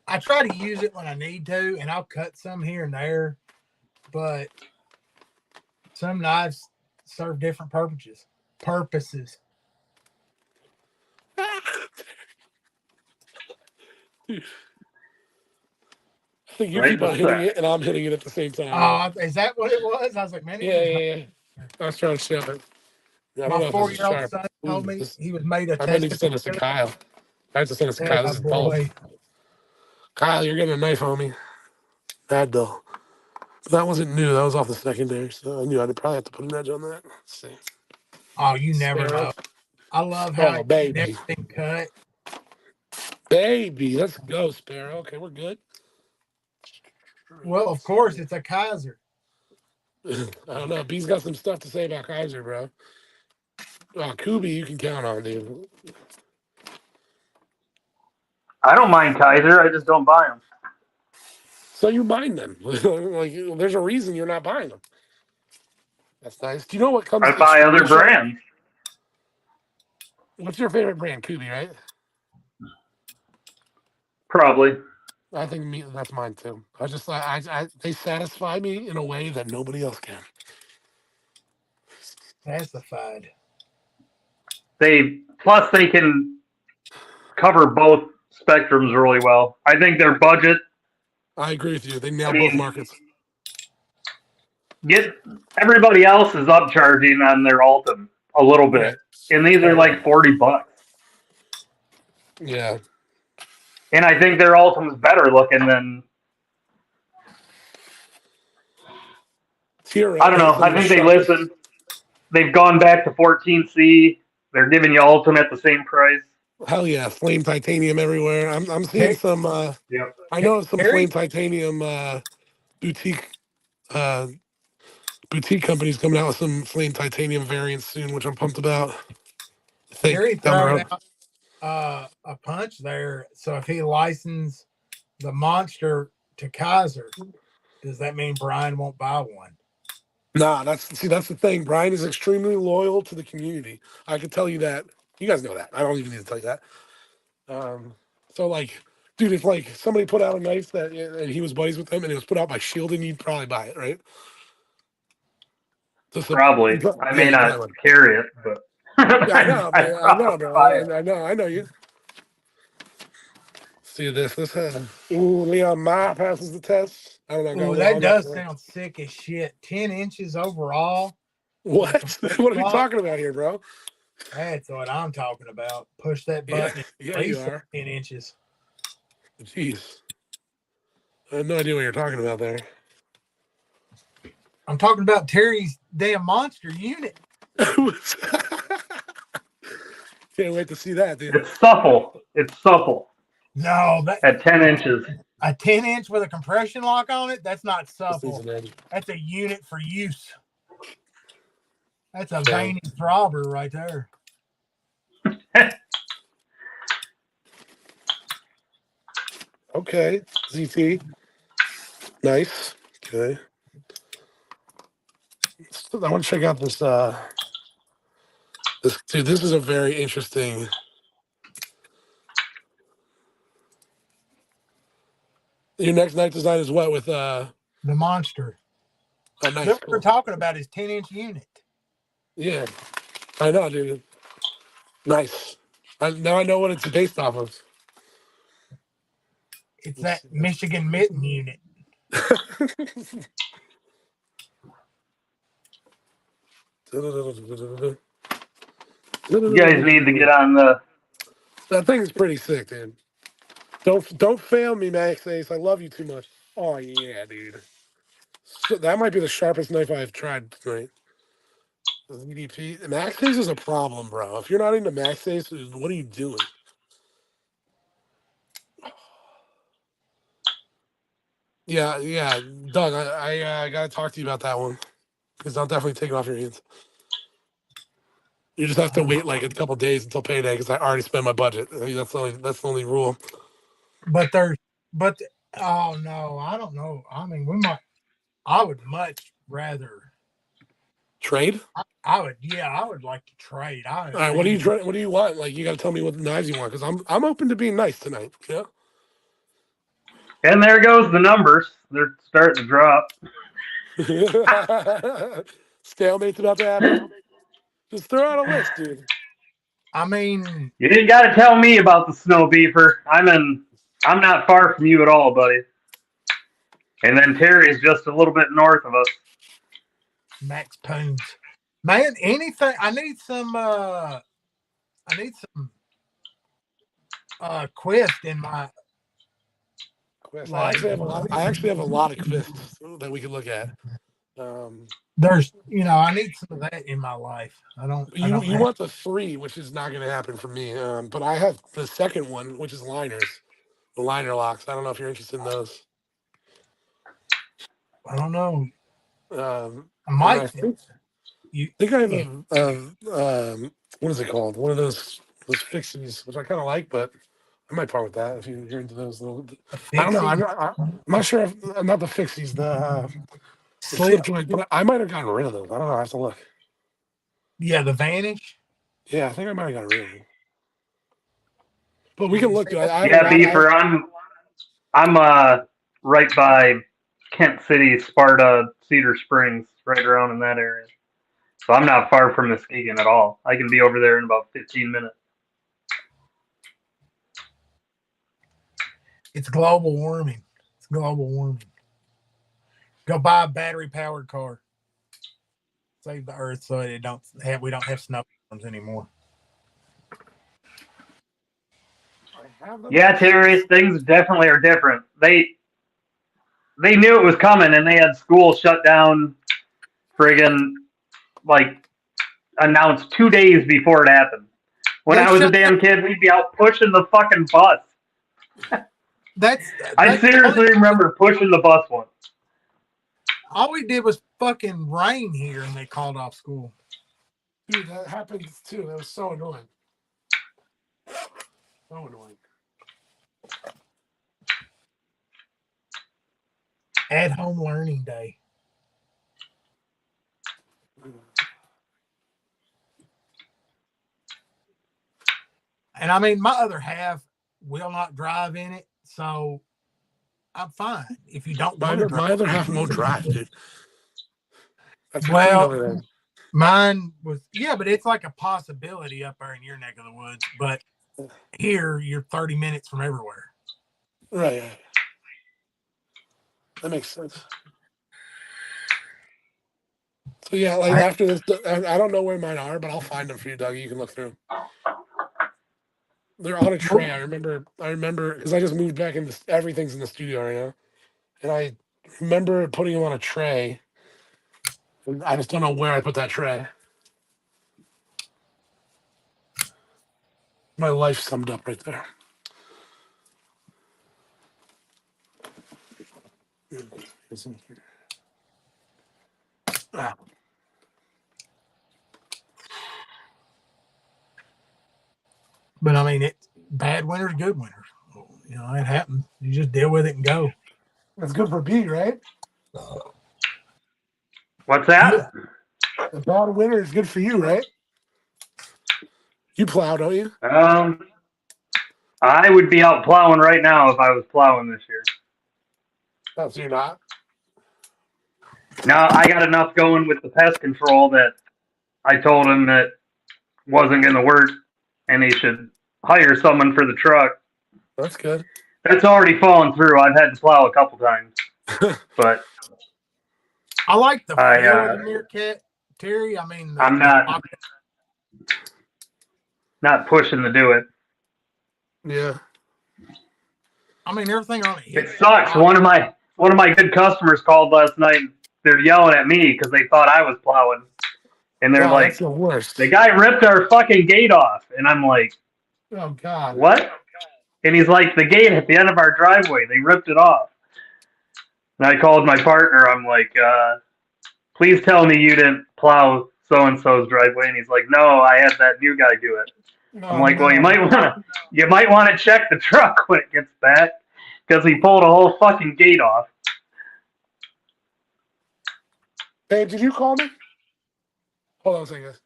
A: I try to use it when I need to, and I'll cut some here and there, but some knives serve different purposes.
D: Dude, I think you
B: right
D: keep on hitting
B: beside?
D: it, and I'm hitting it at the same time, man.
A: Oh, is that what it was? I was like, man, it is.
D: Yeah. I was trying to show it. Yeah, I don't
A: My
D: know if this is
A: 4-year-old
D: sharp.
A: son
D: Ooh,
A: told me
D: this,
A: he was made a
D: I might need to
A: testament.
D: send this to Kyle. I have to send this to
A: Yeah,
D: Kyle. This is dope.
A: boy.
D: Kyle, you're getting a knife, homie. Bad though. But that wasn't new. That was off the secondary, so I knew I'd probably have to put an edge on that. Let's see.
A: Oh, you never
D: Sparrow.
A: know. I love how
D: Oh,
A: it never
D: baby.
A: been cut.
D: Baby. Let's go, Sparrow. Okay, we're good.
A: Well, of course, it's a Kaiser.
D: I don't know. B's got some stuff to say about Kaiser, bro. Oh, Kubi, you can count on, dude.
B: I don't mind Kaiser. I just don't buy them.
D: So you mind them. Like, there's a reason you're not buying them. That's nice. Do you know what comes
B: I buy
D: extremely
B: other
D: sharp?
B: brands.
D: What's your favorite brand? Kubi, right?
B: Probably.
D: I think that's mine too. They satisfy me in a way that nobody else can.
A: Pacified.
B: They can cover both spectrums really well. I think their budget.
D: I agree with you. They
B: I
D: nail both
B: mean,
D: markets.
B: get everybody else is upcharging on their Ultim a little bit,
D: Right.
B: and these are like $40.
D: Yeah.
B: And I think their Ultim's better looking than.
D: Tier
B: I don't know.
D: some
B: I
D: of the
B: think they
D: sharpest.
B: listen. They've gone back to 14C. They're giving you Ultim at the same price.
D: Hell yeah, flame titanium everywhere. I'm seeing
A: Ter-
D: some.
B: Yep.
D: I know some
A: Terry,
D: flame titanium boutique uh, boutique companies coming out with some flame titanium variants soon, which I'm pumped about. I think
A: Terry
D: down the
A: throwing
D: road.
A: out a punch there. So if he licensed the monster to Kaiser, does that mean Brian won't buy one?
D: Nah, that's the thing. Brian is extremely loyal to the community. I can tell you that. You guys know that. I don't even need to tell you that. So like, dude, if like somebody put out a knife that and he was buddies with them and it was put out by Shield, and you'd probably buy it, right?
B: Probably. I
D: Yeah,
B: may
D: you
B: not
D: probably would.
B: carry it, but
D: Yeah, I know,
B: I'd
D: man. I know,
B: probably
D: bro.
B: buy it.
D: I know you. See this. Ooh, Leon Ma passes the test. I don't know. Got a
A: Ooh,
D: little
A: that
D: hung up
A: does
D: there.
A: sound sick as shit. 10 inches overall with a
D: What?
A: complete
D: What are we
A: lock.
D: talking about here, bro?
A: That's what I'm talking about. Push that
D: Yeah,
A: button and
D: yeah, you
A: release it
D: are.
A: 10 inches.
D: Jeez, I have no idea what you're talking about there.
A: I'm talking about Terry's damn monster unit.
D: Can't wait to see that, dude.
B: It's supple. It's supple
A: No, that
B: at 10 inches.
A: a 10-inch with a compression lock on it, that's not supple.
D: Cincinnati.
A: That's a unit for use. That's a
D: Okay.
A: veiny throbber right there.
D: Okay, ZT. Nice. Okay. I want to check out this. This dude. This is a very interesting. Your next night design is what with
A: The monster.
D: Oh, nice.
A: That we're
D: Cool.
A: talking about is 10-inch unit.
D: Yeah, I know, dude. Nice. Now I know what it's based off of.
A: It's that Michigan mitten unit.
B: You guys need to get on the.
D: That thing is pretty sick, dude. Don't fail me, Max Ace. I love you too much. Oh yeah, dude. So that might be the sharpest knife I've tried tonight. EDP. Max Ace is a problem, bro. If you're not into Max Ace, what are you doing? Yeah, Doug. I gotta talk to you about that one because I'll definitely take it off your hands. You just have to wait like a couple days until payday because I already spent my budget. I mean, that's the only rule.
A: But oh no, I don't know. I mean, I would much rather
D: Trade.
A: I would like to trade.
D: All right, what do you want? Like, you got to tell me what knives you want because I'm open to being nice tonight. Yeah.
B: And there goes the numbers. They're starting to drop.
D: Stalemate's about to happen. Just throw out a list, dude.
A: I mean,
B: You didn't got to tell me about the snow beaver. I'm not far from you at all, buddy. And then Terry's just a little bit north of us.
A: Max Poons. Man, anything. I need some Quest in my
D: Quest.
A: like.
D: I actually have a lot of quests that we could look at.
A: There's, I need some of that in my life.
D: You want the 3, which is not going to happen for me. But I have the second one, which is liners, the liner locks. I don't know if you're interested in those.
A: I don't know. I
D: I
A: might.
D: think I have what is it called? One of those fixies, which I kind of like, but I might part with that if you're into those little.
A: A
D: I don't know.
A: fixie,
D: I'm not sure if not the fixies, the
A: slip.
D: slip joint, but I might have gotten rid of those. I don't know. I have to look.
A: Yeah, the Vanish.
D: Yeah, I think I might have gotten rid of them. But we
A: Yeah,
D: can
A: you
D: look.
A: see,
D: I haven't
B: Yeah,
D: got.
B: Beaver. I'm right by Kent City, Sparta, Cedar Springs, right around in that area. So I'm not far from Muskegon at all. I can be over there in about 15 minutes.
A: it's global warming. It's global warming. Go buy a battery powered car. Save the earth so we don't have snowstorms anymore.
D: I have them.
B: Yeah, Terry, things definitely are different. They knew it was coming, and they had school shut down. Friggin' like announced 2 days before it happened. When
A: They
B: I was a
A: shut down.
B: damn kid, we'd be out pushing the fucking bus.
A: That's
B: I seriously remember pushing the bus once.
A: all we did was fucking rain here, and they called off school.
D: Dude, that happened too. That was so annoying. So annoying.
A: At home learning day. And I mean, my other half will not drive in it, so I'm fine. If you don't want to drive,
D: My other half won't drive, dude. That's what you
A: well,
D: know. Then.
A: mine was but it's like a possibility up there in your neck of the woods. But here, you're 30 minutes from everywhere.
D: Right. That makes sense. So yeah, like after this, I don't know where mine are, but I'll find them for you, Doug. You can look through. They're on a tray. I remember because I just moved back into everything's in the studio right now, and I remember putting them on a tray. I just don't know where I put that tray. My life summed up right there. Ah,
A: But I mean, it's bad winters, good winters. You know, it happens. You just deal with it and go.
D: that's good for B, right?
B: What's that?
D: The bad winter is good for you, right? You plow, don't you?
B: I would be out plowing right now if I was plowing this year.
D: Oh, so you're not?
B: Now I got enough going with the pest control that I told him that wasn't going to work, and he should hire someone for the truck.
D: That's good.
B: That's already fallen through. I've had to plow a couple times, but
A: I like the
B: I,
A: feel of the meerkat, Terry. I mean,
B: I'm not pushing to do it.
D: Yeah.
A: I mean, everything on it.
B: It sucks. One of my good customers called last night. They're yelling at me because they thought I was plowing, and they're like,
D: that's the worst.
B: "The guy ripped our fucking gate off," and I'm like,
D: Oh God.
B: "What?" And he's like, "The gate at the end of our driveway. They ripped it off." And I called my partner. I'm like, "Please tell me you didn't plow so and so's driveway." And he's like, "No, I had that new guy do it." I'm like, "Well, you might want to check the truck when it gets back because he pulled a whole fucking gate off."
D: Hey, did you call me? Hold on a second.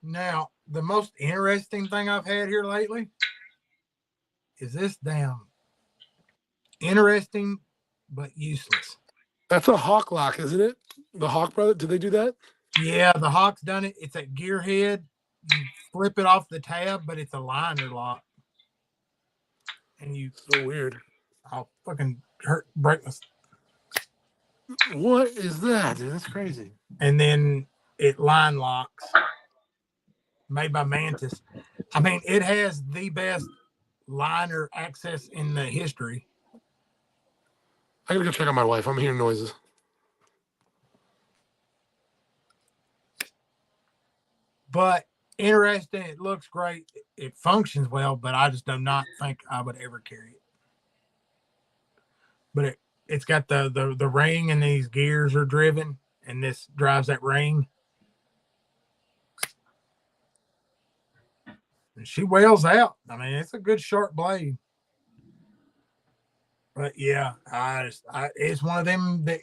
A: Now, the most interesting thing I've had here lately is this damn interesting but useless.
D: That's a Hawk lock, isn't it? The Hawk brother. Did they do that?
A: Yeah, the Hawk's done it. It's a gearhead. You flip it off the tab, but it's a liner lock. And you
D: So weird.
A: I'll fucking break my.
D: What is that, dude? That's crazy.
A: And then it line locks. Made by Mantis. I mean, it has the best liner access in the history.
D: I gotta go check on my wife. I'm hearing noises.
A: But interesting. It looks great. It functions well, but I just do not think I would ever carry it. But it's got the ring, and these gears are driven, and this drives that ring. And she wails out. I mean, it's a good sharp blade. But yeah, it's one of them that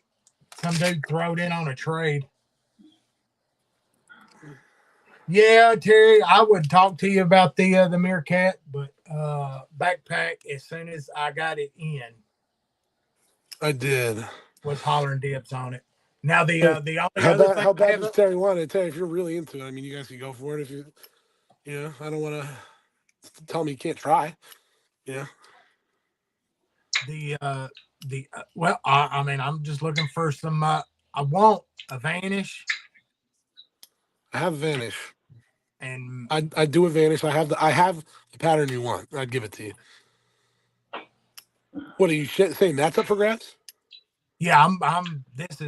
A: some dude throwed in on a trade. Yeah, Terry, I would talk to you about the Meerkat, but backpack as soon as I got it in,
D: I did.
A: was hollering dibs on it. Now the only other thing
D: How
A: I
D: bad
A: have
D: does Terry want it? Terry, if you're really into it, I mean, you guys can go for it. If you I don't want to tell me you can't try. Yeah.
A: well, I mean, I'm just looking for some. I want a Vanish,
D: I have Vanish.
A: and
D: I do a Vanish. I have the pattern you want. I'd give it to you. What are you saying? That's up for grabs?
A: yeah, This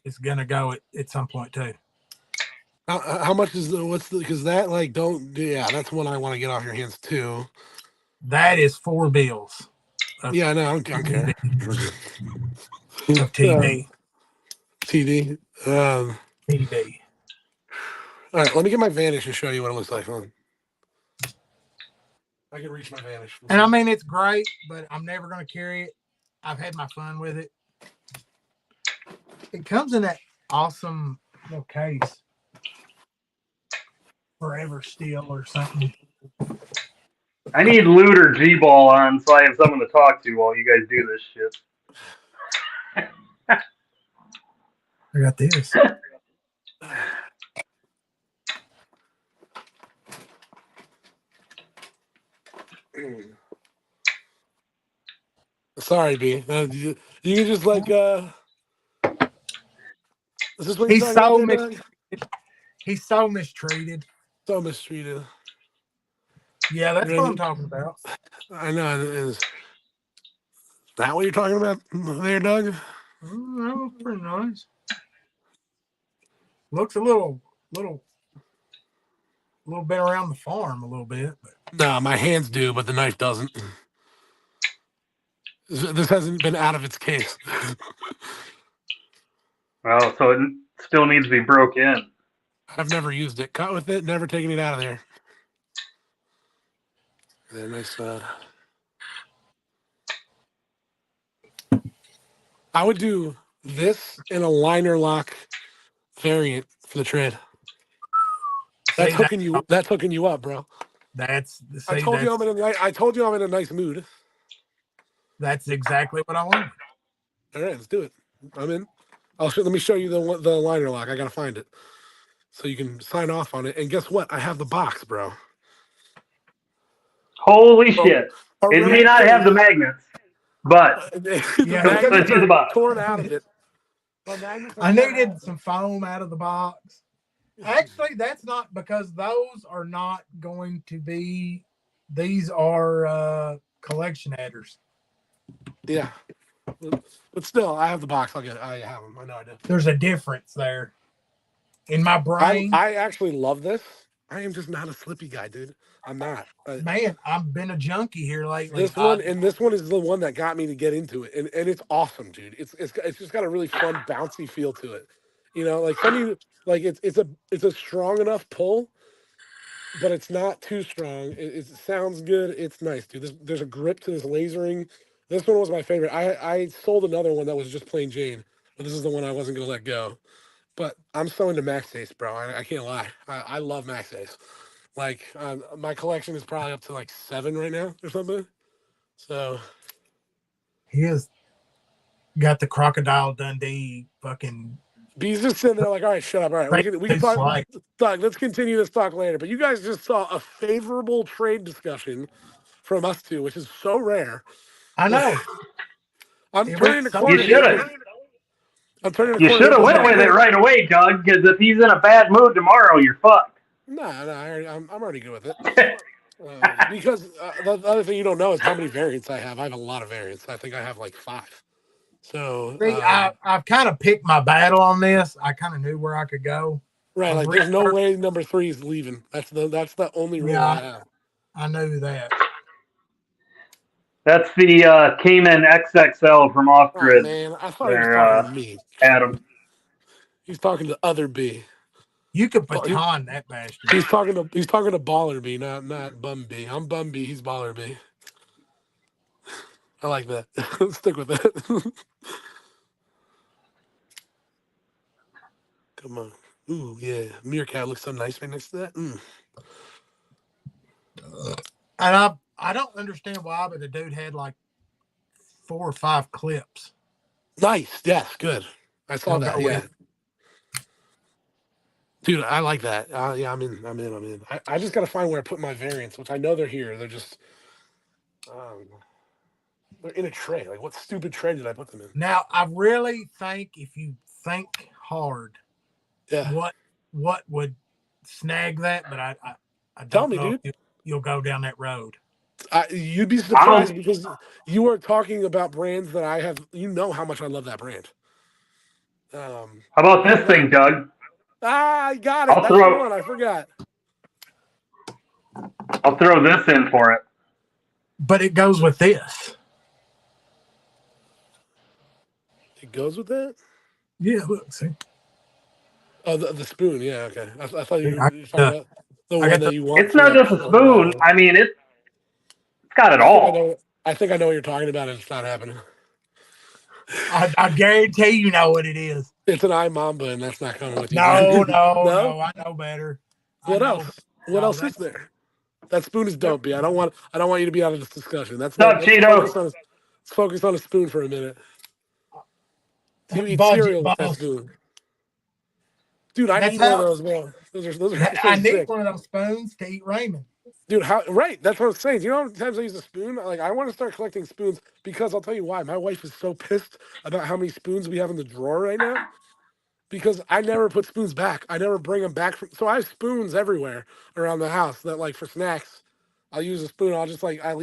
A: is gonna go at some point too.
D: How much is because that like don't that's one I want to get off your hands too.
A: That is 4 bills.
D: Yeah, I know. I don't care.
A: Of TV.
D: TV.
A: TV.
D: All right, let me get my Vanish and show you what it looks like. Hold on. I can reach my Vanish.
A: And I mean, it's great, but I'm never going to carry it. I've had my fun with it. It comes in that awesome little case. Forever Steel or something.
B: I need Loot or G-Ball on so I have someone to talk to while you guys do this shit.
A: I got this.
D: Sorry, B. You can just like is this what
A: He's
D: you're talking
A: so
D: about?
A: He's so mistreated.
D: So mistreated.
A: Yeah, that's what I'm talking about.
D: I know. Is that what you're talking about there, Doug?
A: That was pretty nice. Looks a little bit around the farm a little bit. But.
D: No, my hands do, but the knife doesn't. This hasn't been out of its case.
B: Well, so it still needs to be broke in.
D: I've never used it. Cut with it, never taken it out of there. Yeah, nice. I would do this in a liner lock variant for the trade. That's hooking you. That's hooking you up, bro. I told you I'm in a nice mood.
A: That's exactly what I want.
D: All right, let's do it. I'm in. Let me show you the liner lock. I gotta find it so you can sign off on it. And guess what? I have the box, bro.
B: Holy shit! It may not have the magnets, but
D: magnets are
B: the box.
D: torn out of it.
A: I needed some foam out of the box. Actually, that's not because those are not going to be. These are collection adders.
D: Yeah, but still, I have the box. I have them. I know I do.
A: There's a difference there. In my brain,
D: I actually love this. I am just not a slippy guy, dude. I'm not.
A: Man, I've been a junkie here lately.
D: This one is the one that got me to get into it, and it's awesome, dude. It's just got a really fun, bouncy feel to it. You know, like it's a strong enough pull, but it's not too strong. It sounds good. It's nice, dude. There's a grip to this lasering. This one was my favorite. I sold another one that was just plain Jane, but this is the one I wasn't gonna let go. But I'm so into Max Ace, bro. I can't lie. I love Max Ace. Like my collection is probably up to like 7 right now or something. So
A: he has got the Crocodile Dundee fucking.
D: B's just sitting there like, all right, shut up. All right, we can talk. Doug, let's continue this talk later. But you guys just saw a favorable trade discussion from us two, which is so rare.
A: I know.
D: I'm turning the corner.
B: You should have.
D: You
B: should have went with it right away, Doug. Because if he's in a bad mood tomorrow, you're fucked.
D: No, I'm already good with it. Because the other thing you don't know is how many variants I have. I have a lot of variants. I think I have like 5. So
A: I've kind of picked my battle on this. I kind of knew where I could go.
D: Right, like there's no way number 3 is leaving. That's the only rule I have.
A: I knew that.
B: That's the Cayman XXL from Off Grid.
D: Oh, man, I thought he was talking to me.
B: Adam.
D: He's talking to other B.
A: You could
D: Oh,
A: baton that bastard.
D: he's talking to Baller B, not Bum B. I'm Bum B. He's Baller B. I like that. Let's stick with that. Come on. Ooh, yeah. Meerkat looks so nice right next to that.
A: And I don't understand why, but the dude had like 4 or 5 clips.
D: Nice. Yes, good. I saw
A: They'll
D: that.
A: go
D: Yeah.
A: with.
D: Dude, I like that. Yeah, I'm in. I just got to find where I put my variants, which I know they're here. They're just, they're in a tray. Like, what stupid tray did I put them in?
A: Now, I really think if you think hard,
D: Yeah.
A: what would snag that, but I
D: Tell
A: don't
D: me,
A: know
D: dude.
A: if you'll go down that road.
D: You'd be
B: I
D: surprised
B: don't.
D: because you are talking about brands that I have. You know how much I love that brand.
B: How about this thing, Doug?
D: I got it.
B: I'll
D: That's the
B: throw.
D: one. I forgot.
B: I'll throw this in for it.
A: But it goes with this.
D: It goes with that.
A: Yeah, look, see.
D: Oh, the spoon. Yeah, okay. I thought you
A: I,
D: were talking about the
A: I
D: one
A: got
D: that
A: the
D: you want
B: It's
D: for
B: not
D: like.
B: just a spoon. I mean, it's got it
D: I think I
B: all.
D: know. I think I know what you're talking about, and it's not happening.
A: I guarantee you know what it is.
D: It's an Mamba, and that's not coming with you,
A: No,
D: dude.
A: no,
D: No.
A: no. I know better. I
D: What
A: know.
D: else? What
A: No,
D: else is there? That spoon is dope, B. I don't want you to be out of this discussion.
B: What's up,
D: Let's focus
B: Cheeto?
D: on a spoon for a minute. Do you eat
A: budget
D: cereal with that
A: boss.
D: spoon? Dude, I
A: That's
D: need one of
A: how
D: those, man. Those are
A: I
D: actually
A: need
D: sick.
A: one of those spoons to eat ramen.
D: Dude, how right? That's what I'm saying. Do you know how many times I use a spoon? Like, I want to start collecting spoons because I'll tell you why. My wife is so pissed about how many spoons we have in the drawer right now because I never put spoons back. I never bring them back. So I have spoons everywhere around the house that, like, for snacks, I'll use a spoon. I'll just, like, I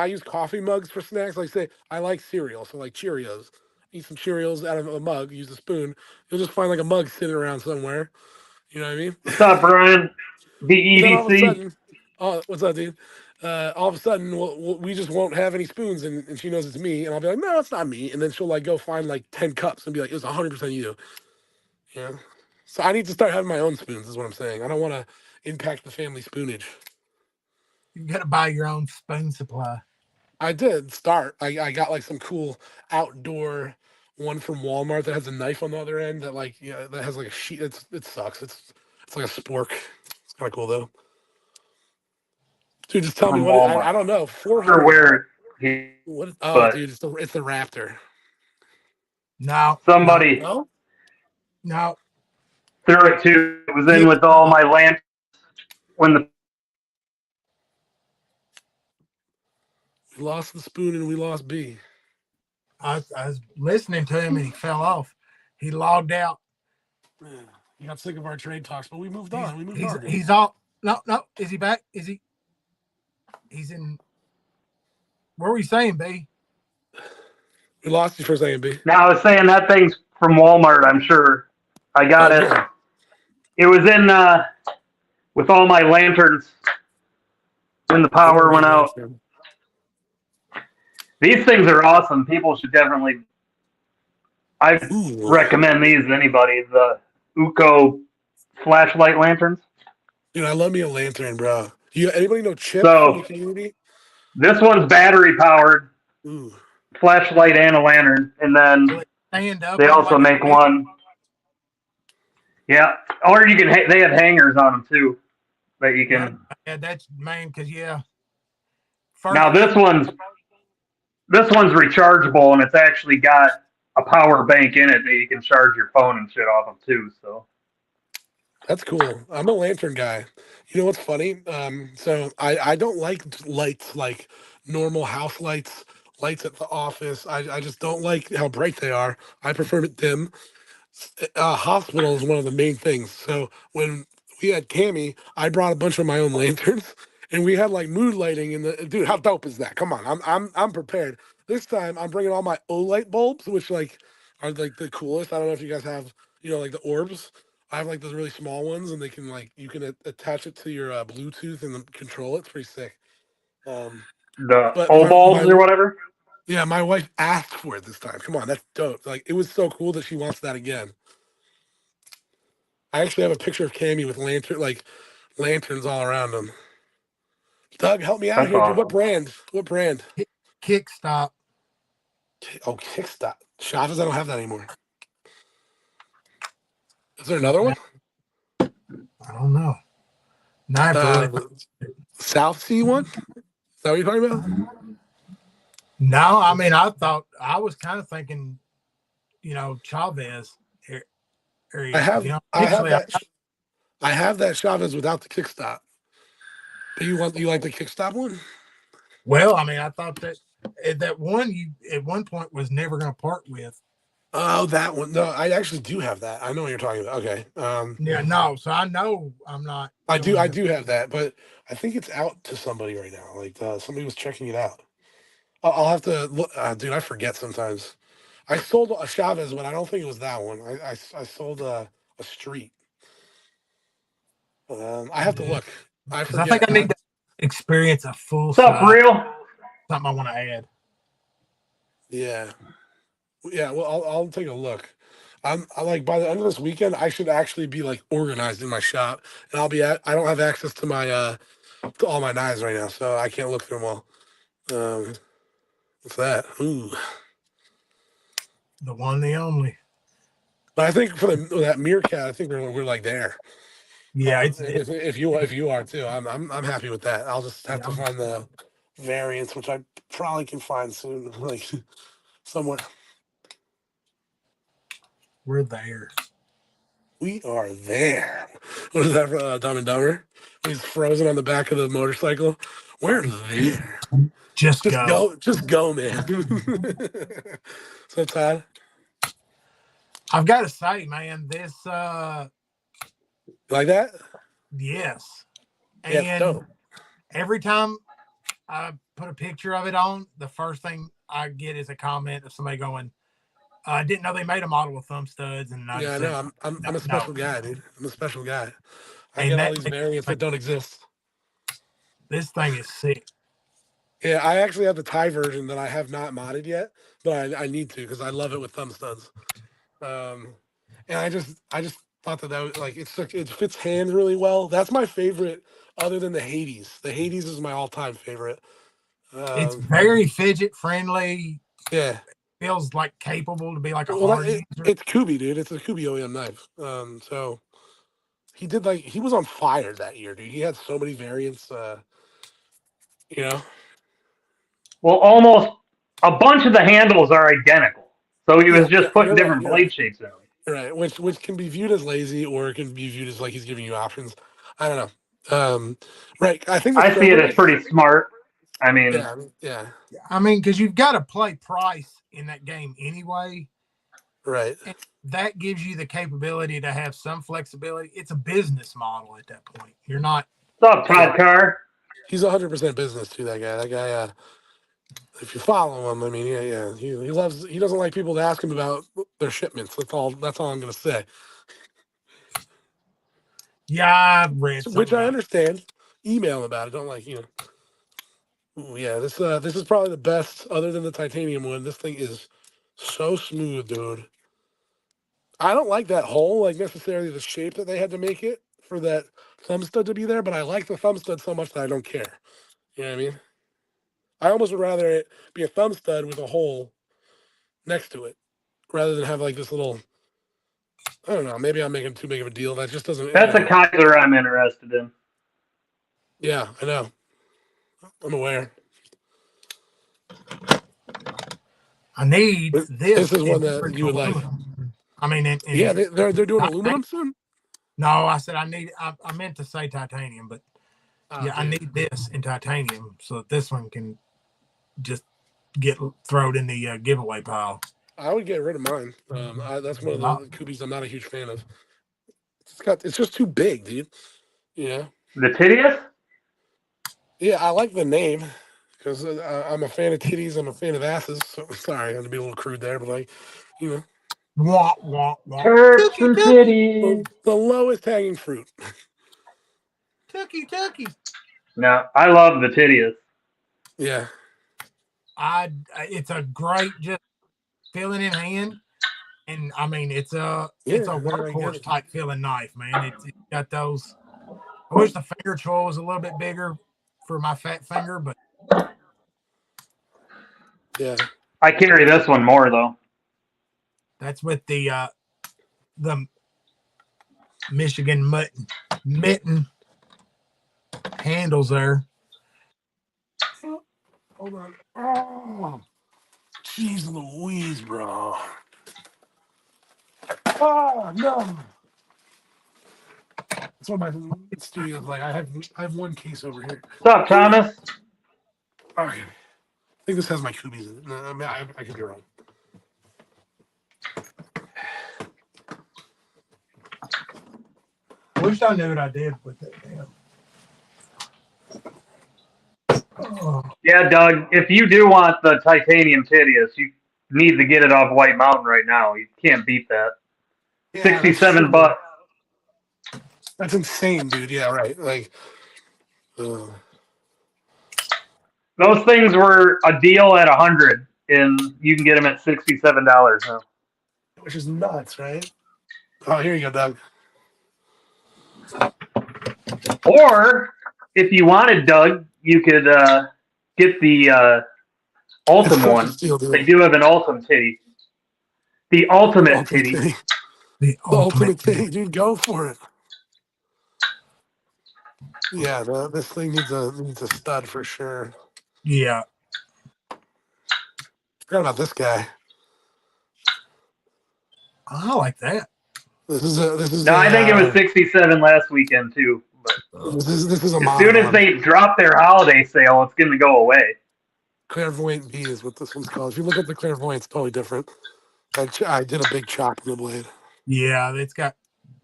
D: use coffee mugs for snacks. Like, say, I like cereal. So, like, Cheerios. Eat some Cheerios out of a mug, use a spoon. You'll just find, like, a mug sitting around somewhere. You know what I mean?
B: What's up, Brian?
D: And then all of a
B: BEDC.
D: sudden, oh, what's up, dude? All of a sudden, we just won't have any spoons, and she knows it's me, and I'll be like, no, it's not me, and then she'll like go find like 10 cups and be like, it was 100% you. Yeah. So I need to start having my own spoons. Is what I'm saying. I don't want to impact the family spoonage.
A: You got to buy your own spoon supply.
D: I did start. I got like some cool outdoor one from Walmart that has a knife on the other end that like that has like a sheet. It sucks. It's like a spork. It's kind of cool though. Dude, just tell me
B: From
D: what
B: Walmart.
D: I don't know.
B: Or
D: 400.
B: where he,
D: What? Oh,
B: but
D: dude, it's the Raptor.
A: No,
B: somebody
D: No,
A: no.
B: threw it to. It was in
A: Get
B: with all my lanterns when the
D: we lost the spoon and we lost B.
A: I was listening to him and he fell off. He logged out.
D: Man, you got sick of our trade talks, but we moved on. We moved
A: He's
D: on. Dude.
A: he's all no. Is he back? Is he? He's in. Where were you saying, B?
D: We lost you for a second, B.
B: Now I was saying that thing's from Walmart. I'm sure. I got
D: Oh,
B: it.
D: good.
B: It was in with all my lanterns when the power went out. These things are awesome. People should definitely. I recommend these to anybody. The Uko flashlight lanterns.
D: Dude, I love me a lantern, bro. Anybody know Chip from the
B: So
D: community?
B: this one's battery powered,
D: Ooh.
B: flashlight and a lantern, and then
A: Stand up.
B: they also make one. Yeah, or you can. They have hangers on them too that you can.
A: Yeah, that's man. Because
B: Now this one's rechargeable, and it's actually got a power bank in it that you can charge your phone and shit off of too. So
D: That's cool. I'm a lantern guy. You know what's funny? So I don't like lights like normal house lights, lights at the office. I just don't like how bright they are. I prefer it dim. Hospital is one of the main things. So when we had Cammy, I brought a bunch of my own lanterns, and we had like mood lighting. In the dude, how dope is that? Come on, I'm prepared. This time I'm bringing all my Olight bulbs, which like are like the coolest. I don't know if you guys have like the orbs. I have like those really small ones, and they can like you can attach it to your Bluetooth and then control it. It's pretty sick.
B: the
D: But
B: O bulbs or whatever.
D: yeah, my wife asked for it this time. Come on, that's dope. Like it was so cool that she wants that again. I actually have a picture of Cammy with lanterns all around him. Doug, help me out
B: That's
D: here, dude. What
B: awesome.
D: brand? What brand?
A: Kick stop.
D: Oh, Kickstop. Chavez, I don't have that anymore. Is there another one?
A: I don't know. Now I have to really.
D: South Sea one? Is that what you're talking about?
A: No, I mean, I was kind of thinking, Chavez.
D: I have
A: Actually,
D: that Chavez without the kickstop. But you like the kickstop one?
A: well, I mean, I thought that one you at one point was never going to part with.
D: Oh, that one. No, I actually do have that. I know what you're talking about. Okay.
A: Yeah, no. So I know I'm not.
D: I do have that, but I think it's out to somebody right now. Like somebody was checking it out. I'll have to look. Dude, I forget sometimes. I sold a Chavez, but I don't think it was that one. I sold a street. I have to look. I
A: Because I
D: forget.
A: think I need to experience a full
B: What's up,
A: size.
B: real?
A: Something I want to add.
D: Yeah. Well, I'll take a look. I like by the end of this weekend, I should actually be like organized in my shop, and I don't have access to my to all my knives right now, so I can't look through them all. What's that? Ooh.
A: The one, the only.
D: But I think for that meerkat, I think we're like there.
A: Yeah,
D: if you are too, I'm happy with that. I'll just have to find the variants, which I probably can find soon, like somewhere.
A: We're there.
D: We are there. What is that from Dumb and Dumber? He's frozen on the back of the motorcycle. We're there.
A: Just go.
D: Just go, man. So Todd,
A: I've got to say, man, this
D: you like that?
A: yes.
D: Yeah,
A: And
D: dope.
A: every time I put a picture of it on, the first thing I get is a comment of somebody going, I didn't know they made a model with thumb studs. And
D: Yeah, I know. I'm a special guy, dude. I'm a special guy. I get all these variants that don't exist.
A: This thing is sick.
D: Yeah, I actually have the Thai version that I have not modded yet, but I need to because I love it with thumb studs. And I just thought that was like it fits hands really well. That's my favorite, other than the Hades. The Hades is my all-time favorite.
A: It's very fidget friendly.
D: Yeah,
A: feels like capable to be like a
D: well,
A: hard user.
D: it's Kubi, dude. It's a Kubi OEM knife. So he was on fire that year, dude. He had so many variants. You know.
B: Well, almost a bunch of the handles are identical. So he was just putting different blade shapes in them.
D: Right, which can be viewed as lazy, or it can be viewed as like he's giving you options. I don't know. Right, I think
B: I see it as pretty smart. I mean,
D: yeah.
A: I mean, because you've got to play price in that game anyway.
D: Right.
A: And that gives you the capability to have some flexibility. It's a business model at that point. You're not.
B: What's up, Todd Carr?
D: He's 100% business too. That guy. If you follow him, I mean, yeah. He doesn't like people to ask him about their shipments. That's all I'm gonna say.
A: Yeah, I read
D: Which I understand. Email him about it. Don't like, Ooh, yeah, this is probably the best other than the titanium one. This thing is so smooth, dude. I don't like that hole, like necessarily the shape that they had to make it for that thumb stud to be there, but I like the thumb stud so much that I don't care. You know what I mean? I almost would rather it be a thumb stud with a hole next to it rather than have like this little. I don't know. Maybe I'm making too big of a deal. That just doesn't.
B: That's a Kaiser I'm interested in.
D: Yeah, I know. I'm aware.
A: I need this.
D: This is one that you would like.
A: I mean,
D: yeah, they're doing aluminum soon.
A: No, I said I need. I meant to say titanium, but yeah, I need this in titanium so that this one can just get thrown in the giveaway pile.
D: I would get rid of mine. That's one of the Kubis I'm not a huge fan of. It's just too big, dude. Yeah.
B: The Titius?
D: Yeah, I like the name because I'm a fan of titties. I'm a fan of asses. So, sorry, I'm gonna be a little crude there, but like,
A: Wah, wah, wah.
B: Turks and titties.
D: The lowest hanging fruit.
A: Tucky.
B: No, I love the Titius.
D: Yeah.
A: It's a great just feeling in hand. And I mean, it's a
D: Yeah, I get
A: workhorse
D: it.
A: type feeling knife, man. It's got those. I wish the finger choil was a little bit bigger for my fat finger, but
D: Yeah.
B: I carry this one more though.
A: that's with the Michigan mitten handles there.
D: Hold on. Oh, jeez Louise, bro. Oh, no. That's what my studio's like. I have one case over here.
B: What's up, Thomas?
D: Okay. I think this has my Kubies in it. No, I mean, I could be wrong.
A: I wish I knew what I did with it. Damn. Oh,
B: Yeah, Doug. If you do want the titanium Titius, you need to get it off White Mountain right now. You can't beat that.
D: Yeah, that's
B: 67
D: true.
B: bucks.
D: That's insane, dude. Yeah, right. Like,
B: Those things were a deal at 100, and you can get them at $67 now.
D: which is nuts, right? Oh, here you go, Doug.
B: Or if you wanted, Doug, you could get the
D: It's
B: Ultim
D: such a
B: one.
D: steal,
B: They
D: dude.
B: do have an Ultim titty. The ultimate
D: Ultimate
B: titty.
D: titty.
A: the
D: The
A: ultimate.
D: ultimate titty, dude. Go for it. Yeah, this thing needs a stud for sure.
A: Yeah,
D: Forgot about this guy.
A: I like that.
D: This is
B: No,
D: a
B: I think it was 67 last weekend too. But
D: this is a
B: as
D: modern
B: soon as
D: one.
B: they drop their holiday sale, it's going to go away.
D: Clairvoyant B is what this one's called. If you look at the clairvoyant, it's totally different. I did a big chop in the blade.
A: Yeah,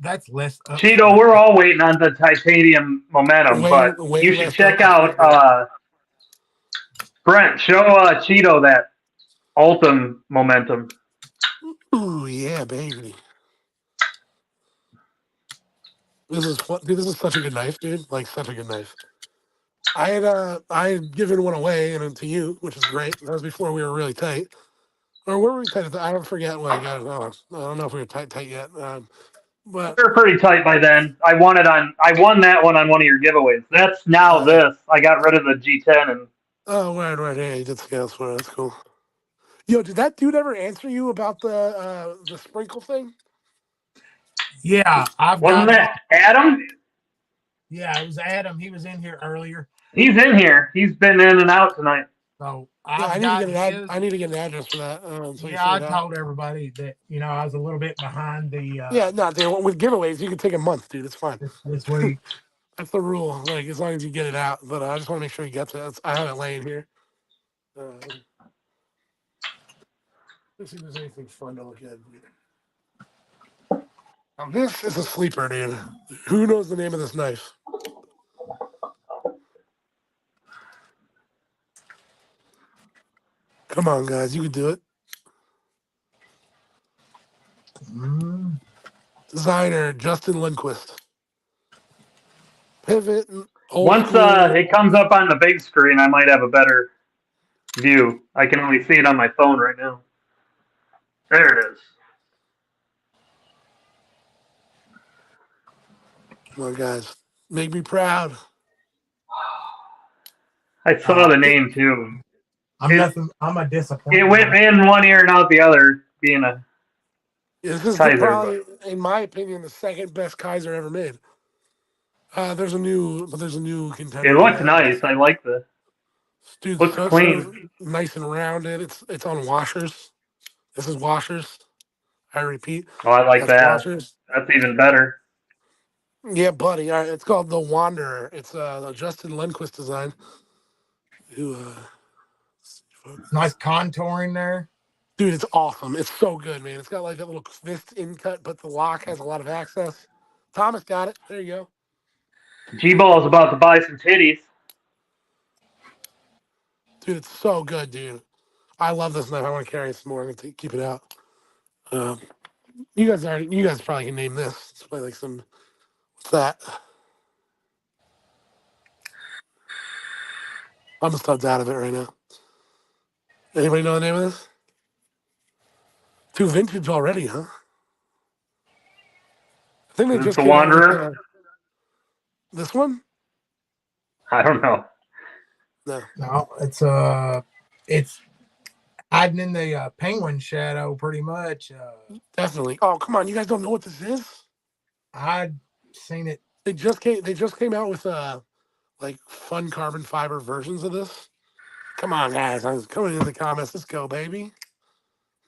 A: that's less
B: Cheeto, we're all waiting on the titanium momentum,
D: Way
B: but
D: way
B: you should
D: less
B: check out
D: upkeep.
B: Brent. Show Cheeto that Ultim momentum.
D: Ooh yeah, baby. This is fun. Dude, this is such a good knife, dude. Like such a good knife. I had given one away and to you, which is great. That was before we were really tight. Or were we tight? I don't forget when I got it. I don't know if we were tight yet. But
B: We were pretty tight by then. I won that one on one of your giveaways. That's now this. I got rid of the G10 and
D: oh, right. Yeah, you did scales for it. That's cool. Yo, did that dude ever answer you about the sprinkle thing?
A: Yeah, I've
B: wasn't
A: got it.
B: that Adam?
A: Yeah, it was Adam. He was in here earlier,
B: He's in here. He's been in and out tonight.
A: so
D: Yeah,
A: I've got his.
D: I need to get an address for that. So you
A: Yeah,
D: send
A: I
D: it out.
A: told everybody that I was a little bit behind the
D: Yeah, no, dude, with giveaways, you can take a month, dude. It's fine.
A: this week.
D: That's the rule. Like as long as you get it out. But I just want to make sure he gets it. I have it laying here. Let's see if there's anything fun to look at. Now, this is a sleeper, dude. Who knows the name of this knife? Come on, guys, you can do it.
A: Mm.
D: Designer Justin Lindquist. Pivot, old
B: Once
D: school.
B: it comes up on the big screen, I might have a better view. I can only see it on my phone right now. There it is.
D: Come on, guys, make me proud.
B: I saw the name too.
A: I'm nothing. I'm a
B: It
A: disappointment.
B: went in one ear and out the other, being a
D: This is
B: Kaiser.
D: probably, in my opinion, the second best Kaiser ever made. There's a new contender.
B: It looks nice. I like the
D: Dude,
B: looks
D: so
B: clean.
D: nice and rounded. It's on washers. This is washers. I repeat,
B: Oh, I like
D: that's
B: that.
D: washers.
B: That's even better.
D: Yeah, buddy. All right, it's called the Wanderer. It's a Justin Lindquist design. Who,
A: Nice contouring there.
D: dude, it's awesome. It's so good, man. It's got like a little fist in cut, but the lock has a lot of access. Thomas got it. There you go.
B: G-Ball's about to buy some titties.
D: Dude, it's so good, dude. I love this knife. I want to carry it some more. I'm gonna keep it out. Um, you guys probably can name this. It's probably like some. What's that? I'm just out of it right now. Anybody know the name of this? Too vintage already, huh? I think they
B: Is it
D: just
B: the
D: came out with
B: Wanderer?
D: this one.
B: I don't know.
D: No,
A: No, it's hiding in the penguin shadow pretty much.
D: definitely. Oh, come on! You guys don't know what this is?
A: I'd seen it.
D: They just came out with like fun carbon fiber versions of this. Come on, guys! I was coming in the comments. Let's go, baby!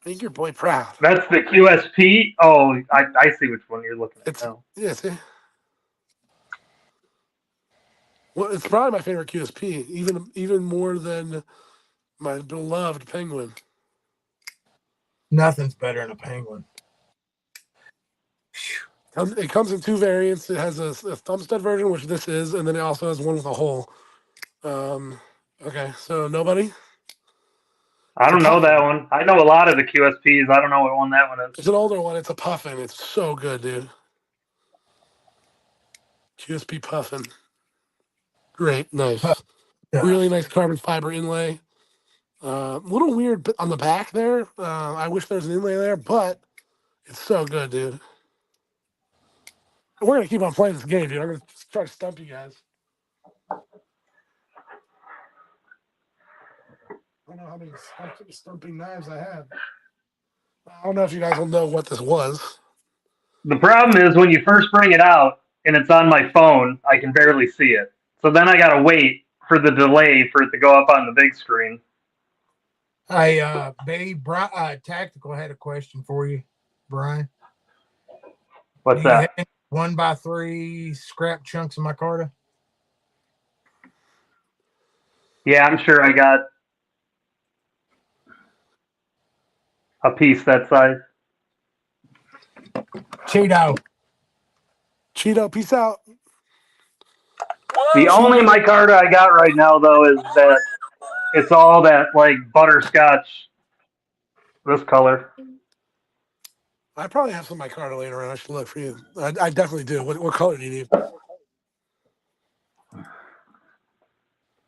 D: Make your boy proud.
B: That's the QSP. Oh, I see which one you're looking at
D: It's
B: now.
D: yes. Well, it's probably my favorite QSP, even more than my beloved Penguin.
A: Nothing's better than a penguin.
D: It comes in two variants. It has a thumb stud version, which this is, and then it also has one with a hole. Okay, so nobody.
B: I
D: It's a
B: don't know that
D: puffin.
B: one. I know a lot of the QSPs. I don't know what one that one is.
D: It's an older one. It's a puffin. It's so good, dude. QSP puffin. Great, nice, really nice carbon fiber inlay. A little weird on the back there. I wish there was an inlay there, but it's so good, dude. We're gonna keep on playing this game, dude. I'm gonna try to stump you guys. I don't know how many stumping knives I have. I don't know if you guys will know what this was.
B: The problem is when you first bring it out and it's on my phone, I can barely see it. So then I gotta wait for the delay for it to go up on the big screen.
A: Hey, Tactical had a question for you, Brian.
B: What's
A: Do you
B: that?
A: have 1x3 scrap chunks of micarta?
B: Yeah, I'm sure I got a piece that size.
A: Cheeto.
D: Cheeto, peace out.
B: The only micarta I got right now though is that it's all that like butterscotch this color.
D: I probably have some micarta later on. I should look for you. I definitely do. What color do you need?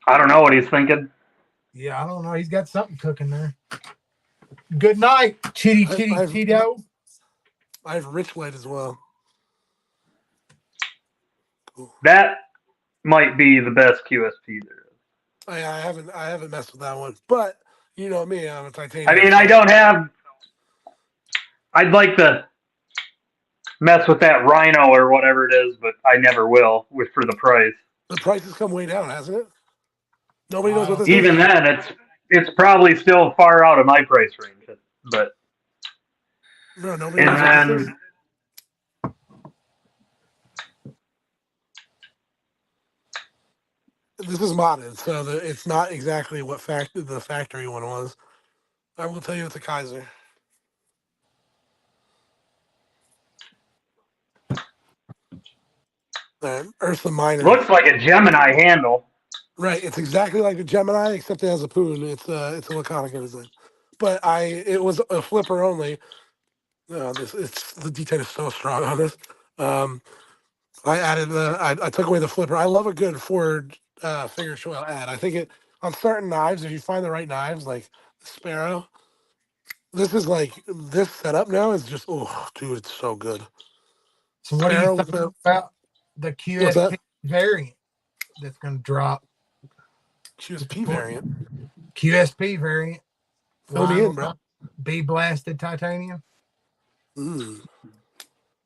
B: I don't know what he's thinking.
A: Yeah, I don't know. He's got something cooking there. Good night, Cheeto.
D: I have rich white as well. Cool.
B: That might be the best QSP there is.
D: I haven't messed with that one, but you know me, I'm a titanium.
B: I mean, I don't have. I'd like to mess with that Rhino or whatever it is, but I never will for the price.
D: The price has come way down, hasn't it? Nobody knows what this
B: Even
D: is.
B: then, it's probably still far out of my price range. But
D: No, nobody knows what this is. This is modded, so it's not exactly what the factory one was. I will tell you it's a Kaiser. Ursa Minor.
B: Looks like a Gemini handle.
D: Right, it's exactly like a Gemini, except it has a poon. It's a Laconica design. But it was a flipper only. The detail is so strong on this. I added I took away the flipper. I love a good forward finger choil add. I think on certain knives, if you find the right knives, like Sparrow, this setup now is just dude, it's so good.
A: So what do you think about the
D: What's that?
A: QSP variant that's going to drop?
D: QSP variant.
A: QSP variant.
D: Fill me in, bro.
A: B blasted titanium.
D: Mm.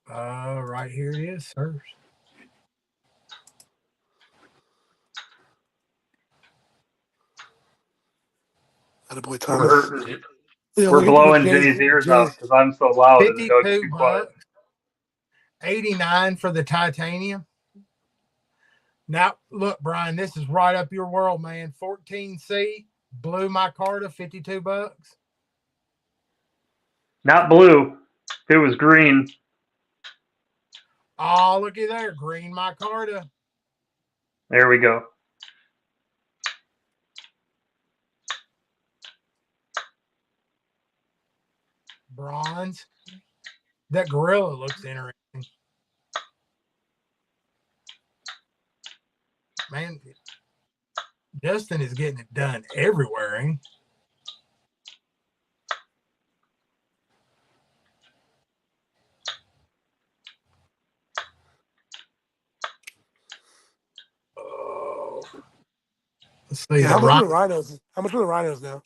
A: Right here it is, sir.
D: Attaboy, Thomas.
B: We're blowing Jay's ears out because I'm so loud and Doug's too quiet.
A: $89 for the titanium. Now, look, Brian, this is right up your world, man. 14C, blue micarta, $52.
B: Not blue. It was green.
A: Oh, looky there. Green micarta.
B: There we go.
A: Bronze. That gorilla looks interesting. Man, Justin is getting it done everywhere, ain't he? Let's see.
D: Yeah,
A: The
D: how much are the
A: Rhino,
D: rhinos? How much are the rhinos now?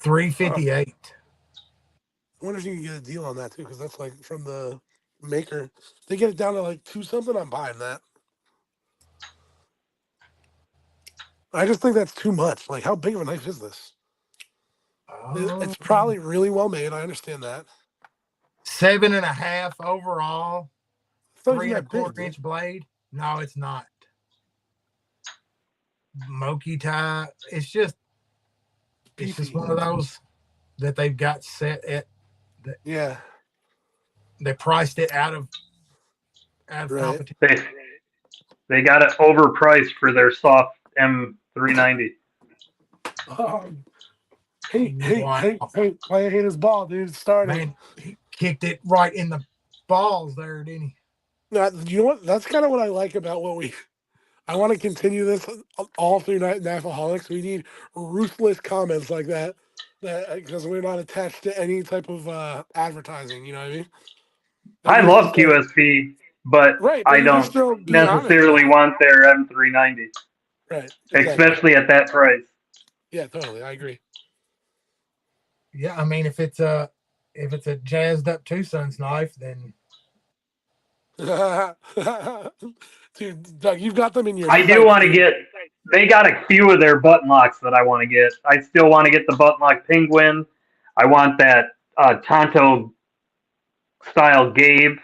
A: $358.
D: I wonder if you can get a deal on that too, because that's like from the maker. They get it down to like 2 something. I'm buying that. I just think that's too much. Like, how big of a knife is this? It's probably really well made. I understand that.
A: 7.5 overall.
D: It's not
A: Three
D: even
A: and a
D: that big,
A: quarter
D: dude.
A: inch blade. No, it's not. Moki tie. It's just one of those that they've got set at.
D: Yeah.
A: They priced it out of
D: Right.
A: competition.
B: They got it overpriced for their soft M390.
D: Hey, play hit his ball, dude. It started.
A: Man, he kicked it right in the balls there, didn't he?
D: Now, you know what? That's kind of what I like about what we. I want to continue this all through Knaf Haulics. We need ruthless comments like that, because we're not attached to any type of advertising. You know what I mean?
B: I love QSP, but
D: right, but
B: I
D: you can
B: don't
D: still be honest.
B: necessarily want their M390,
D: Right, exactly.
B: especially at that price.
D: Yeah, totally. I agree.
A: Yeah, I mean, if it's a jazzed up Tucson's knife, then
D: Dude, Doug, you've got them in your.
B: I do want to get. They got a few of their button locks that I want to get. I still want to get the button lock Penguin. I want that Tonto style Gabe.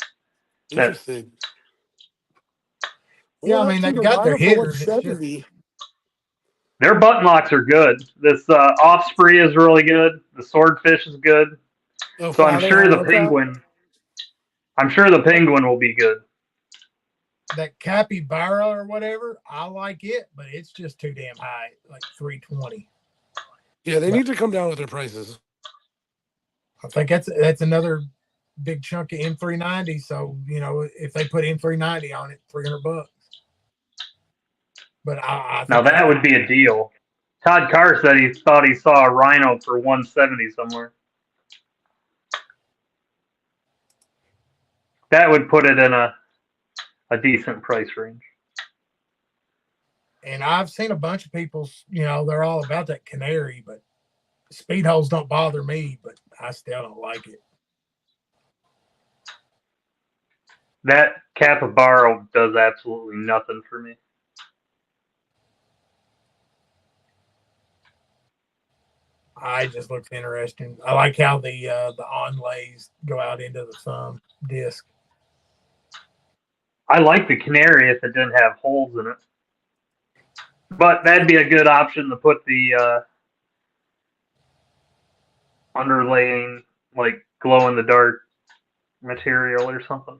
D: Interesting.
A: Yeah, I mean, they got their hitters. It's just,
B: their button locks are good. This Offspring is really good. The Swordfish is good.
D: Oh,
B: so I'm sure the Penguin. I'm sure the Penguin will be good.
A: That Capybara or whatever, I like it, but it's just too damn high, like $320.
D: Yeah, they need to come down with their prices.
A: I think that's another big chunk of M390. So, you know, if they put M390 on it, $300. But I
B: now that would be a deal. Todd Carr said he thought he saw a Rhino for 170 somewhere. That would put it in a decent price range.
A: And I've seen a bunch of people, you know, they're all about that Canary, but speed holes don't bother me, but I still don't like it.
B: That Capybara does absolutely nothing for me.
A: I just looks interesting. I like how the onlays go out into the thumb disc.
B: I like the Canary if it didn't have holes in it. But that'd be a good option to put the underlaying, like glow in the dark material or something.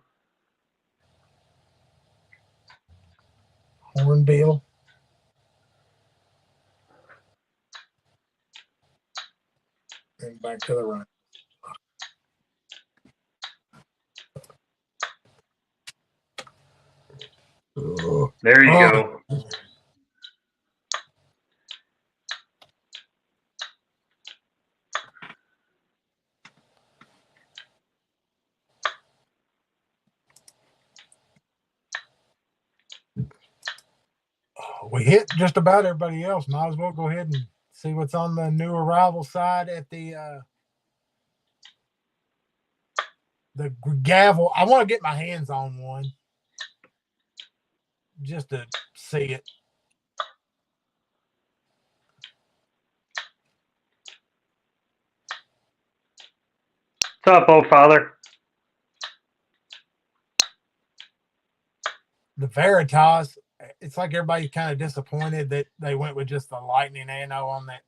A: Hornbill. And back to the right.
B: There you go.
A: We hit just about everybody else. Might as well go ahead and see what's on the new arrival side at the gavel. I want to get my hands on one just to see it.
B: What's up, oh father?
A: The Veritas, it's like everybody's kind of disappointed that they went with just the lightning anno on that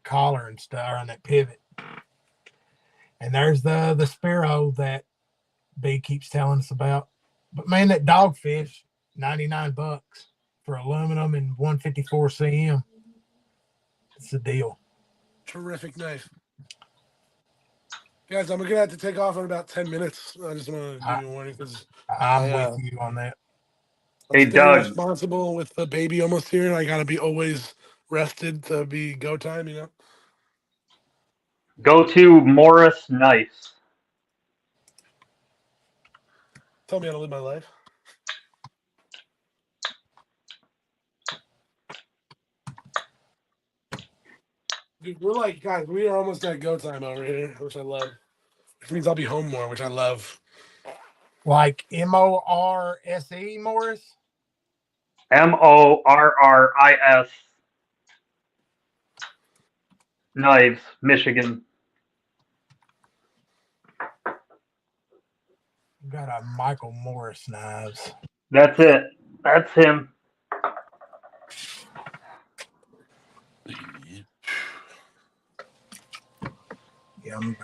A: collar and stuff, or on that pivot. And there's the Sparrow that B keeps telling us about. But man, that Dogfish, $99 for aluminum and 154 cm. It's a deal.
D: Terrific knife. Guys, I'm gonna have to take off in about 10 minutes. I just want to give you a warning because
A: I'm with you on that.
B: Hey, Doug.
D: Responsible with the baby almost here. I gotta be always rested to be go time. You know.
B: Go to Morris Knife.
D: Tell me how to live my life. Dude, we're like, guys, we are almost at go time over here, which I love. Which means I'll be home more, which I love.
A: Like Morse Morris.
B: Morris Knives, Michigan.
A: Got a Michael Morris knives.
B: That's it. That's him.
A: Yeah, I'm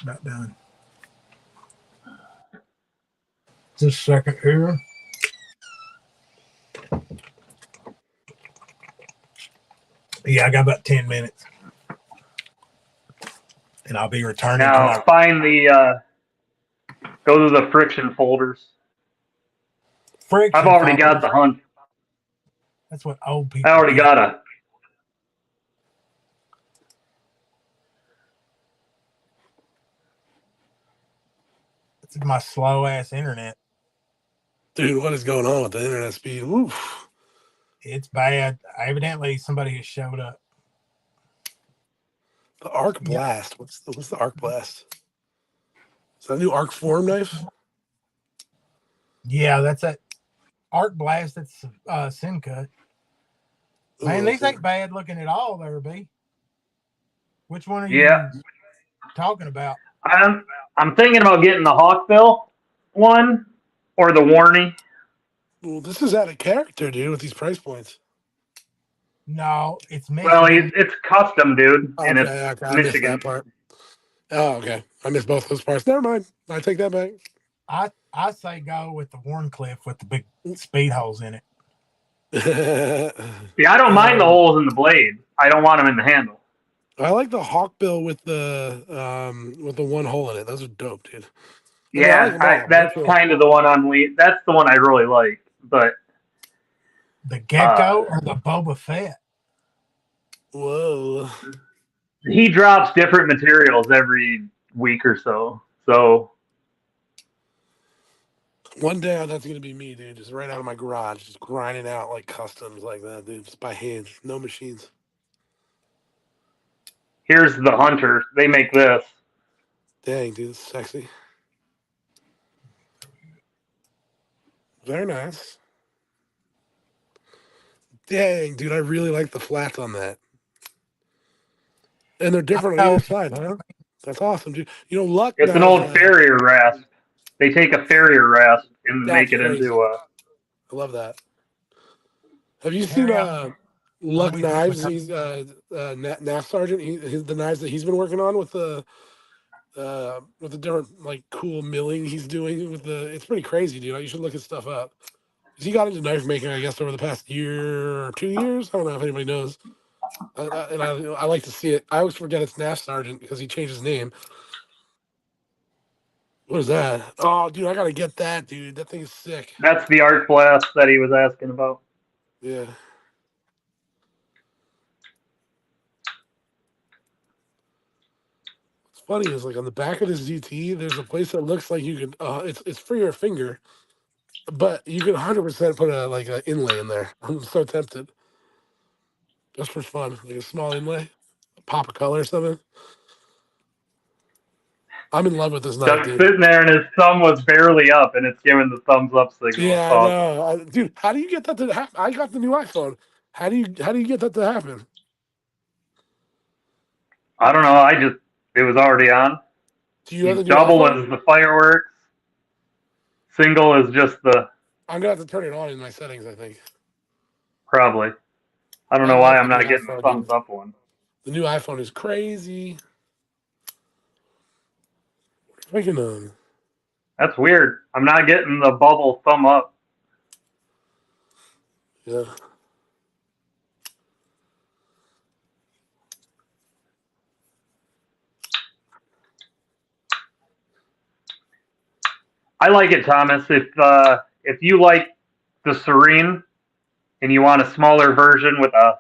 A: about done. Just a second here. Yeah, I got about 10 minutes. And I'll be returning to
B: Now
A: my
B: find the go to the friction folders.
A: friction.
B: I've already
A: folders.
B: got the hunt.
A: That's what old people
B: I already
A: do.
B: got a.
A: It's my slow ass internet.
D: Dude, what is going on with the internet speed? Oof.
A: It's bad. Evidently, somebody has showed up.
D: The Arc Blast. What's the Arc Blast? Is that a new Arc Form knife?
A: Yeah, that's that Arc Blast. That's Sin Cut. Man, these ain't bad looking at all. There, B. Which one are
B: Yeah.
A: you talking about?
B: I'm thinking about getting the Hawkbill one or the Warney.
D: Well, this is out of character, dude, with these price points.
A: No, it's
B: Well,
A: Michigan.
B: it's custom, dude, and it's
D: Okay, I missed
B: Michigan.
D: that part. Oh, okay. I missed both those parts. Never mind. I take that back.
A: I say go with the Warncliffe with the big speed holes in it.
B: See, I don't mind the holes in the blade. I don't want them in the handle.
D: I like the Hawkbill with the one hole in it. Those are dope, dude.
B: Yeah,
D: I mean, I like them all.
B: that's kind of the one on lead. That's the one I really like. But
A: the Gecko or the Boba Fett?
D: Whoa.
B: He drops different materials every week or so. So
D: one day that's gonna be me, dude. Just right out of my garage, just grinding out like customs like that, dude. Just by hand, no machines.
B: here's the Hunter. They make this.
D: Dang, dude, it's sexy. Very nice. Dang, dude, I really like the flats on that. And they're different on either side, huh? That's awesome, dude. You know, Luck.
B: It's an old Farrier rasp. They take a Farrier rasp and make it
D: crazy.
B: into a.
D: I love that. Have you seen Luck Knives? He's Knaf Sergeant. The knives that he's been working on with the different like cool milling he's doing with the. It's pretty crazy, dude. You should look his stuff up. He got into knife making, I guess, over the past year or 2 years. I don't know if anybody knows. And I like to see it. I always forget it's Knaf Sergeant because he changed his name. What is that? Oh, dude, I gotta get that, dude. That thing is sick.
B: That's the Arc Blast that he was asking about.
D: Yeah. What's funny is like on the back of this ZT, there's a place that looks like you can. It's for your finger, but you can 100% put an inlay in there. I'm so tempted. Just for fun, like a small inlay, a pop of color or something. I'm in love with this knife,
B: Doug's
D: dude.
B: sitting there and his thumb was barely up, and it's giving the thumbs up signal.
D: Yeah, I know, dude. How do you get that to happen? I got the new iPhone. How do you get that to happen?
B: I don't know. It was already on.
D: Do you have the new
B: Double
D: iPhone?
B: is the fireworks. Single is just the.
D: I'm gonna have to turn it on in my settings, I think.
B: Probably. I don't know why I'm not getting the thumbs up one.
D: The new iPhone is crazy. Freaking on.
B: That's weird. I'm not getting the bubble thumb up.
D: Yeah.
B: I like it, Thomas. If you like the Serene and you want a smaller version with a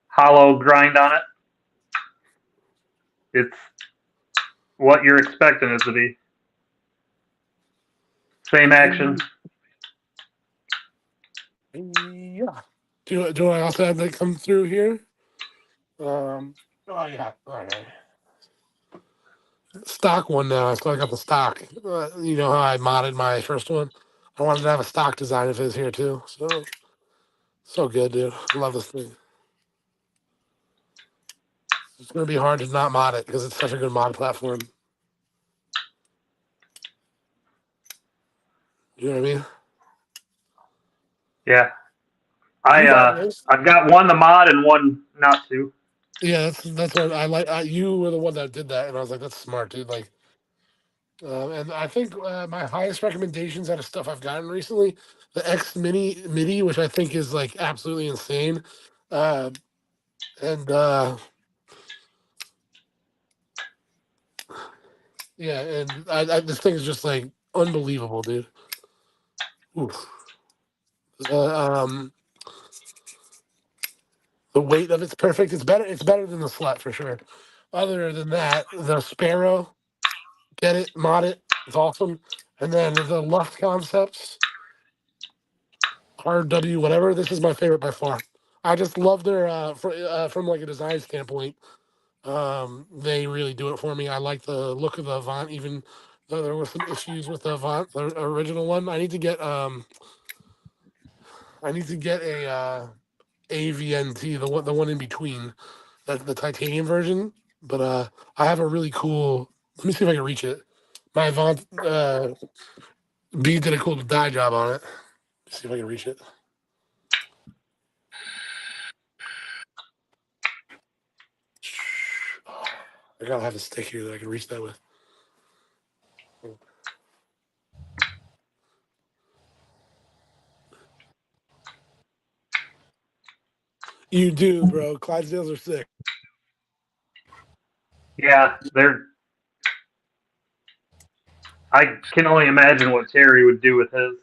B: hollow grind on it, it's what you're expecting it to be. Same action.
D: Yeah. Do I also have that come through here? Oh yeah, all right. Stock one now. So I got the stock. You know how I modded my first one? I wanted to have a stock design of his here too. So good, dude. I love this thing. It's gonna be hard to not mod it because it's such a good mod platform. You know what I mean?
B: Yeah.
D: You got this.
B: I've got one to mod and one not to.
D: Yeah, that's what I like. You were the one that did that, and I was like, "That's smart, dude." Like, and I think my highest recommendations out of stuff I've gotten recently, the X Mini, which I think is like absolutely insane, uh, and yeah, and this thing is just like unbelievable, dude. Oof. Um, the weight of it's perfect. It's better. It's better than the slut for sure. Other than that, the Sparrow, get it, mod it. It's awesome. And then the Luft concepts, RW, whatever. This is my favorite by far. I just love their from like a design standpoint. They really do it for me. I like the look of the Avant, even though there were some issues with the Avant, the original one. I need to get a AVNT, the one in between, the titanium version. But I have a really cool. Let me see if I can reach it. My Avant B did a cool dye job on it. Let's see if I can reach it. I gotta have a stick here that I can reach that with. You do, bro. Clydesdales are sick.
B: Yeah, I can only imagine what Terry would do with his.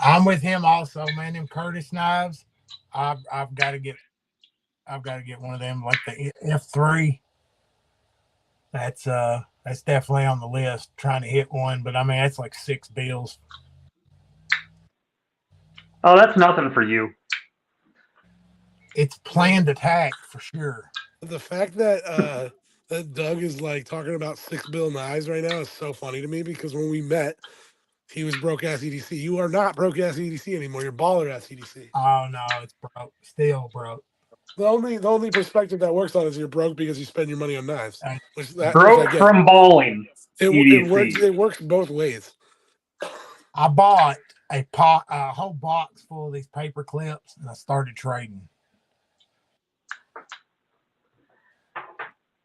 A: I'm with him also, man. Them Curtis knives, I've got to get one of them, like the F3. That's definitely on the list. Trying to hit one, but I mean that's like $6 bills.
B: Oh, that's nothing for you.
A: It's planned attack for sure.
D: The fact that Doug is like talking about $6 bill knives right now is so funny to me because when we met, he was broke ass EDC. You are not broke ass EDC anymore. You're baller ass EDC.
A: Oh no, it's broke. Still broke.
D: The only perspective that works on is you're broke because you spend your money on knives,
A: I,
D: which I
B: Broke
D: get.
B: from bowling,
D: It works.
B: EDC.
D: It works both ways.
A: I bought a whole box full of these paper clips, and I started trading.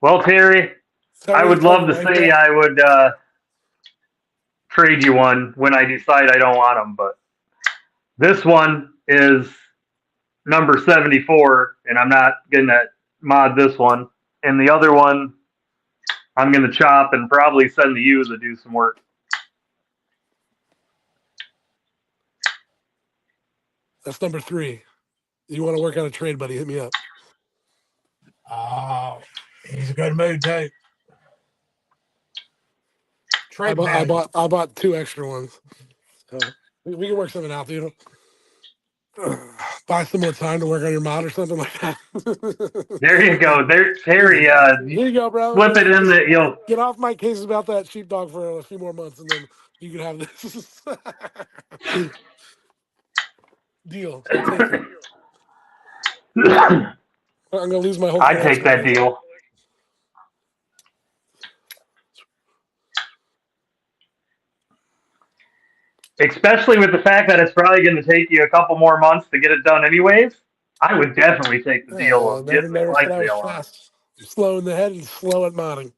B: Well, Terry,
D: Is that
B: I
D: where you
B: would
D: told
B: love
D: your
B: to
D: wife
B: say
D: that?
B: I would trade you one when I decide I don't want them, but this one is number 74, and I'm not going to mod this one. And the other one, I'm going to chop and probably send to you to do some work.
D: That's number 3. You want to work on a trade, buddy? Hit me up.
A: Oh, he's a good mood too.
D: I
A: Trade
D: bought I
A: value.
D: bought I bought 2 extra ones. So we can work something out, dude. Buy some more time to work on your mod or something like that.
B: There you go. There, Terry,
D: Here you go, bro.
B: slip it in
D: Just
B: that you'll.
D: get off my case about that sheepdog for a few more months, and then you can have this. Deal. I'll take it.
B: I
D: I'm gonna lose my whole
B: take
D: collection.
B: that deal. Especially with the fact that it's probably going to take you a couple more months to get it done, anyways. I would definitely take the deal of getting the
D: Never said I was
B: Clydesdale on it.
D: fast. I'm slow in the head and slow at modding.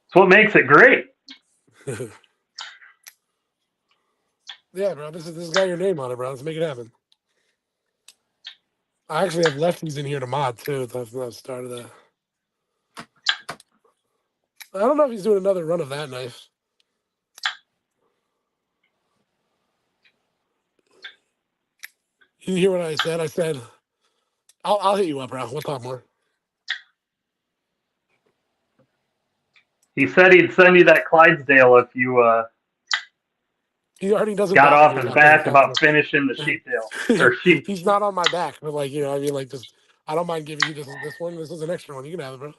B: It's what makes it great.
D: Yeah, bro. This has got your name on it, bro. Let's make it happen. I actually have lefties in here to mod too. That's the start of that. I don't know if he's doing another run of that knife. You hear what I said? I said, I'll hit you up, bro. We'll talk more.
B: He said he'd send you that Clydesdale if you
D: He already doesn't
B: got
D: bother
B: off
D: me
B: his
D: about getting
B: back about
D: content.
B: finishing the sheeptail or sheep.
D: He's not on my back, but like, you know, I mean, like, just I don't mind giving you this one. This is an extra one. You can have it, bro.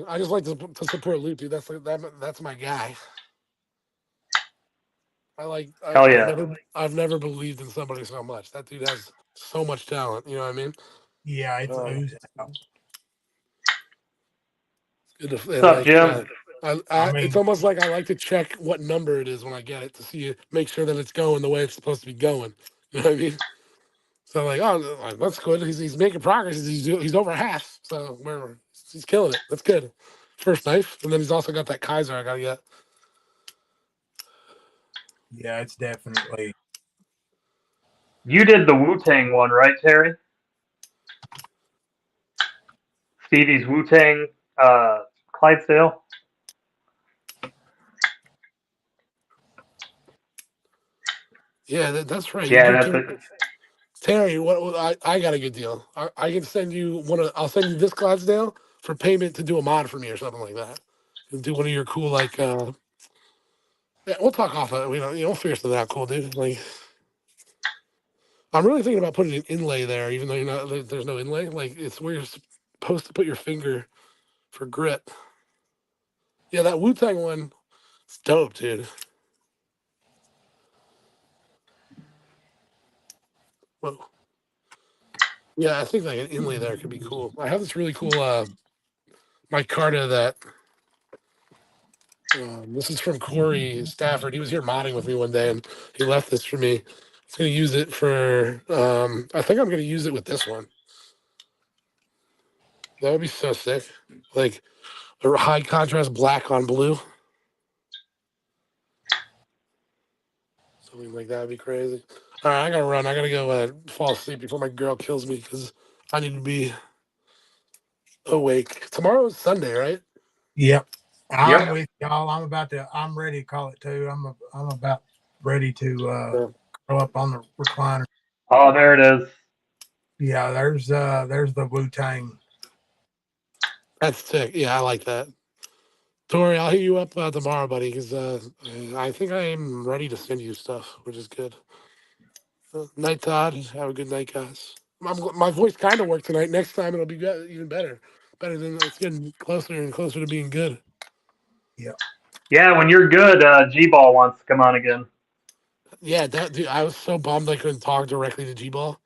D: I just like to support Luke, dude. That's my guy.
B: Hell yeah.
D: I've never believed in somebody so much. That dude has so much talent. You know what I mean?
A: Yeah, it's oozing out.
D: Good to,
B: What's
D: and
B: up,
D: like,
B: Jim?
A: I
D: it's
A: mean,
D: almost like I like to check what number it is when I get it to see it, make sure that it's going the way it's supposed to be going. You know what I mean? So like, oh, like, that's good. He's making progress. He's over half. So he's killing it. That's good. First knife, and then he's also got that Kaiser I gotta get.
A: yeah, it's definitely.
B: You did the Wu-Tang one, right, Terry? Stevie's Wu-Tang Clydesdale?
D: Yeah, that's right. You
B: Yeah,
D: do
B: that's
D: get
B: it.
D: Terry. I got a good deal. I can send you I'll send you this Clydesdale for payment to do a mod for me or something like that. And do one of your cool like. Yeah, we'll talk off of it. We'll figure something out, cool, dude. Like, I'm really thinking about putting an inlay there, even though there's no inlay. Like, it's where you're supposed to put your finger for grit. Yeah, that Wu Tang one, it's dope, dude. Whoa. Yeah, I think like an inlay there could be cool. I have this really cool micarta that this is from Corey Stafford. He was here modding with me one day, and he left this for me. I'm gonna use it for. I think I'm gonna use it with this one. That would be so sick. Like a high contrast black on blue. Something like that would be crazy. All right, I gotta run. I gotta go fall asleep before my girl kills me because I need to be awake. Tomorrow's Sunday, right?
A: Yep, I'm
B: Yep.
A: with y'all. I'm ready to call it too. I'm about ready to
D: Yeah.
A: curl up on the recliner.
B: Oh, there it is.
A: Yeah, there's the Wu Tang.
D: That's sick. Yeah, I like that. Tori, I'll hit you up tomorrow, buddy, because I think I am ready to send you stuff, which is good. Night, Todd. Have a good night, guys. My voice kind of worked tonight. Next time it'll be even better. Better than it's getting closer and closer to being good.
A: Yep.
B: Yeah, when you're good, G-Ball wants to come on again.
D: Yeah, dude, I was so bummed I couldn't talk directly to G Ball.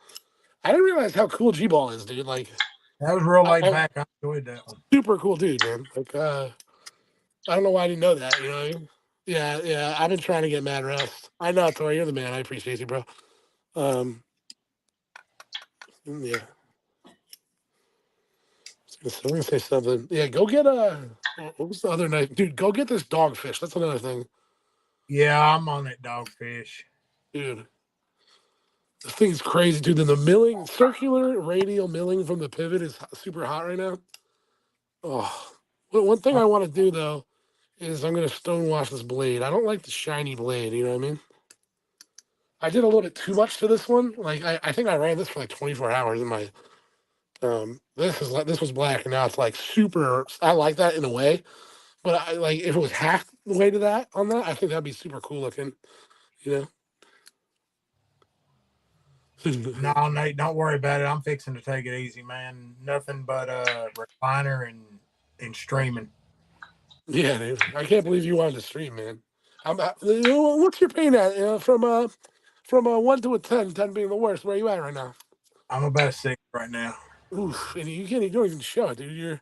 D: I didn't realize how cool G Ball is, dude. Like,
A: That was real laid
D: I
A: back. I enjoyed that one.
D: super cool dude, man. Like, I don't know why I didn't know that. You know what I mean? Yeah. I've been trying to get mad rest. I know, Tori, you're the man. I appreciate you, bro. Yeah. I'm gonna say something. Yeah, go get what was the other night, dude? Go get this dogfish. That's another thing,
A: Yeah, I'm on that dogfish.
D: dude. This thing's crazy, dude. Then the milling, circular radial milling from the pivot is super hot right now. Oh, one thing I want to do though is I'm gonna stonewash this blade. I don't like the shiny blade. You know what I mean? I did a little bit too much to this one. Like I think I ran this for like 24 hours in my this was black and now it's like super. I like that in a way. But I like if it was half the way to that on that, I think that'd be super cool looking. You know.
A: No, Nate, don't worry about it. I'm fixing to take it easy, man. Nothing but recliner and streaming.
D: Yeah, dude. I can't believe you wanted to stream, man. What's your pain at from a 1 to a 10, 10 being the worst? Where are you at right now?
A: I'm about a 6 right now.
D: Oof, and you don't even show it, dude.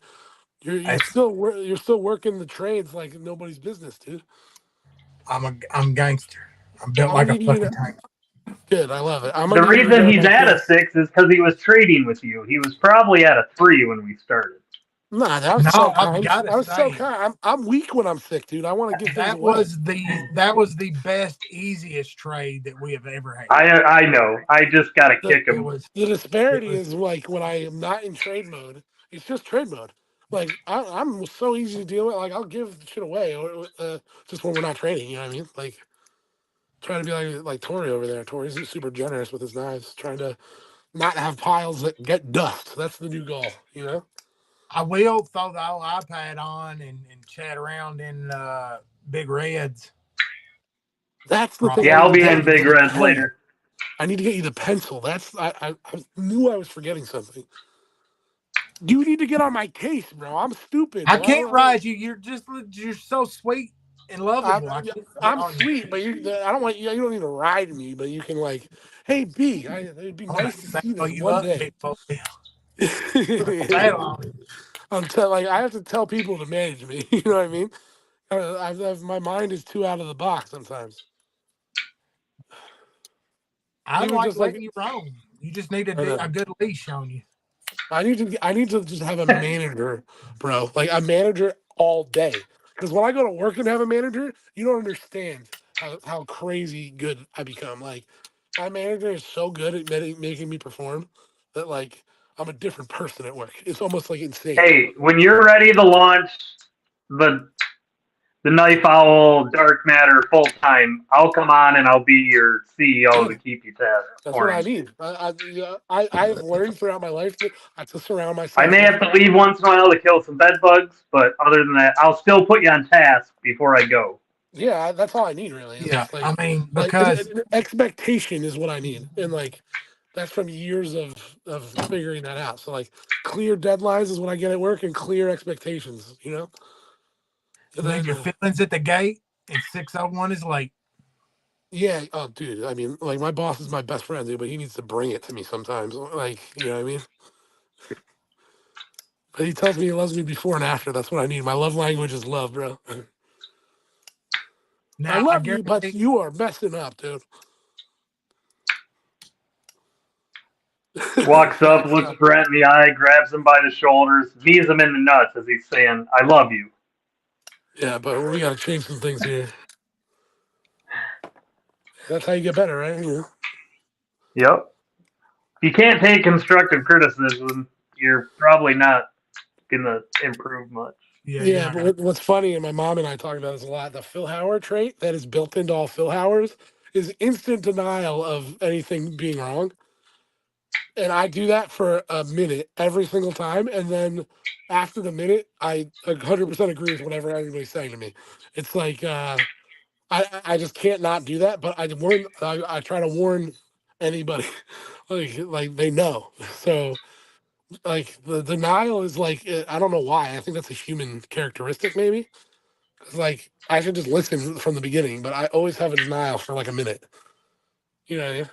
A: It's,
D: You're still working the trades like nobody's business, dude.
A: I'm gangster. I'm built
D: I'm gonna
A: like a
D: need you
A: fucking
D: to.
A: tank.
D: Good, I love it. I'm
B: The
D: gonna need you to
B: reason
D: go
B: he's
D: like
B: at a
D: this.
B: 6 is because he was trading with you. He was probably at a 3 when we started.
D: Nah, that was
A: No,
D: so
A: I've
D: kind.
A: got to
D: That was so
A: say
D: kind. I'm weak when I'm sick, dude. I want to give things away.
A: that was the best, easiest trade that we have ever had.
B: I know. I just got to
D: The
B: kick
A: It
B: him.
A: was
D: the
A: it
D: disparity
A: was
D: is like when I am not in trade mode. It's just trade mode. Like I'm so easy to deal with. Like I'll give shit away, or just when we're not trading. You know what I mean? Like trying to be like Tori over there. Tori's super generous with his knives, trying to not have piles that get dust. That's the new goal. You know?
A: I will throw the old iPad on and chat around in Big Reds.
D: That's the thing.
B: Yeah,
D: I
B: I'll
D: need to
B: be
D: get
B: in
D: you
B: Big
D: the
B: Red
D: pen.
B: later.
D: I need to get you the pencil. I knew I was forgetting something. You need to get on my case, bro. I'm stupid.
A: I can't ride you. You're so sweet and lovable. I can't get
D: I'm
A: on you.
D: sweet, but I don't want you. You don't need to ride me, but you can like, hey B, it'd be
A: I'm gonna
D: nice to see
A: saddle
D: this
A: you
D: one
A: up,
D: day.
A: big boy. Saddle on.
D: Like I have to tell people to manage me. You know what I mean? My mind is too out of the box sometimes.
A: I
D: Even
A: like
D: just like
A: letting you roam. You just need
D: I
A: a
D: know.
A: good leash on you.
D: I need to just have a manager, bro. Like a manager all day. Because when I go to work and have a manager, you don't understand how crazy good I become. Like my manager is so good at making me perform that like I'm a different person at work. It's almost like insane.
B: Hey, when you're ready to launch the Knife Owl Dark Matter full time, I'll come on and I'll be your CEO
D: Yeah,
B: to keep you task
D: that's what I
B: oriented.
D: need. I have learned throughout my life that I have to surround
B: I
D: myself
B: may
D: with.
B: have to leave once in a while to kill some bed bugs, but other than that, I'll still put you on task before I go.
D: Yeah, that's all I need really. Is
A: Yeah,
D: just
A: I mean
D: like
A: because
D: expectation is what I need, and like that's from years of figuring that out. So like clear deadlines is what I get at work, and clear expectations. You know, and
A: leave
D: then
A: your feelings at the gate, and 601 is late.
D: yeah, oh dude, I mean like my boss is my best friend, dude, but he needs to bring it to me sometimes. Like you know what I mean. But he tells me he loves me before and after. That's what I need. My love language is love, bro. I
A: Now I
D: love you, but
A: guarantee.
D: you are messing up, dude.
B: Walks up,
D: Facts,
B: looks
D: though.
B: Brent in the eye, grabs him by the shoulders, knees him in the nuts as he's saying, I love you.
D: Yeah, but we gotta change some things here. That's how you get better, right? You know?
B: Yep. If you can't take constructive criticism, you're probably not going to improve much.
A: Yeah, you're
D: Yeah,
A: not
D: but
A: gonna.
D: what's funny, and my mom and I talk about this a lot, the Phil Howard trait that is built into all Phil Howards is instant denial of anything being wrong. And I do that for a minute every single time. And then after the minute, I 100% agree with whatever everybody's saying to me. It's like, I just can't not do that. But I try to warn anybody, like they know. So, like, the denial is like, I don't know why. I think that's a human characteristic, maybe. Like I should just listen from the beginning, but I always have a denial for like a minute. You know what I mean?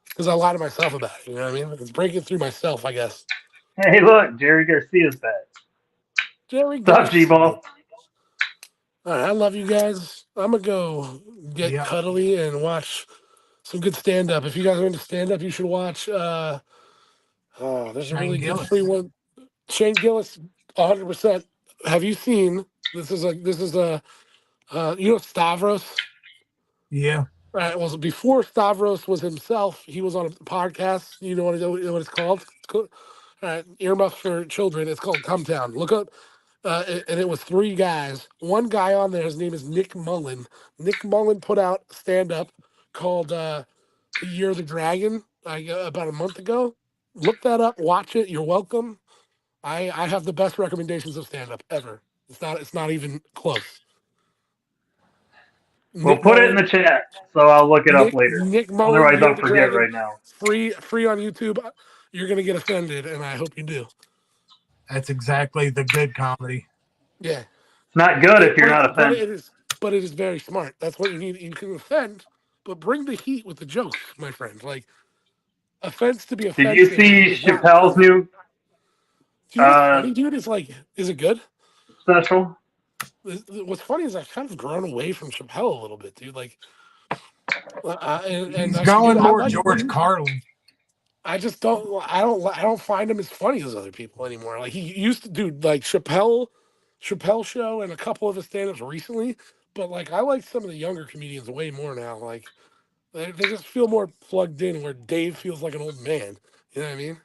D: Because I lie to myself about it. You know what I mean? It's breaking through myself, I guess.
B: Hey, look, Jerry Garcia's back.
D: Jerry
B: What's up,
D: Garcia.
B: G-Ball?
D: All right, I love you guys. I'm gonna go get
A: Yeah,
D: cuddly and watch some good stand up. If you guys are into stand up, you should watch. Oh, there's a
A: Shane
D: really good free
A: Gillis.
D: one. Shane Gillis, 100%. Have you seen? This is a you know Stavros.
A: Yeah,
D: Right. Well, before Stavros was himself, he was on a podcast. You know what it's called? Earmuffs for Children. It's called Come Town. Look up. And it was three guys. One guy on there, his name is Nick Mullen. Nick Mullen put out stand up called The Year of the Dragon about a month ago. Look that up. Watch it. You're welcome. I have the best recommendations of stand up ever. It's not even close.
B: We'll
D: Nick
B: put it in
D: Mullen
B: the chat, so I'll look it up later.
D: Nick Mullen,
B: Otherwise,
D: Year of
B: I'll
D: the
B: forget
D: Dragon,
B: right now.
D: free on YouTube. You're gonna get offended, and I hope you do.
A: that's exactly the good comedy.
D: Yeah,
B: It's not good if
D: it,
B: you're
D: but
B: not
D: it, but
B: offended.
D: it is but it is very smart. That's what you need. You can offend, but bring the heat with the jokes, my friend. Like offense to be
B: Did you
D: offensive
B: see
D: is not
B: Chappelle's
D: truth.
B: new
D: Do you know what's funny, dude? Is like, is it good?
B: special?
D: What's funny is I've kind of grown away from Chappelle a little bit, dude. Like, and
A: He's
D: actually, dude,
A: going
D: I
A: more
D: like.
A: George Carlin.
D: I just don't. I don't find him as funny as other people anymore. Like he used to do, like Chappelle show, and a couple of his stand-ups recently. But like, I like some of the younger comedians way more now. Like they just feel more plugged in, where Dave feels like an old man. You know what I mean?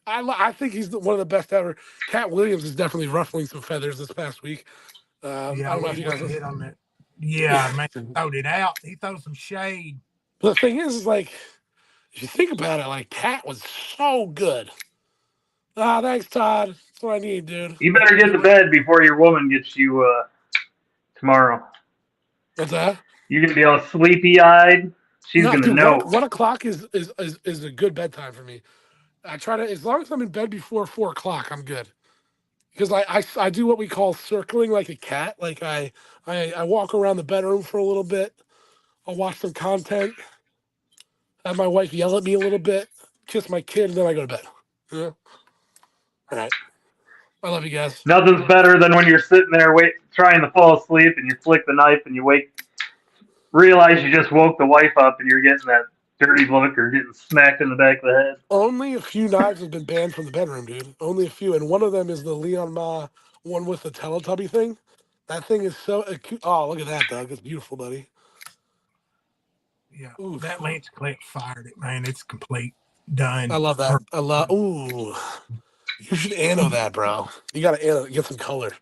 D: I think he's one of the best ever. Cat Williams is definitely ruffling some feathers this past week. I
A: Yeah,
D: don't know if
A: we
D: you guys.
A: wouldn't hit on that. Yeah, man, throwed it out. He throws some shade.
D: But the thing is like, if you think about it, like Cat was so good. Ah, thanks, Todd. That's what I need, dude.
B: You better get to bed before your woman gets you tomorrow.
D: What's that?
B: You're gonna be all sleepy eyed. She's
D: No,
B: gonna
D: dude,
B: know.
D: 1 o'clock is a good bedtime for me. I try to, as long as I'm in bed before 4 o'clock, I'm good. Because I do what we call circling like a cat. Like I walk around the bedroom for a little bit. I'll watch some content. Have my wife yell at me a little bit, kiss my kid, and then I go to bed. Yeah. All right. I love you guys.
B: Nothing's better than when you're sitting there trying to fall asleep and you flick the knife and you realize you just woke the wife up and you're getting that dirty look or getting smacked in the back of the head.
D: Only a few knives have been banned from the bedroom, dude. Only a few, and one of them is the Leon Ma one with the Teletubby thing. That thing is so cute. Oh, look at that, Doug. It's beautiful, buddy.
A: Yeah,
D: Oof.
A: that lance clip fired it, man. It's complete, done.
D: I love that. I love. Ooh, you should anno that, bro. You gotta anno, get some color.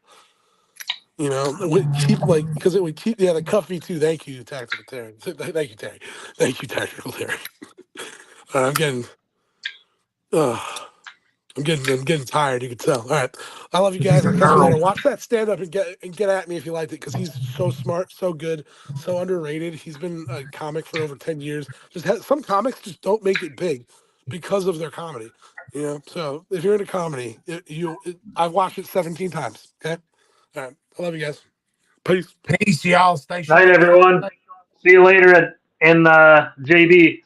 D: You know, it would keep because it would keep. Yeah, the cuff V2. Thank you, Tactical Terry. Thank you, Terry. Thank you, Tactical Terry. I'm getting. I'm getting tired. You can tell. All right, I love you guys. I'll catch you later. Watch that stand up and get at me if you liked it, because he's so smart, so good, so underrated. He's been a comic for over 10 years. Some comics just don't make it big because of their comedy. You know. So if you're into comedy, I've watched it 17 times. Okay. All right. I love you guys. Peace.
A: Peace, y'all. Stay
B: Night,
A: sharp.
B: everyone. See you later in JB.